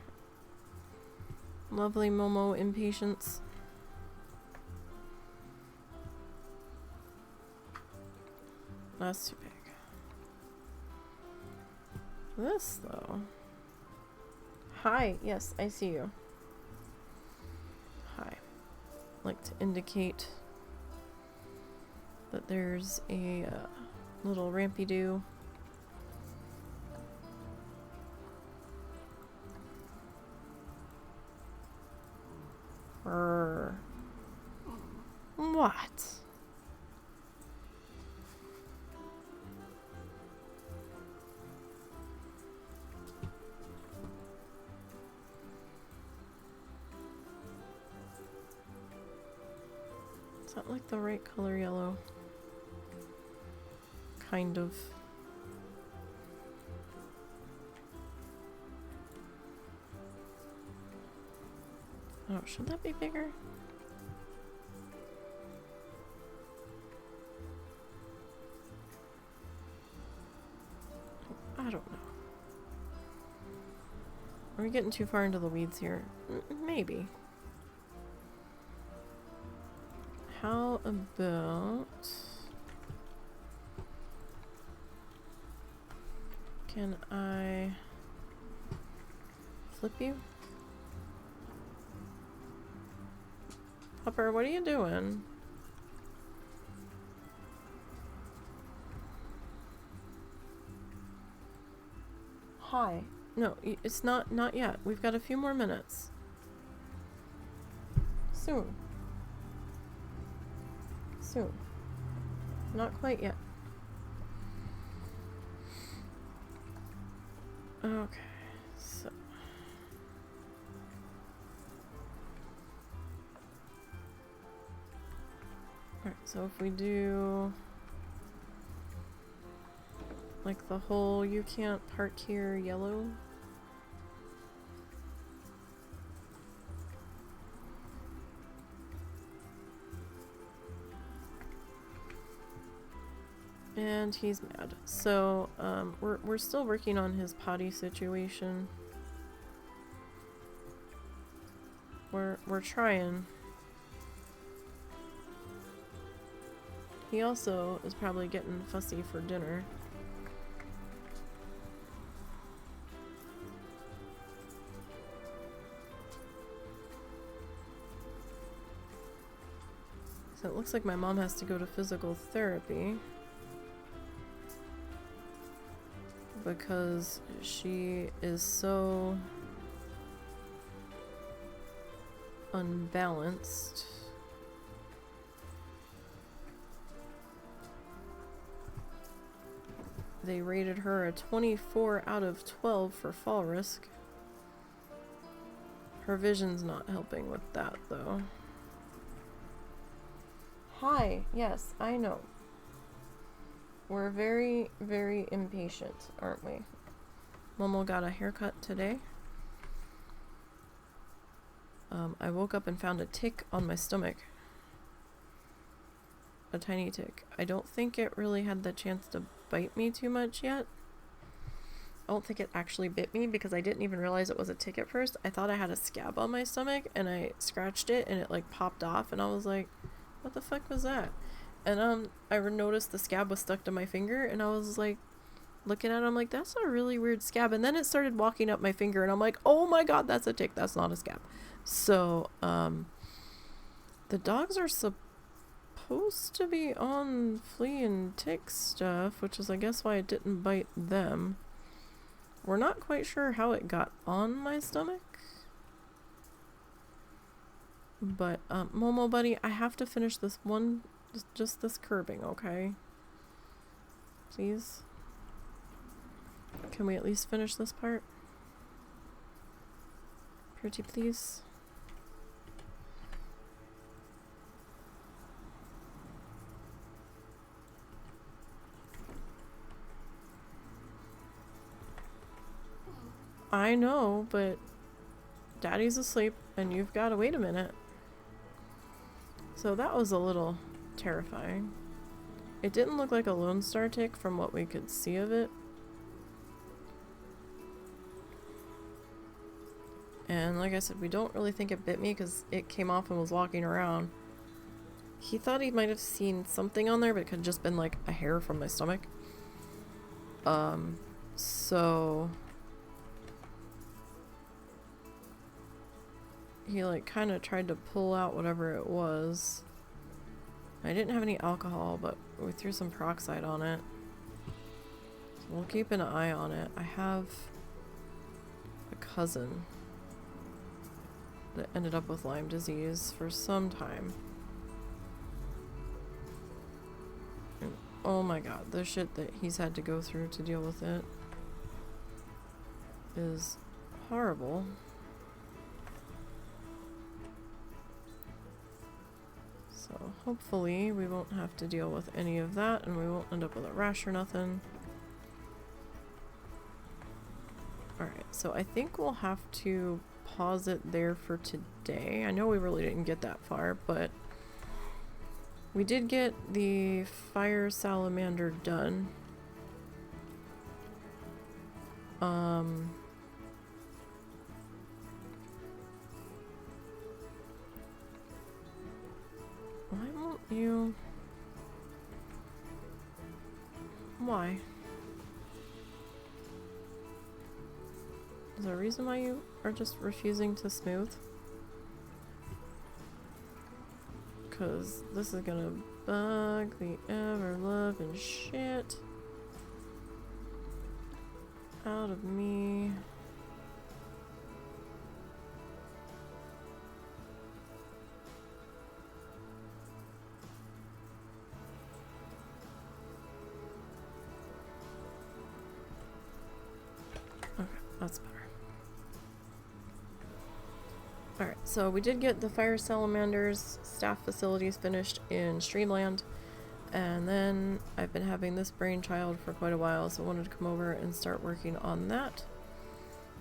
lovely Momo impatience. That's too big. This, though. Hi. Yes, I see you. Hi. Like to indicate that there's a little rampy-doo. What? Is that like the right color yellow? Kind of. Oh, should that be bigger? I don't know. Are we getting too far into the weeds here? Maybe. How about... Can I flip you? Hopper, what are you doing? Hi. No, it's not yet. We've got a few more minutes. Soon. Soon. Not quite yet. Okay, so. Alright, so if we do like the whole you can't park here yellow. And he's mad. So, we're still working on his potty situation. We're trying. He also is probably getting fussy for dinner. So it looks like my mom has to go to physical therapy. Because she is so unbalanced. They rated her a 24 out of 12 for fall risk. Her vision's not helping with that, though. Hi, yes, I know. We're very, very impatient, aren't we? Momo got a haircut today. I woke up and found a tick on my stomach. A tiny tick. I don't think it really had the chance to bite me too much yet. I don't think it actually bit me because I didn't even realize it was a tick at first. I thought I had a scab on my stomach and I scratched it and it like popped off and I was like, what the fuck was that? And I noticed the scab was stuck to my finger and I was like looking at it, I'm like, that's a really weird scab. And then it started walking up my finger and I'm like, oh my god, that's a tick, that's not a scab. So the dogs are supposed to be on flea and tick stuff, which is I guess why it didn't bite them. We're not quite sure how it got on my stomach. But, Momo buddy, I have to finish this one, just this curbing, okay? Please? Can we at least finish this part? Pretty please? I know, but Daddy's asleep and you've got to wait a minute. So that was a little terrifying. It didn't look like a Lone Star tick from what we could see of it. And like I said, we don't really think it bit me because it came off and was walking around. He thought he might have seen something on there, but it could have just been like a hair from my stomach. So he like kind of tried to pull out whatever it was. I didn't have any alcohol, but we threw some peroxide on it. So we'll keep an eye on it. I have a cousin that ended up with Lyme disease for some time. And oh my god, the shit that he's had to go through to deal with it is horrible. So hopefully we won't have to deal with any of that and we won't end up with a rash or nothing. Alright, so I think we'll have to pause it there for today. I know we really didn't get that far, but we did get the Fire Salamander done. Why won't you? Why? Is there a reason why you are just refusing to smooth? Because this is gonna bug the ever-loving shit out of me. Okay, that's better. Alright, so we did get the Fire Salamanders staff facilities finished in Streamland, and then I've been having this brainchild for quite a while, so I wanted to come over and start working on that.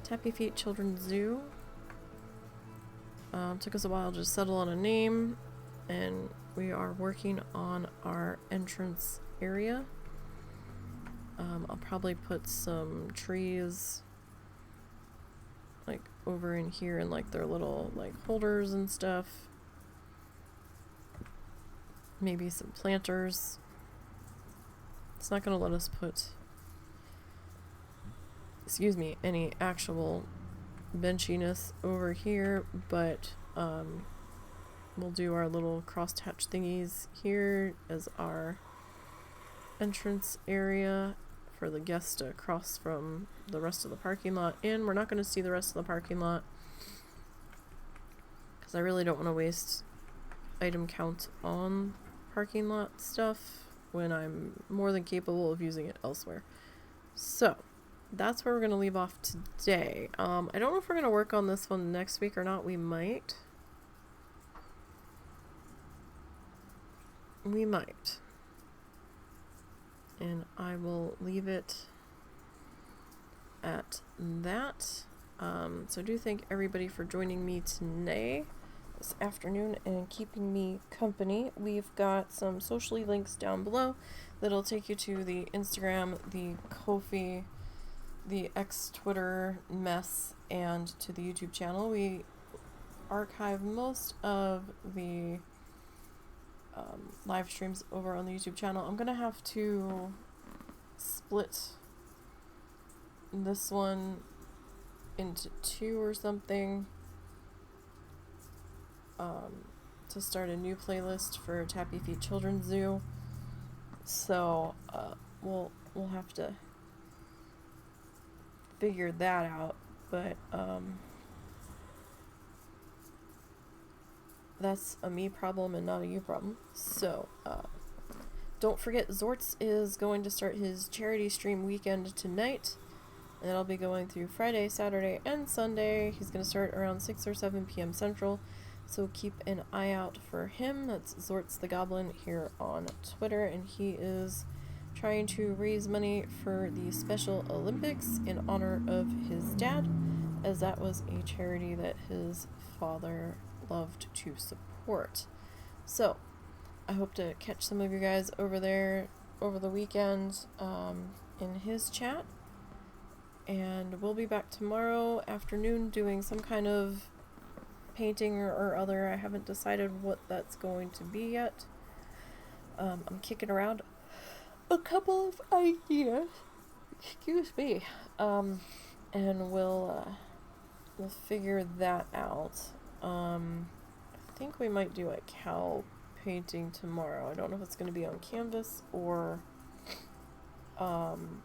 Tappy Feet Children's Zoo. Took us a while to settle on a name, and we are working on our entrance area. I'll probably put some trees like over in here and like their little like holders and stuff. Maybe some planters. It's not gonna let us put, excuse me, any actual benchiness over here, but we'll do our little crosshatch thingies here as our entrance area for the guests to cross from the rest of the parking lot in. We're not going to see the rest of the parking lot because I really don't want to waste item count on parking lot stuff when I'm more than capable of using it elsewhere. So that's where we're going to leave off today. I don't know if we're going to work on this one next week or not. We might. We might. And I will leave it at that. So I do thank everybody for joining me today, this afternoon, and keeping me company. We've got some socially links down below that'll take you to the Instagram, the Kofi, the X-Twitter mess, and to the YouTube channel. We archive most of the live streams over on the YouTube channel. I'm gonna have to split this one into two or something, to start a new playlist for Tappy Feet Children's Zoo. So we'll have to figure that out. But that's a me problem and not a you problem. So don't forget, Zortz is going to start his charity stream weekend tonight. And it'll be going through Friday, Saturday, and Sunday. He's going to start around 6 or 7 p.m. Central. So keep an eye out for him. That's Zortz the Goblin here on Twitter. And he is trying to raise money for the Special Olympics in honor of his dad, as that was a charity that his father loved to support. So I hope to catch some of you guys over there over the weekend in his chat. And we'll be back tomorrow afternoon doing some kind of painting or other. I haven't decided what that's going to be yet. I'm kicking around a couple of ideas. Excuse me. And we'll figure that out. I think we might do a cow painting tomorrow. I don't know if it's going to be on canvas or on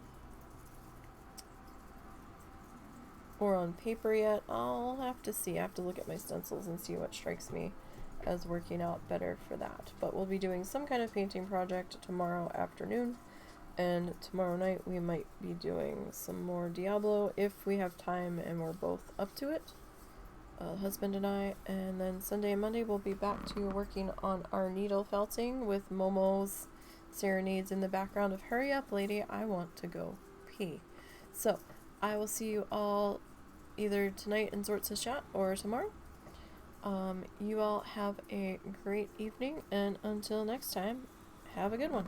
paper yet. I'll have to see. I have to look at my stencils and see what strikes me as working out better for that. But we'll be doing some kind of painting project tomorrow afternoon, and tomorrow night we might be doing some more Diablo if we have time and we're both up to it, husband and I. And then Sunday and Monday we'll be back to working on our needle felting with Momo's serenades in the background of "Hurry up, lady, I want to go pee." So I will see you all either tonight in Zortz's chat or tomorrow. You all have a great evening, and until next time, have a good one.